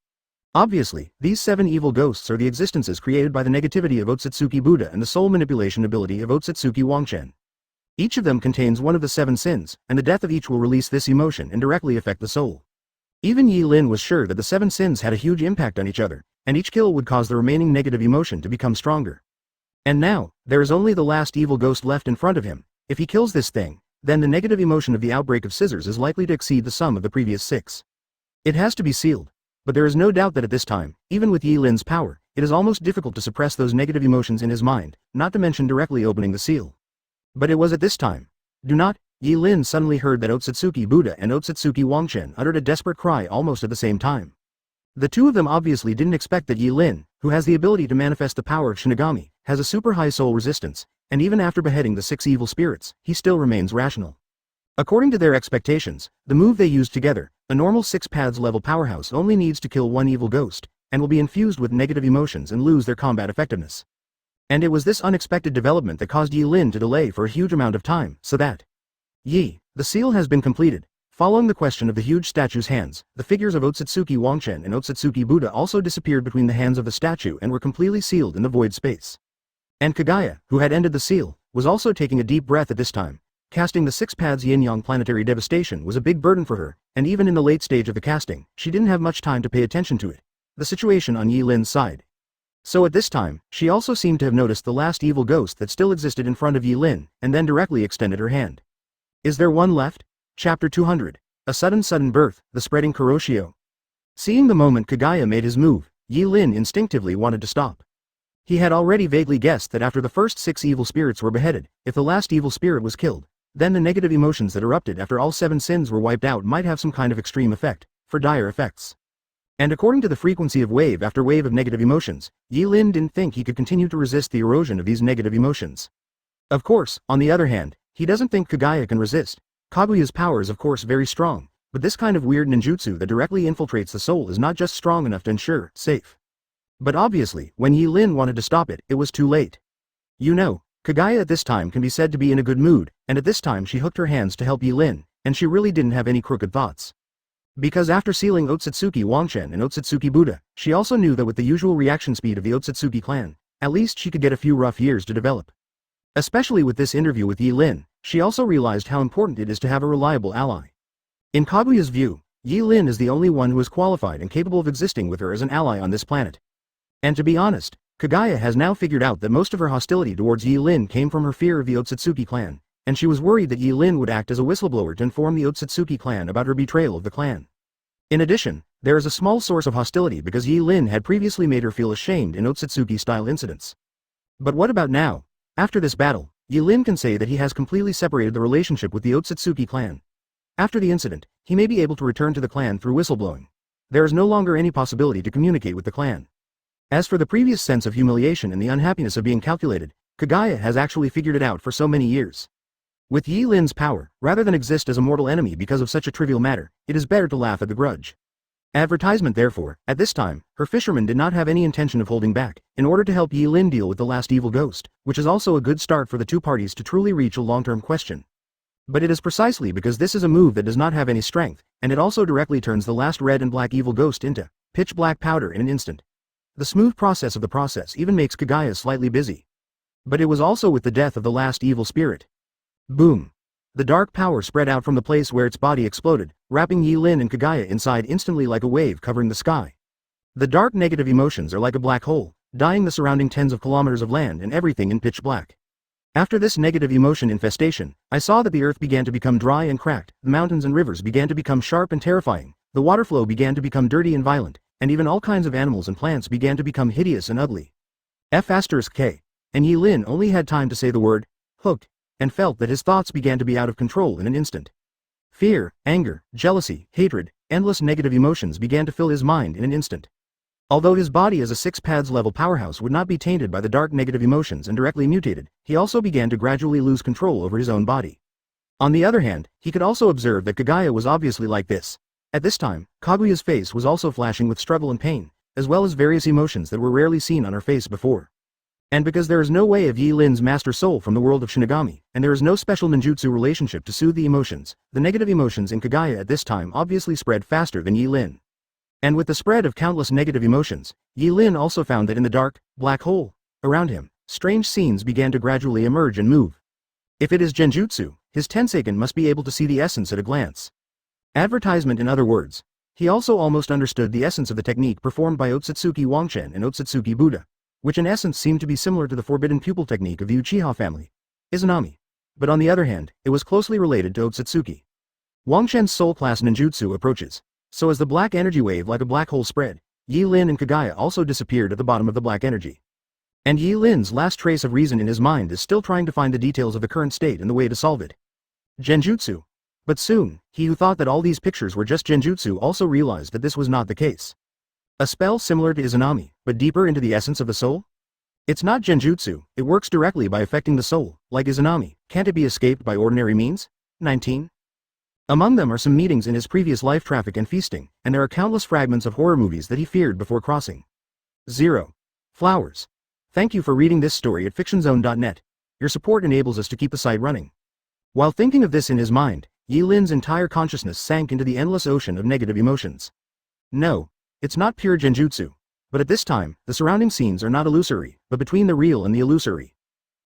Obviously, these 7 evil ghosts are the existences created by the negativity of Otsutsugi Buddha and the soul manipulation ability of Otsutsugi Wangchen. Each of them contains one of the 7 sins, and the death of each will release this emotion and directly affect the soul. Even Yi Lin was sure that the 7 sins had a huge impact on each other, and each kill would cause the remaining negative emotion to become stronger. And now, there is only the last evil ghost left in front of him. If he kills this thing, then the negative emotion of the outbreak of scissors is likely to exceed the sum of the previous 6. It has to be sealed. But there is no doubt that at this time, even with Yi Lin's power, it is almost difficult to suppress those negative emotions in his mind, not to mention directly opening the seal. But it was at this time. Yi Lin suddenly heard that Otsutsugi Buddha and Otsutsugi Wangchen uttered a desperate cry almost at the same time. The two of them obviously didn't expect that Yi Lin, who has the ability to manifest the power of Shinigami, has a super high soul resistance, and even after beheading the 6 evil spirits, he still remains rational. According to their expectations, the move they used together, a normal 6 paths level powerhouse only needs to kill 1 evil ghost, and will be infused with negative emotions and lose their combat effectiveness. And it was this unexpected development that caused Yi Lin to delay for a huge amount of time, so that the seal has been completed. Following the question of the huge statue's hands, the figures of Otsutsugi Wangchen and Otsutsugi Buddha also disappeared between the hands of the statue and were completely sealed in the void space. And Kaguya, who had ended the seal, was also taking a deep breath at this time. Casting the 6 paths yin-yang planetary devastation was a big burden for her, and even in the late stage of the casting, she didn't have much time to pay attention to it. The situation on Yi Lin's side. So at this time, she also seemed to have noticed the last evil ghost that still existed in front of Yi Lin, and then directly extended her hand. Is there one left? Chapter 200. A sudden birth, the spreading Kuroshio. Seeing the moment Kaguya made his move, Yi Lin instinctively wanted to stop. He had already vaguely guessed that after the first 6 evil spirits were beheaded, if the last evil spirit was killed, then the negative emotions that erupted after all 7 sins were wiped out might have some kind of extreme effect, for dire effects. And according to the frequency of wave after wave of negative emotions, Yi Lin didn't think he could continue to resist the erosion of these negative emotions. Of course, on the other hand, he doesn't think Kaguya can resist. Kaguya's power is of course very strong, but this kind of weird ninjutsu that directly infiltrates the soul is not just strong enough to ensure safe. But obviously, when Yi Lin wanted to stop it, it was too late. You know, Kaguya at this time can be said to be in a good mood, and at this time she hooked her hands to help Yi Lin, and she really didn't have any crooked thoughts. Because after sealing Otsutsugi Wangchen and Otsutsugi Buddha, she also knew that with the usual reaction speed of the Otsutsugi clan, at least she could get a few rough years to develop. Especially with this interview with Yi Lin, she also realized how important it is to have a reliable ally. In Kaguya's view, Yi Lin is the only one who is qualified and capable of existing with her as an ally on this planet. And to be honest, Kaguya has now figured out that most of her hostility towards Yi Lin came from her fear of the Otsutsugi clan, and she was worried that Yi Lin would act as a whistleblower to inform the Otsutsugi clan about her betrayal of the clan. In addition, there is a small source of hostility because Yi Lin had previously made her feel ashamed in Otsutsugi-style incidents. But what about now? After this battle, Yi Lin can say that he has completely separated the relationship with the Otsutsugi clan. After the incident, he may be able to return to the clan through whistleblowing. There is no longer any possibility to communicate with the clan. As for the previous sense of humiliation and the unhappiness of being calculated, Kaguya has actually figured it out for so many years. With Yi Lin's power, rather than exist as a mortal enemy because of such a trivial matter, it is better to laugh at the grudge. Advertisement therefore, at this time, her fisherman did not have any intention of holding back, in order to help Yi Lin deal with the last evil ghost, which is also a good start for the two parties to truly reach a long-term question. But it is precisely because this is a move that does not have any strength, and it also directly turns the last red and black evil ghost into pitch black powder in an instant. The smooth process of the process even makes Kaguya slightly busy. But it was also with the death of the last evil spirit. Boom. The dark power spread out from the place where its body exploded, wrapping Yi Lin and Kaguya inside instantly like a wave covering the sky. The dark negative emotions are like a black hole, dyeing the surrounding tens of kilometers of land and everything in pitch black. After this negative emotion infestation, I saw that the earth began to become dry and cracked, the mountains and rivers began to become sharp and terrifying, the water flow began to become dirty and violent, and even all kinds of animals and plants began to become hideous and ugly. F*K. And Yi Lin only had time to say the word, hooked, and felt that his thoughts began to be out of control in an instant. Fear, anger, jealousy, hatred, endless negative emotions began to fill his mind in an instant. Although his body as a 6 paths level powerhouse would not be tainted by the dark negative emotions and directly mutated, he also began to gradually lose control over his own body. On the other hand, he could also observe that Kaguya was obviously like this. At this time, Kaguya's face was also flashing with struggle and pain, as well as various emotions that were rarely seen on her face before. And because there is no way of Yi Lin's master soul from the world of Shinigami, and there is no special ninjutsu relationship to soothe the emotions, the negative emotions in Kaguya at this time obviously spread faster than Yi Lin. And with the spread of countless negative emotions, Yi Lin also found that in the dark, black hole around him, strange scenes began to gradually emerge and move. If it is genjutsu, his Tenseiken must be able to see the essence at a glance. Advertisement in other words. He also almost understood the essence of the technique performed by Otsutsugi Wangchen and Otsutsugi Buddha, which in essence seemed to be similar to the forbidden pupil technique of the Uchiha family, Izanami. But on the other hand, it was closely related to Otsutsugi. Wangchen's soul class ninjutsu approaches. So as the black energy wave like a black hole spread, Yi Lin and Kaguya also disappeared at the bottom of the black energy. And Yi Lin's last trace of reason in his mind is still trying to find the details of the current state and the way to solve it. Genjutsu. But soon, he who thought that all these pictures were just genjutsu also realized that this was not the case. A spell similar to Izanami, but deeper into the essence of the soul? It's not genjutsu, it works directly by affecting the soul, like Izanami. Can't it be escaped by ordinary means? 19. Among them are some meetings in his previous life, traffic and feasting, and there are countless fragments of horror movies that he feared before crossing. 0. Flowers. Thank you for reading this story at fictionzone.net. Your support enables us to keep the site running. While thinking of this in his mind, Yi Lin's entire consciousness sank into the endless ocean of negative emotions. No, it's not pure genjutsu. But at this time, the surrounding scenes are not illusory, but between the real and the illusory.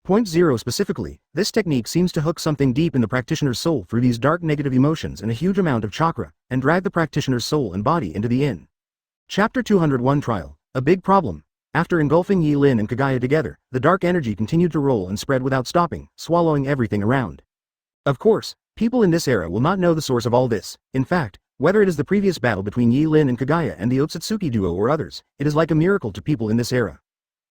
Point 0 specifically, this technique seems to hook something deep in the practitioner's soul through these dark negative emotions and a huge amount of chakra, and drag the practitioner's soul and body into the inn. Chapter 201 Trial. A big problem. After engulfing Yi Lin and Kaguya together, the dark energy continued to roll and spread without stopping, swallowing everything around. Of course, people in this era will not know the source of all this. In fact, whether it is the previous battle between Yi Lin and Kaguya and the Otsutsugi duo or others, it is like a miracle to people in this era.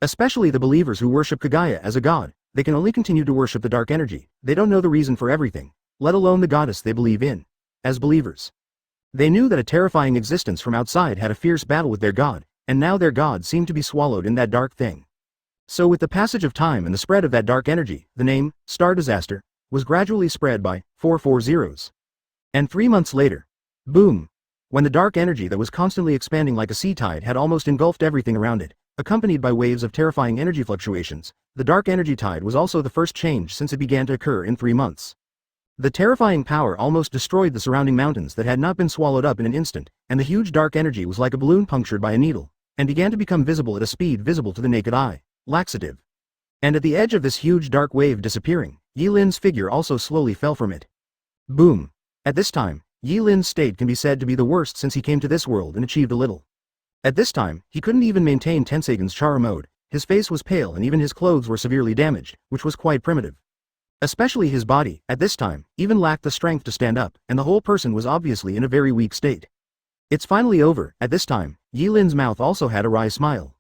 Especially the believers who worship Kaguya as a god, they can only continue to worship the dark energy. They don't know the reason for everything, let alone the goddess they believe in. As believers, they knew that a terrifying existence from outside had a fierce battle with their god, and now their god seemed to be swallowed in that dark thing. So with the passage of time and the spread of that dark energy, the name, Star Disaster, was gradually spread by 440s. And 3 months later, boom! When the dark energy that was constantly expanding like a sea tide had almost engulfed everything around it, accompanied by waves of terrifying energy fluctuations, the dark energy tide was also the first change since it began to occur in 3 months. The terrifying power almost destroyed the surrounding mountains that had not been swallowed up in an instant, and the huge dark energy was like a balloon punctured by a needle, and began to become visible at a speed visible to the naked eye. Laxative. And at the edge of this huge dark wave disappearing, Yi Lin's figure also slowly fell from it. Boom. At this time, Yi Lin's state can be said to be the worst since he came to this world and achieved a little. At this time, he couldn't even maintain Tenseiken's Chara mode, his face was pale and even his clothes were severely damaged, which was quite primitive. Especially his body, at this time, even lacked the strength to stand up, and the whole person was obviously in a very weak state. It's finally over. At this time, Yi Lin's mouth also had a wry smile.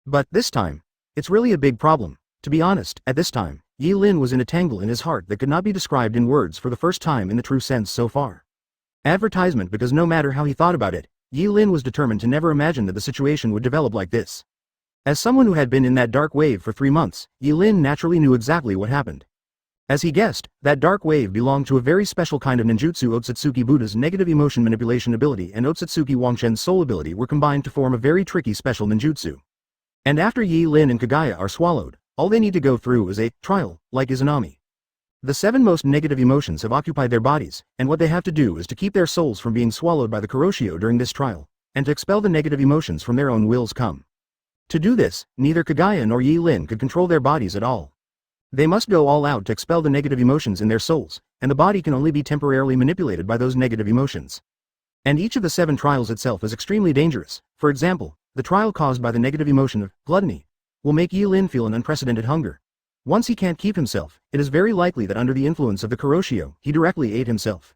But, this time, it's really a big problem. To be honest, at this time, Yi Lin was in a tangle in his heart that could not be described in words for the first time in the true sense so far. Advertisement, because no matter how he thought about it, Yi Lin was determined to never imagine that the situation would develop like this. As someone who had been in that dark wave for 3 months, Yi Lin naturally knew exactly what happened. As he guessed, that dark wave belonged to a very special kind of ninjutsu. Otsutsugi Buddha's negative emotion manipulation ability and Otsutsugi Wangchen's soul ability were combined to form a very tricky special ninjutsu. And after Yi Lin and Kaguya are swallowed, all they need to go through is a trial, like Izanami. The 7 most negative emotions have occupied their bodies, and what they have to do is to keep their souls from being swallowed by the Kuroshio during this trial, and to expel the negative emotions from their own wills come. To do this, neither Kaguya nor Yi Lin could control their bodies at all. They must go all out to expel the negative emotions in their souls, and the body can only be temporarily manipulated by those negative emotions. And each of the 7 trials itself is extremely dangerous. For example, the trial caused by the negative emotion of gluttony will make Yi Lin feel an unprecedented hunger. Once he can't keep himself, it is very likely that under the influence of the Kuroshio, he directly ate himself.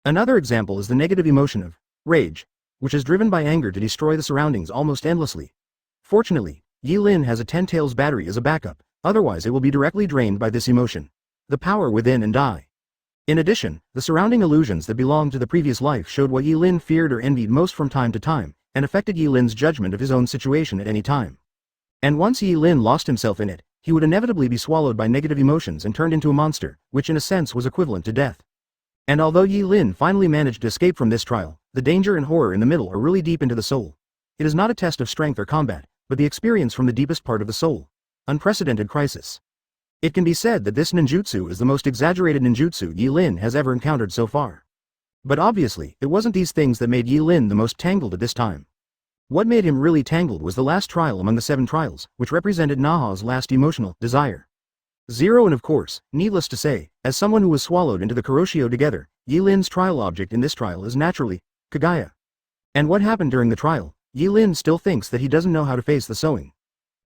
Another example is the negative emotion of rage, which is driven by anger to destroy the surroundings almost endlessly. Fortunately, Yi Lin has a 10 tails battery as a backup, otherwise it will be directly drained by this emotion. The power within and die. In addition, the surrounding illusions that belonged to the previous life showed what Yi Lin feared or envied most from time to time, and affected Yi Lin's judgment of his own situation at any time. And once Yi Lin lost himself in it, he would inevitably be swallowed by negative emotions and turned into a monster, which in a sense was equivalent to death. And although Yi Lin finally managed to escape from this trial, the danger and horror in the middle are really deep into the soul. It is not a test of strength or combat, but the experience from the deepest part of the soul. Unprecedented crisis. It can be said that this ninjutsu is the most exaggerated ninjutsu Yi Lin has ever encountered so far. But obviously, it wasn't these things that made Yi Lin the most tangled at this time. What made him really tangled was the last trial among the 7 trials, which represented Naha's last emotional desire. Zero, and of course, needless to say, as someone who was swallowed into the Kuroshio together, Yi Lin's trial object in this trial is naturally Kagaya. And what happened during the trial? Yi Lin still thinks that he doesn't know how to face the sewing.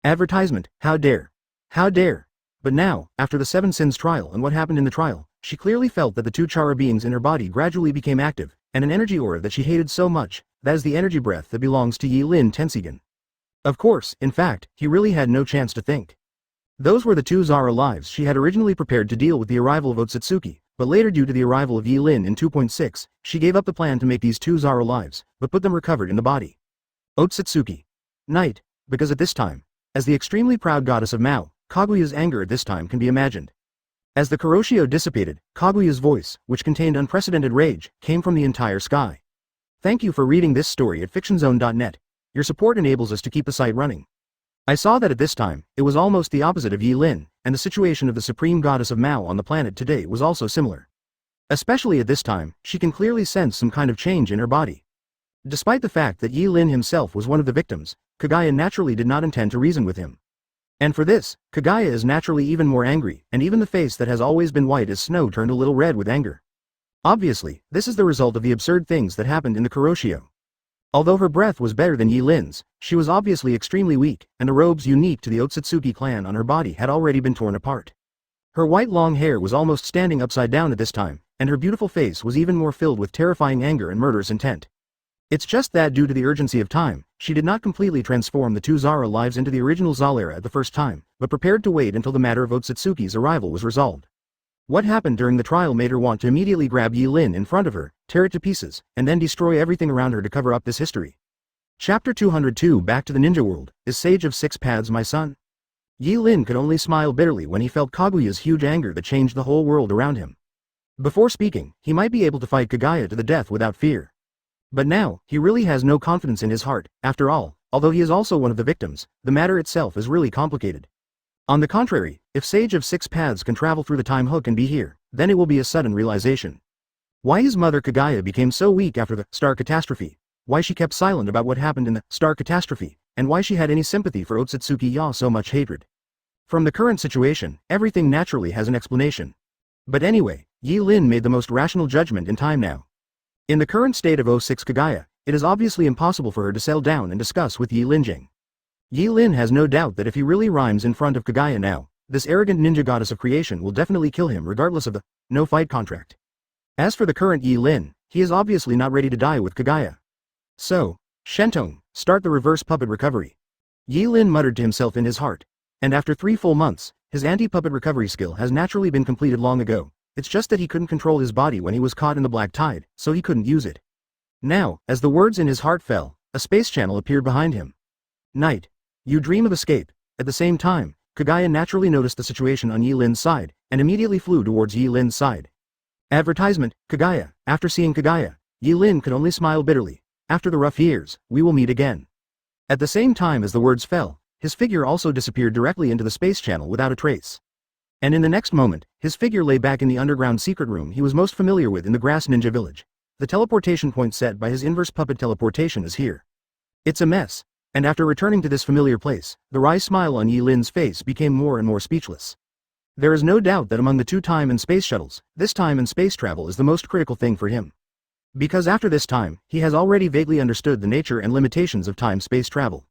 Advertisement, how dare. How dare. But now, after the 7 sins trial and what happened in the trial, she clearly felt that the 2 chara beings in her body gradually became active, and an energy aura that she hated so much, that is the energy breath that belongs to Yi Lin Tensigen. Of course, in fact, he really had no chance to think. Those were the 2 Zara lives she had originally prepared to deal with the arrival of Otsutsugi, but later due to the arrival of Yi Lin in 2.6, she gave up the plan to make these 2 Zara lives, but put them recovered in the body. Otsutsugi. Night, because at this time, as the extremely proud goddess of Mao, Kaguya's anger at this time can be imagined. As the Kuroshio dissipated, Kaguya's voice, which contained unprecedented rage, came from the entire sky. Thank you for reading this story at fictionzone.net. Your support enables us to keep the site running. I saw that at this time, it was almost the opposite of Yi Lin, and the situation of the supreme goddess of Mao on the planet today was also similar. Especially at this time, she can clearly sense some kind of change in her body. Despite the fact that Yi Lin himself was one of the victims, Kagaya naturally did not intend to reason with him. And for this, Kagaya is naturally even more angry, and even the face that has always been white as snow turned a little red with anger. Obviously, this is the result of the absurd things that happened in the Kuroshio. Although her breath was better than Yi Lin's, she was obviously extremely weak, and the robes unique to the Otsutsugi clan on her body had already been torn apart. Her white long hair was almost standing upside down at this time, and her beautiful face was even more filled with terrifying anger and murderous intent. It's just that due to the urgency of time, she did not completely transform the 2 Zara lives into the original Zalera at the first time, but prepared to wait until the matter of Otsutsugi's arrival was resolved. What happened during the trial made her want to immediately grab Yi Lin in front of her, tear it to pieces, and then destroy everything around her to cover up this history. Chapter 202 Back to the Ninja World. Is Sage of 6 Paths my son? Yi Lin could only smile bitterly when he felt Kaguya's huge anger that changed the whole world around him. Before speaking, he might be able to fight Kagaya to the death without fear. But now, he really has no confidence in his heart. After all, although he is also one of the victims, the matter itself is really complicated. On the contrary, if Sage of 6 Paths can travel through the time hook and be here, then it will be a sudden realization. Why his mother Kagaya became so weak after the star catastrophe, why she kept silent about what happened in the star catastrophe, and why she had any sympathy for Otsutsugi so much hatred. From the current situation, everything naturally has an explanation. But anyway, Yi Lin made the most rational judgment in time now. In the current state of 06 Kagaya, it is obviously impossible for her to settle down and discuss with Yi Linjing. Yi Lin has no doubt that if he really rhymes in front of Kagaya now, this arrogant ninja goddess of creation will definitely kill him regardless of the no-fight contract. As for the current Yi Lin, he is obviously not ready to die with Kagaya. So, Shentong, start the reverse puppet recovery. Yi Lin muttered to himself in his heart. And after 3 full months, his anti-puppet recovery skill has naturally been completed long ago. It's just that he couldn't control his body when he was caught in the black tide, so he couldn't use it. Now, as the words in his heart fell, a space channel appeared behind him. Night. You dream of escape. At the same time, Kagaya naturally noticed the situation on Yi Lin's side, and immediately flew towards Yi Lin's side. Advertisement, Kagaya. After seeing Kagaya, Yi Lin could only smile bitterly. After the rough years, we will meet again. At the same time as the words fell, his figure also disappeared directly into the space channel without a trace. And in the next moment, his figure lay back in the underground secret room he was most familiar with in the Grass Ninja Village. The teleportation point set by his inverse puppet teleportation is here. It's a mess. And after returning to this familiar place, the wry smile on Yi Lin's face became more and more speechless. There is no doubt that among the 2 time and space shuttles, this time and space travel is the most critical thing for him. Because after this time, he has already vaguely understood the nature and limitations of time-space travel.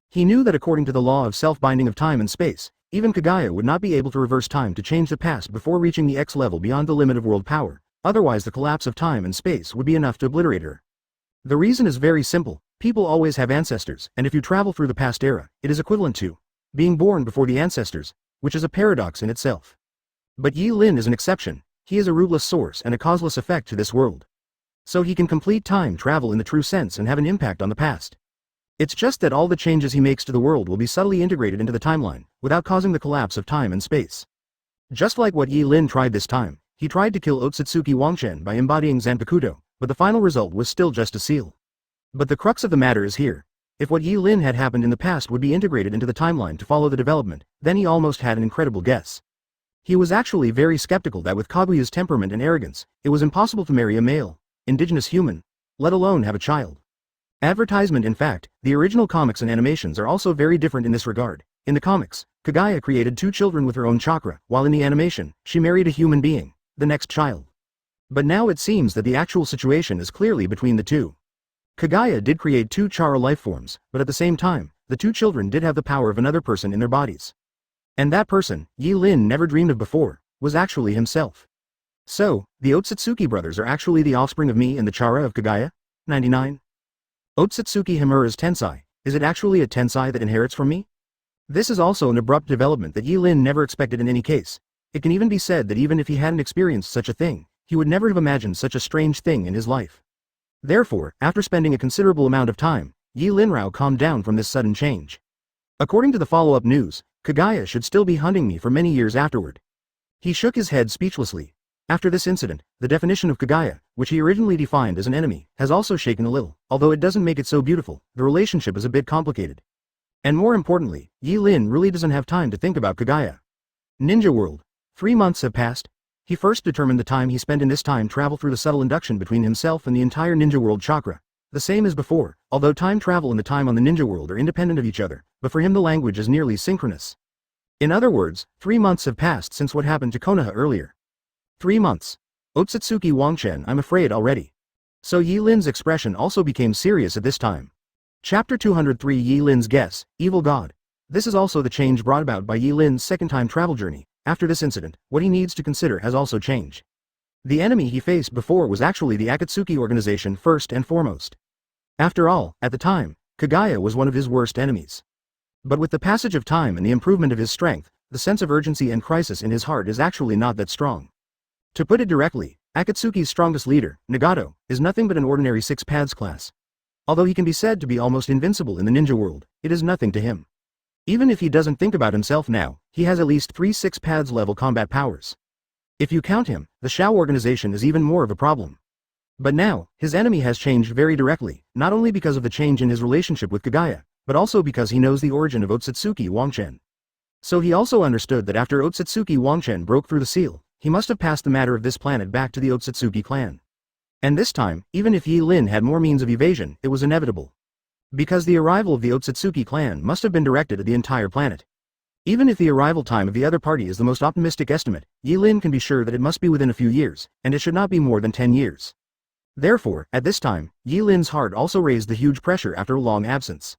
He knew that according to the law of self-binding of time and space, even Kagaya would not be able to reverse time to change the past before reaching the X level beyond the limit of world power, otherwise the collapse of time and space would be enough to obliterate her. The reason is very simple. People always have ancestors, and if you travel through the past era, it is equivalent to being born before the ancestors, which is a paradox in itself. But Yi Lin is an exception. He is a rootless source and a causeless effect to this world. So he can complete time travel in the true sense and have an impact on the past. It's just that all the changes he makes to the world will be subtly integrated into the timeline, without causing the collapse of time and space. Just like what Yi Lin tried this time, he tried to kill Otsutsuki Wangchen by embodying Zanpakuto, but the final result was still just a seal. But the crux of the matter is here. If what Yi Lin had happened in the past would be integrated into the timeline to follow the development, then he almost had an incredible guess. He was actually very skeptical that with Kaguya's temperament and arrogance, it was impossible to marry a male, indigenous human, let alone have a child. Advertisement. In fact, the original comics and animations are also very different in this regard. In the comics, Kaguya created 2 children with her own chakra, while in the animation, she married a human being, the next child. But now it seems that the actual situation is clearly between the two. Kaguya did create 2 Chara life forms, but at the same time, the 2 children did have the power of another person in their bodies. And that person, Yi Lin never dreamed of before, was actually himself. So, the Otsutsuki brothers are actually the offspring of me and the Chara of Kaguya? 99. Otsutsuki Himura's Tensai, is it actually a Tensai that inherits from me? This is also an abrupt development that Yi Lin never expected in any case. It can even be said that even if he hadn't experienced such a thing, he would never have imagined such a strange thing in his life. Therefore, after spending a considerable amount of time, Yi Linrao calmed down from this sudden change. According to the follow-up news, Kaguya should still be hunting me for many years afterward. He shook his head speechlessly. After this incident, the definition of Kaguya, which he originally defined as an enemy, has also shaken a little. Although it doesn't make it so beautiful, the relationship is a bit complicated. And more importantly, Yi Lin really doesn't have time to think about Kaguya. Ninja World. 3 months have passed. He first determined the time he spent in this time travel through the subtle induction between himself and the entire Ninja World chakra. The same as before, although time travel and the time on the Ninja World are independent of each other, but for him the language is nearly synchronous. In other words, 3 months have passed since what happened to Konoha earlier. 3 months. Otsutsuki Wangchen, I'm afraid already. So Yi Lin's expression also became serious at this time. Chapter 203 Yi Lin's Guess, Evil God. This is also the change brought about by Yi Lin's second time travel journey. After this incident, what he needs to consider has also changed. The enemy he faced before was actually the Akatsuki organization first and foremost. After all, at the time, Kaguya was one of his worst enemies. But with the passage of time and the improvement of his strength, the sense of urgency and crisis in his heart is actually not that strong. To put it directly, Akatsuki's strongest leader, Nagato, is nothing but an ordinary 6 paths class. Although he can be said to be almost invincible in the ninja world, it is nothing to him. Even if he doesn't think about himself now, he has at least 3 6 paths level combat powers. If you count him, the Shao organization is even more of a problem. But now, his enemy has changed very directly, not only because of the change in his relationship with Kaguya, but also because he knows the origin of Otsutsuki Wangchen. So he also understood that after Otsutsuki Wangchen broke through the seal, he must have passed the matter of this planet back to the Otsutsuki clan. And this time, even if Yi Lin had more means of evasion, it was inevitable. Because the arrival of the Otsutsuki clan must have been directed at the entire planet. Even if the arrival time of the other party is the most optimistic estimate, Yi Lin can be sure that it must be within a few years, and it should not be more than 10 years. Therefore, at this time, Yi Lin's heart also raised the huge pressure after a long absence.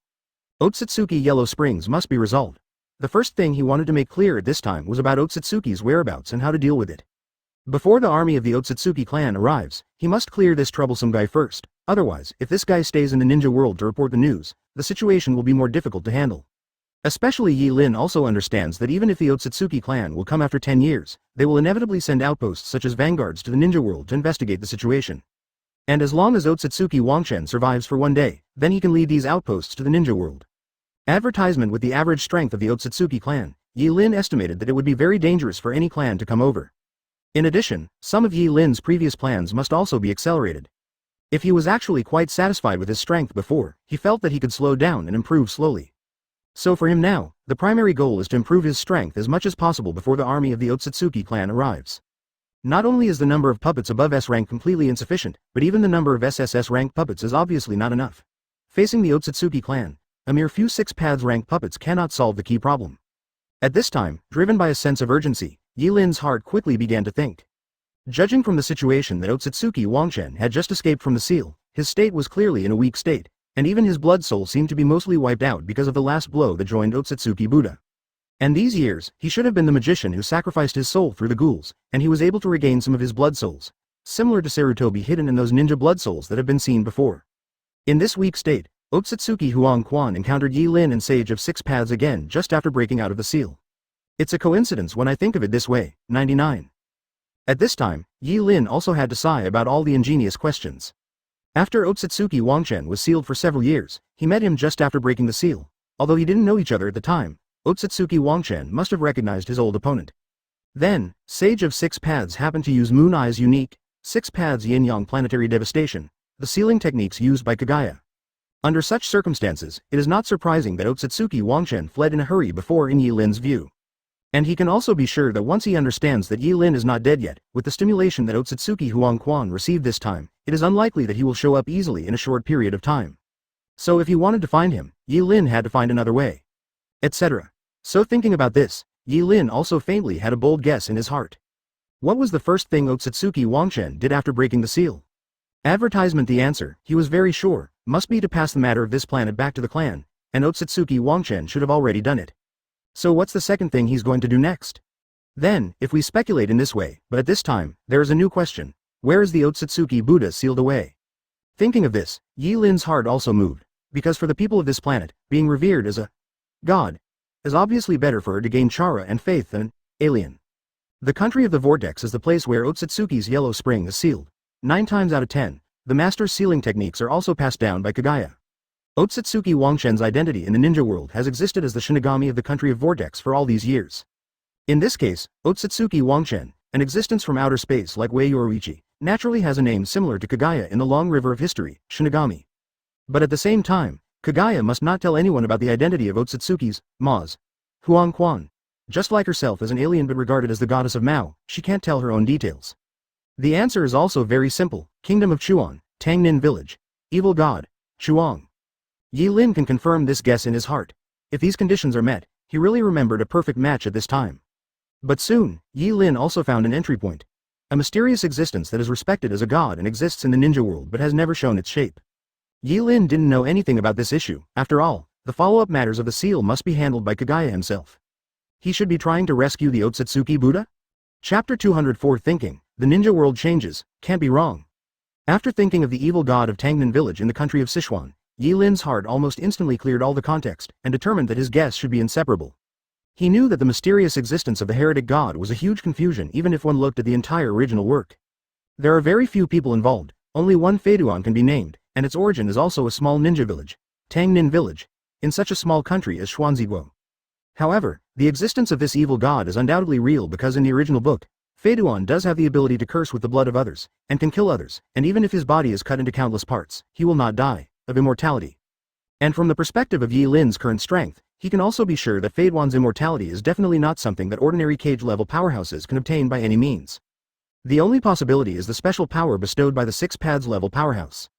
Otsutsuki Yellow Springs must be resolved. The first thing he wanted to make clear at this time was about Otsutsuki's whereabouts and how to deal with it. Before the army of the Otsutsuki clan arrives, he must clear this troublesome guy first. Otherwise, if this guy stays in the ninja world to report the news, the situation will be more difficult to handle. Especially Yi Lin also understands that even if the Otsutsuki clan will come after 10 years, they will inevitably send outposts such as vanguards to the ninja world to investigate the situation. And as long as Otsutsuki Wangchen survives for 1 day, then he can lead these outposts to the ninja world. Advertisement. With the average strength of the Otsutsuki clan, Yi Lin estimated that it would be very dangerous for any clan to come over. In addition, some of Yi Lin's previous plans must also be accelerated. If he was actually quite satisfied with his strength before, he felt that he could slow down and improve slowly. So for him now, the primary goal is to improve his strength as much as possible before the army of the Otsutsuki clan arrives. Not only is the number of puppets above S rank completely insufficient, but even the number of SSS rank puppets is obviously not enough. Facing the Otsutsuki clan, a mere few 6 paths rank puppets cannot solve the key problem. At this time, driven by a sense of urgency, Yi Lin's heart quickly began to think. Judging from the situation that Otsutsuki Wangchen had just escaped from the seal, his state was clearly in a weak state, and even his blood soul seemed to be mostly wiped out because of the last blow that joined Otsutsuki Buddha. And these years, he should have been the magician who sacrificed his soul through the ghouls, and he was able to regain some of his blood souls, similar to Sarutobi hidden in those ninja blood souls that have been seen before. In this weak state, Otsutsuki Huang Quan encountered Yi Lin and Sage of 6 Paths again just after breaking out of the seal. It's a coincidence when I think of it this way. 99. At this time, Yi Lin also had to sigh about all the ingenious questions. After Otsutsugi Wangchen was sealed for several years, he met him just after breaking the seal. Although he didn't know each other at the time, Otsutsugi Wangchen must have recognized his old opponent. Then, Sage of Six Paths happened to use Moon Eye's unique, Six Paths Yin-Yang planetary devastation, the sealing techniques used by Kagaya. Under such circumstances, it is not surprising that Otsutsugi Wangchen fled in a hurry before in Yi Lin's view. And he can also be sure that once he understands that Yi Lin is not dead yet, with the stimulation that Otsutsugi Huangquan received this time, it is unlikely that he will show up easily in a short period of time. So if he wanted to find him, Yi Lin had to find another way. Etc. So thinking about this, Yi Lin also faintly had a bold guess in his heart. What was the first thing Otsutsugi Wangchen did after breaking the seal? Advertisement. The answer, he was very sure, must be to pass the matter of this planet back to the clan, and Otsutsugi Wangchen should have already done it. So what's the second thing he's going to do next? Then, if we speculate in this way, but at this time, there is a new question. Where is the Otsutsugi Buddha sealed away? Thinking of this, Yi Lin's heart also moved, because for the people of this planet, being revered as a god is obviously better for her to gain chara and faith than an alien. The country of the vortex is the place where Otsutsugi's yellow spring is sealed. 9 times out of 10, the master's sealing techniques are also passed down by Kagaya. Otsutsugi Wangchen's identity in the ninja world has existed as the Shinigami of the country of vortex for all these years. In this case, Otsutsugi Wangchen, an existence from outer space like Wei Yoruichi, naturally has a name similar to Kagaya in the long river of history, Shinigami. But at the same time, Kagaya must not tell anyone about the identity of Otsutsugi's Ma's Huangquan. Just like herself as an alien but regarded as the goddess of Mao, she can't tell her own details. The answer is also very simple: Kingdom of Chuan, Tangnin Village. Evil God, Chuang. Yi Lin can confirm this guess in his heart. If these conditions are met, he really remembered a perfect match at this time. But soon, Yi Lin also found an entry point. A mysterious existence that is respected as a god and exists in the ninja world but has never shown its shape. Yi Lin didn't know anything about this issue. After all, the follow-up matters of the seal must be handled by Kagaya himself. He should be trying to rescue the Otsutsugi Buddha? Chapter 204. Thinking, the ninja world changes, can't be wrong. After thinking of the evil god of Tangnan village in the country of Sichuan, Yi Lin's heart almost instantly cleared all the context, and determined that his guess should be inseparable. He knew that the mysterious existence of the heretic god was a huge confusion even if one looked at the entire original work. There are very few people involved, only one Feiduan can be named, and its origin is also a small ninja village, Tangnin village, in such a small country as Xuanziguo. However, the existence of this evil god is undoubtedly real because in the original book, Feiduan does have the ability to curse with the blood of others, and can kill others, and even if his body is cut into countless parts, he will not die, of immortality. And from the perspective of Yi Lin's current strength, he can also be sure that Feiduan's immortality is definitely not something that ordinary cage-level powerhouses can obtain by any means. The only possibility is the special power bestowed by the Six Paths level powerhouse.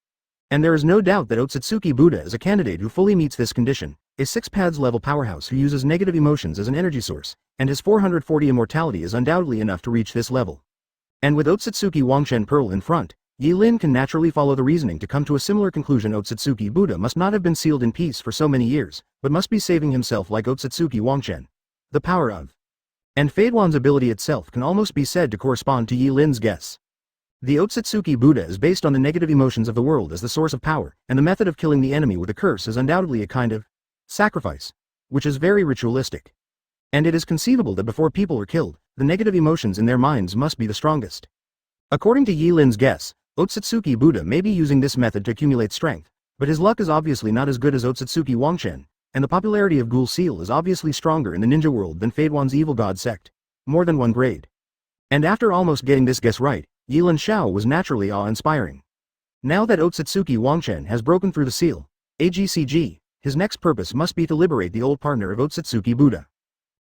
And there is no doubt that Otsutsugi Buddha is a candidate who fully meets this condition, a Six Paths level powerhouse who uses negative emotions as an energy source, and his 440 immortality is undoubtedly enough to reach this level. And with Otsutsugi Wangchen Pearl in front, Yi Lin can naturally follow the reasoning to come to a similar conclusion. Otsutsugi Buddha must not have been sealed in peace for so many years, but must be saving himself like Otsutsugi Wangchen. The power of. And Feiduan's ability itself can almost be said to correspond to Yi Lin's guess. The Otsutsugi Buddha is based on the negative emotions of the world as the source of power, and the method of killing the enemy with a curse is undoubtedly a kind of sacrifice, which is very ritualistic. And it is conceivable that before people are killed, the negative emotions in their minds must be the strongest. According to Yi Lin's guess, Otsutsugi Buddha may be using this method to accumulate strength, but his luck is obviously not as good as Otsutsugi Wangchen, and the popularity of Ghoul Seal is obviously stronger in the ninja world than Feiduan's evil god sect. More than one grade. And after almost getting this guess right, Yi Lin Xiao was naturally awe-inspiring. Now that Otsutsugi Wangchen has broken through the seal, AGCG, his next purpose must be to liberate the old partner of Otsutsugi Buddha.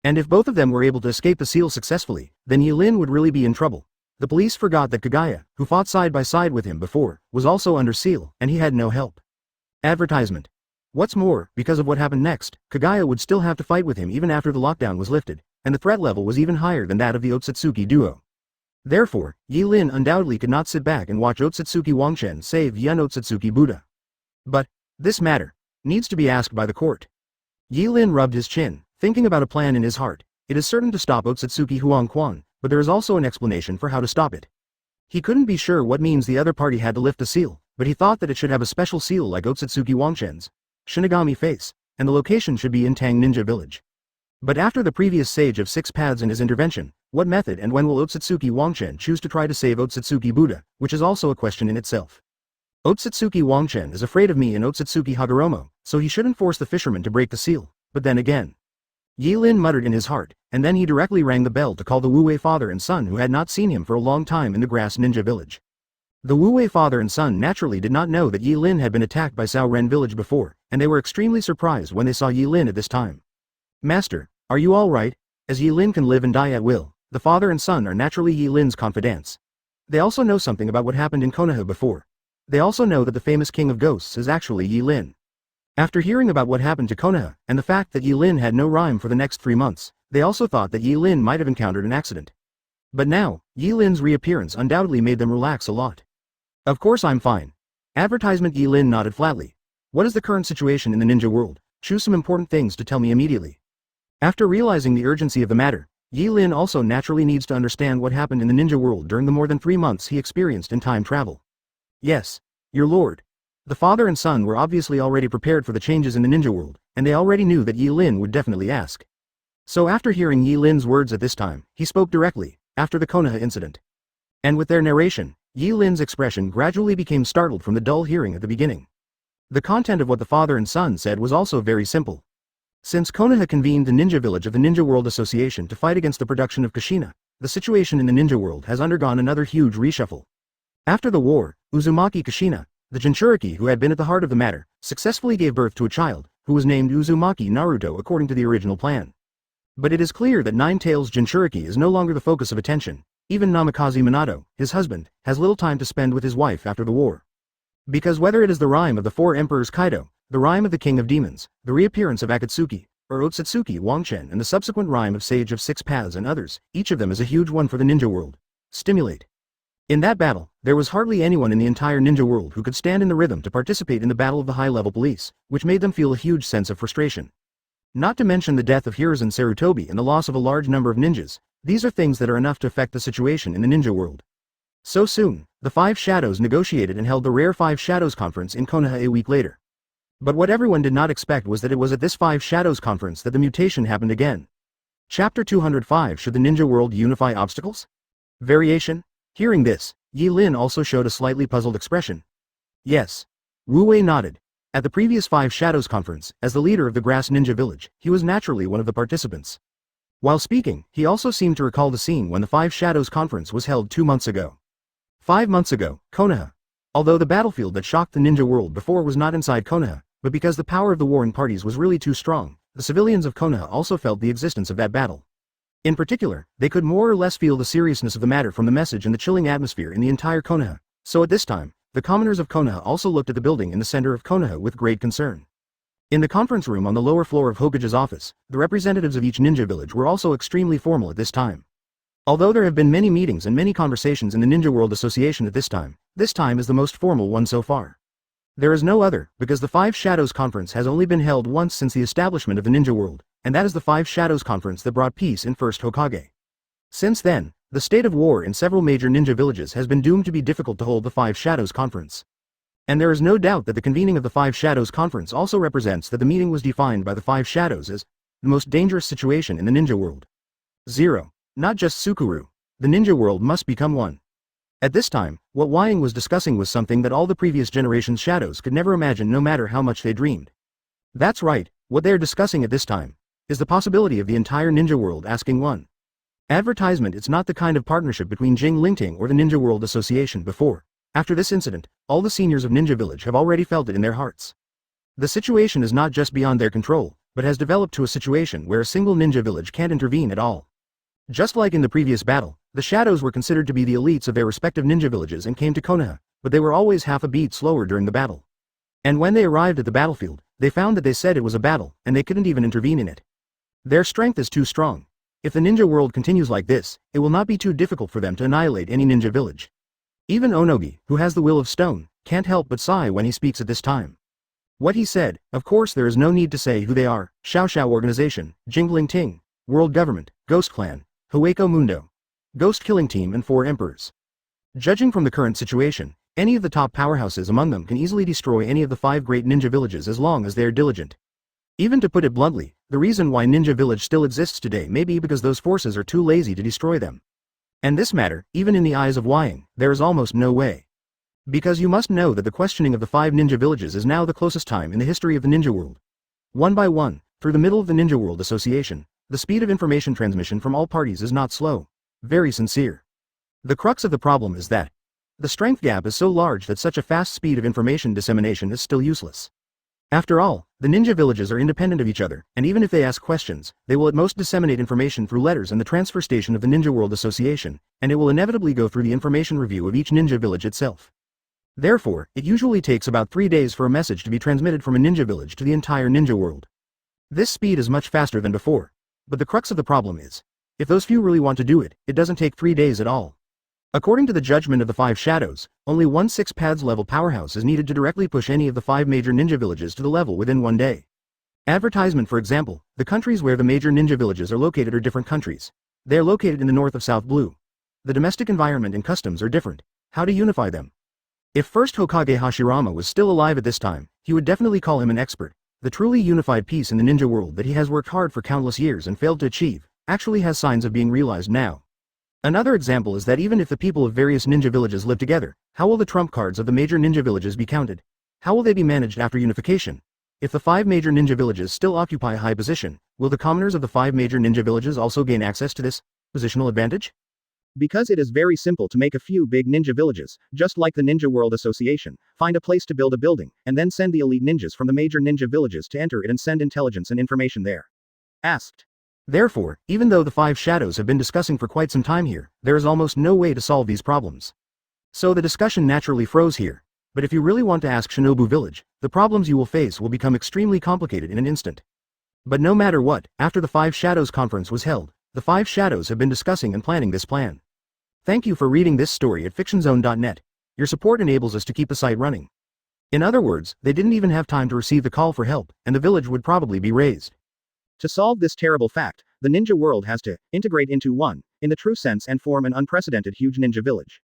And if both of them were able to escape the seal successfully, then Yi Lin would really be in trouble. The police forgot that Kagaya, who fought side by side with him before, was also under seal, and he had no help. Advertisement. What's more, because of what happened next, Kagaya would still have to fight with him even after the lockdown was lifted, and the threat level was even higher than that of the Otsutsugi duo. Therefore, Yi Lin undoubtedly could not sit back and watch Otsutsugi Wangchen save Yun Otsutsugi Buddha. But, this matter needs to be asked by the court. Yi Lin rubbed his chin, thinking about a plan in his heart. It is certain to stop Otsutsugi Huangquan, but there is also an explanation for how to stop it. He couldn't be sure what means the other party had to lift the seal, but he thought that it should have a special seal like Otsutsugi Wangchen's Shinigami face, and the location should be in Tang Ninja Village. But after the previous Sage of Six Paths and his intervention, what method and when will Otsutsugi Wangchen choose to try to save Otsutsugi Buddha, which is also a question in itself. Otsutsugi Wangchen is afraid of me and Otsutsugi Hagoromo, so he shouldn't force the fisherman to break the seal, but then again. Yi Lin muttered in his heart, and then he directly rang the bell to call the Wu-wei father and son who had not seen him for a long time in the grass ninja village. The Wu-wei father and son naturally did not know that Yi Lin had been attacked by Sao Ren village before, and they were extremely surprised when they saw Yi Lin at this time. Master, are you all right? As Yi Lin can live and die at will, the father and son are naturally Yi Lin's confidants. They also know something about what happened in Konoha before. They also know that the famous king of ghosts is actually Yi Lin. After hearing about what happened to Konoha, and the fact that Yi Lin had no rhyme for the next 3 months, they also thought that Yi Lin might have encountered an accident. But now, Yi Lin's reappearance undoubtedly made them relax a lot. Of course I'm fine. Advertisement. Yi Lin nodded flatly. What is the current situation in the ninja world? Choose some important things to tell me immediately. After realizing the urgency of the matter, Yi Lin also naturally needs to understand what happened in the ninja world during the more than 3 months he experienced in time travel. Yes, your lord. The father and son were obviously already prepared for the changes in the ninja world, and they already knew that Yi Lin would definitely ask. So after hearing Yi Lin's words at this time, he spoke directly, after the Konoha incident. And with their narration, Yi Lin's expression gradually became startled from the dull hearing at the beginning. The content of what the father and son said was also very simple. Since Konoha convened the ninja village of the Ninja World Association to fight against the production of Kushina, the situation in the ninja world has undergone another huge reshuffle. After the war, Uzumaki Kushina, the Jinchuriki who had been at the heart of the matter, successfully gave birth to a child, who was named Uzumaki Naruto according to the original plan. But it is clear that Nine-Tails Jinchuriki is no longer the focus of attention. Even Namikaze Minato, his husband, has little time to spend with his wife after the war. Because whether it is the rime of the Four Emperors Kaido, the rime of the King of Demons, the reappearance of Akatsuki, or Otsutsugi Wangchen and the subsequent rime of Sage of Six Paths and others, each of them is a huge one for the ninja world. Stimulate. In that battle, there was hardly anyone in the entire ninja world who could stand in the rhythm to participate in the battle of the high-level police, which made them feel a huge sense of frustration. Not to mention the death of Hiruzen Sarutobi and the loss of a large number of ninjas, these are things that are enough to affect the situation in the ninja world. So soon, the Five Shadows negotiated and held the rare Five Shadows Conference in Konoha a week later. But what everyone did not expect was that it was at this Five Shadows Conference that the mutation happened again. Chapter 205. Should the ninja world unify obstacles? Variation? Hearing this, Yi Lin also showed a slightly puzzled expression. Yes. Wu Wei nodded. At the previous Five Shadows Conference, as the leader of the Grass Ninja Village, he was naturally one of the participants. While speaking, he also seemed to recall the scene when the Five Shadows Conference was held 2 months ago. 5 months ago, Konoha. Although the battlefield that shocked the ninja world before was not inside Konoha, but because the power of the warring parties was really too strong, the civilians of Konoha also felt the existence of that battle. In particular, they could more or less feel the seriousness of the matter from the message and the chilling atmosphere in the entire Konoha, so at this time, the commoners of Konoha also looked at the building in the center of Konoha with great concern. In the conference room on the lower floor of Hokage's office, the representatives of each ninja village were also extremely formal at this time. Although there have been many meetings and many conversations in the Ninja World Association at this time is the most formal one so far. There is no other, because the Five Shadows Conference has only been held once since the establishment of the Ninja World, and that is the Five Shadows Conference that brought peace in First Hokage. Since then, the state of war in several major ninja villages has been doomed to be difficult to hold the Five Shadows Conference. And there is no doubt that the convening of the Five Shadows Conference also represents that the meeting was defined by the Five Shadows as the most dangerous situation in the ninja world. 0. Not just Sukuru. The ninja world must become one. At this time, what Wang was discussing was something that all the previous generation's shadows could never imagine no matter how much they dreamed. That's right, what they are discussing at this time is the possibility of the entire ninja world asking one. Advertisement. It's not the kind of partnership between Jingling or the Ninja World Association before. After this incident, all the seniors of Ninja Village have already felt it in their hearts. The situation is not just beyond their control, but has developed to a situation where a single ninja village can't intervene at all. Just like in the previous battle, the shadows were considered to be the elites of their respective ninja villages and came to Konoha, but they were always half a beat slower during the battle. And when they arrived at the battlefield, they found that they said it was a battle, and they couldn't even intervene in it. Their strength is too strong. If the ninja world continues like this, it will not be too difficult for them to annihilate any ninja village. Even Onogi, who has the will of stone, can't help but sigh when he speaks at this time. What he said, of course there is no need to say who they are: Xiao Xiao Organization, Jingling Ting, World Government, Ghost Clan, Hueco Mundo, Ghost Killing Team and Four Emperors. Judging from the current situation, any of the top powerhouses among them can easily destroy any of the 5 great ninja villages as long as they are diligent. Even to put it bluntly, the reason why Ninja Village still exists today may be because those forces are too lazy to destroy them. And this matter, even in the eyes of Wang, there is almost no way. Because you must know that the questioning of the 5 ninja villages is now the closest time in the history of the ninja world. One by one, through the middle of the Ninja World Association, the speed of information transmission from all parties is not slow, very sincere. The crux of the problem is that the strength gap is so large that such a fast speed of information dissemination is still useless. After all, the ninja villages are independent of each other, and even if they ask questions, they will at most disseminate information through letters and the transfer station of the Ninja World Association, and it will inevitably go through the information review of each ninja village itself. Therefore, it usually takes about 3 days for a message to be transmitted from a ninja village to the entire ninja world. This speed is much faster than before, but the crux of the problem is, if those few really want to do it, it doesn't take 3 days at all. According to the judgment of the 5 shadows, only one 6 paths level powerhouse is needed to directly push any of the 5 major ninja villages to the level within 1 day. Advertisement, for example, the countries where the major ninja villages are located are different countries. They are located in the north of South Blue. The domestic environment and customs are different. How to unify them? If first Hokage Hashirama was still alive at this time, he would definitely call him an expert. The truly unified peace in the ninja world that he has worked hard for countless years and failed to achieve, actually has signs of being realized now. Another example is that even if the people of various ninja villages live together, how will the trump cards of the major ninja villages be counted? How will they be managed after unification? If the 5 major ninja villages still occupy a high position, will the commoners of the 5 major ninja villages also gain access to this positional advantage? Because it is very simple to make a few big ninja villages, just like the Ninja World Association, find a place to build a building, and then send the elite ninjas from the major ninja villages to enter it and send intelligence and information there. Asked. Therefore, even though the 5 shadows have been discussing for quite some time here, there is almost no way to solve these problems. So the discussion naturally froze here. But if you really want to ask Shinobu Village, the problems you will face will become extremely complicated in an instant. But no matter what, after the 5 shadows conference was held, the 5 shadows have been discussing and planning this plan. Thank you for reading this story at fictionzone.net. Your support enables us to keep the site running. In other words, they didn't even have time to receive the call for help, and the village would probably be razed. To solve this terrible fact, the ninja world has to integrate into one, in the true sense, and form an unprecedented huge ninja village.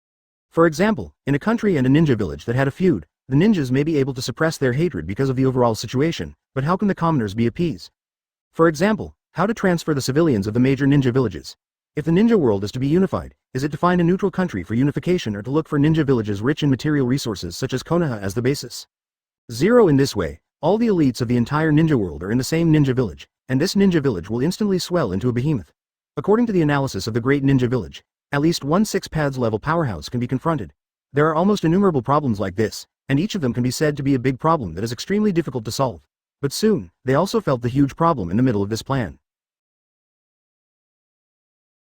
For example, in a country and a ninja village that had a feud, the ninjas may be able to suppress their hatred because of the overall situation, but how can the commoners be appeased? For example, how to transfer the civilians of the major ninja villages? If the ninja world is to be unified, is it to find a neutral country for unification or to look for ninja villages rich in material resources such as Konoha as the basis? 0 In this way, all the elites of the entire ninja world are in the same ninja village, and this ninja village will instantly swell into a behemoth. According to the analysis of the Great Ninja Village, at least one 6 paths level powerhouse can be confronted. There are almost innumerable problems like this, and each of them can be said to be a big problem that is extremely difficult to solve. But soon, they also felt the huge problem in the middle of this plan.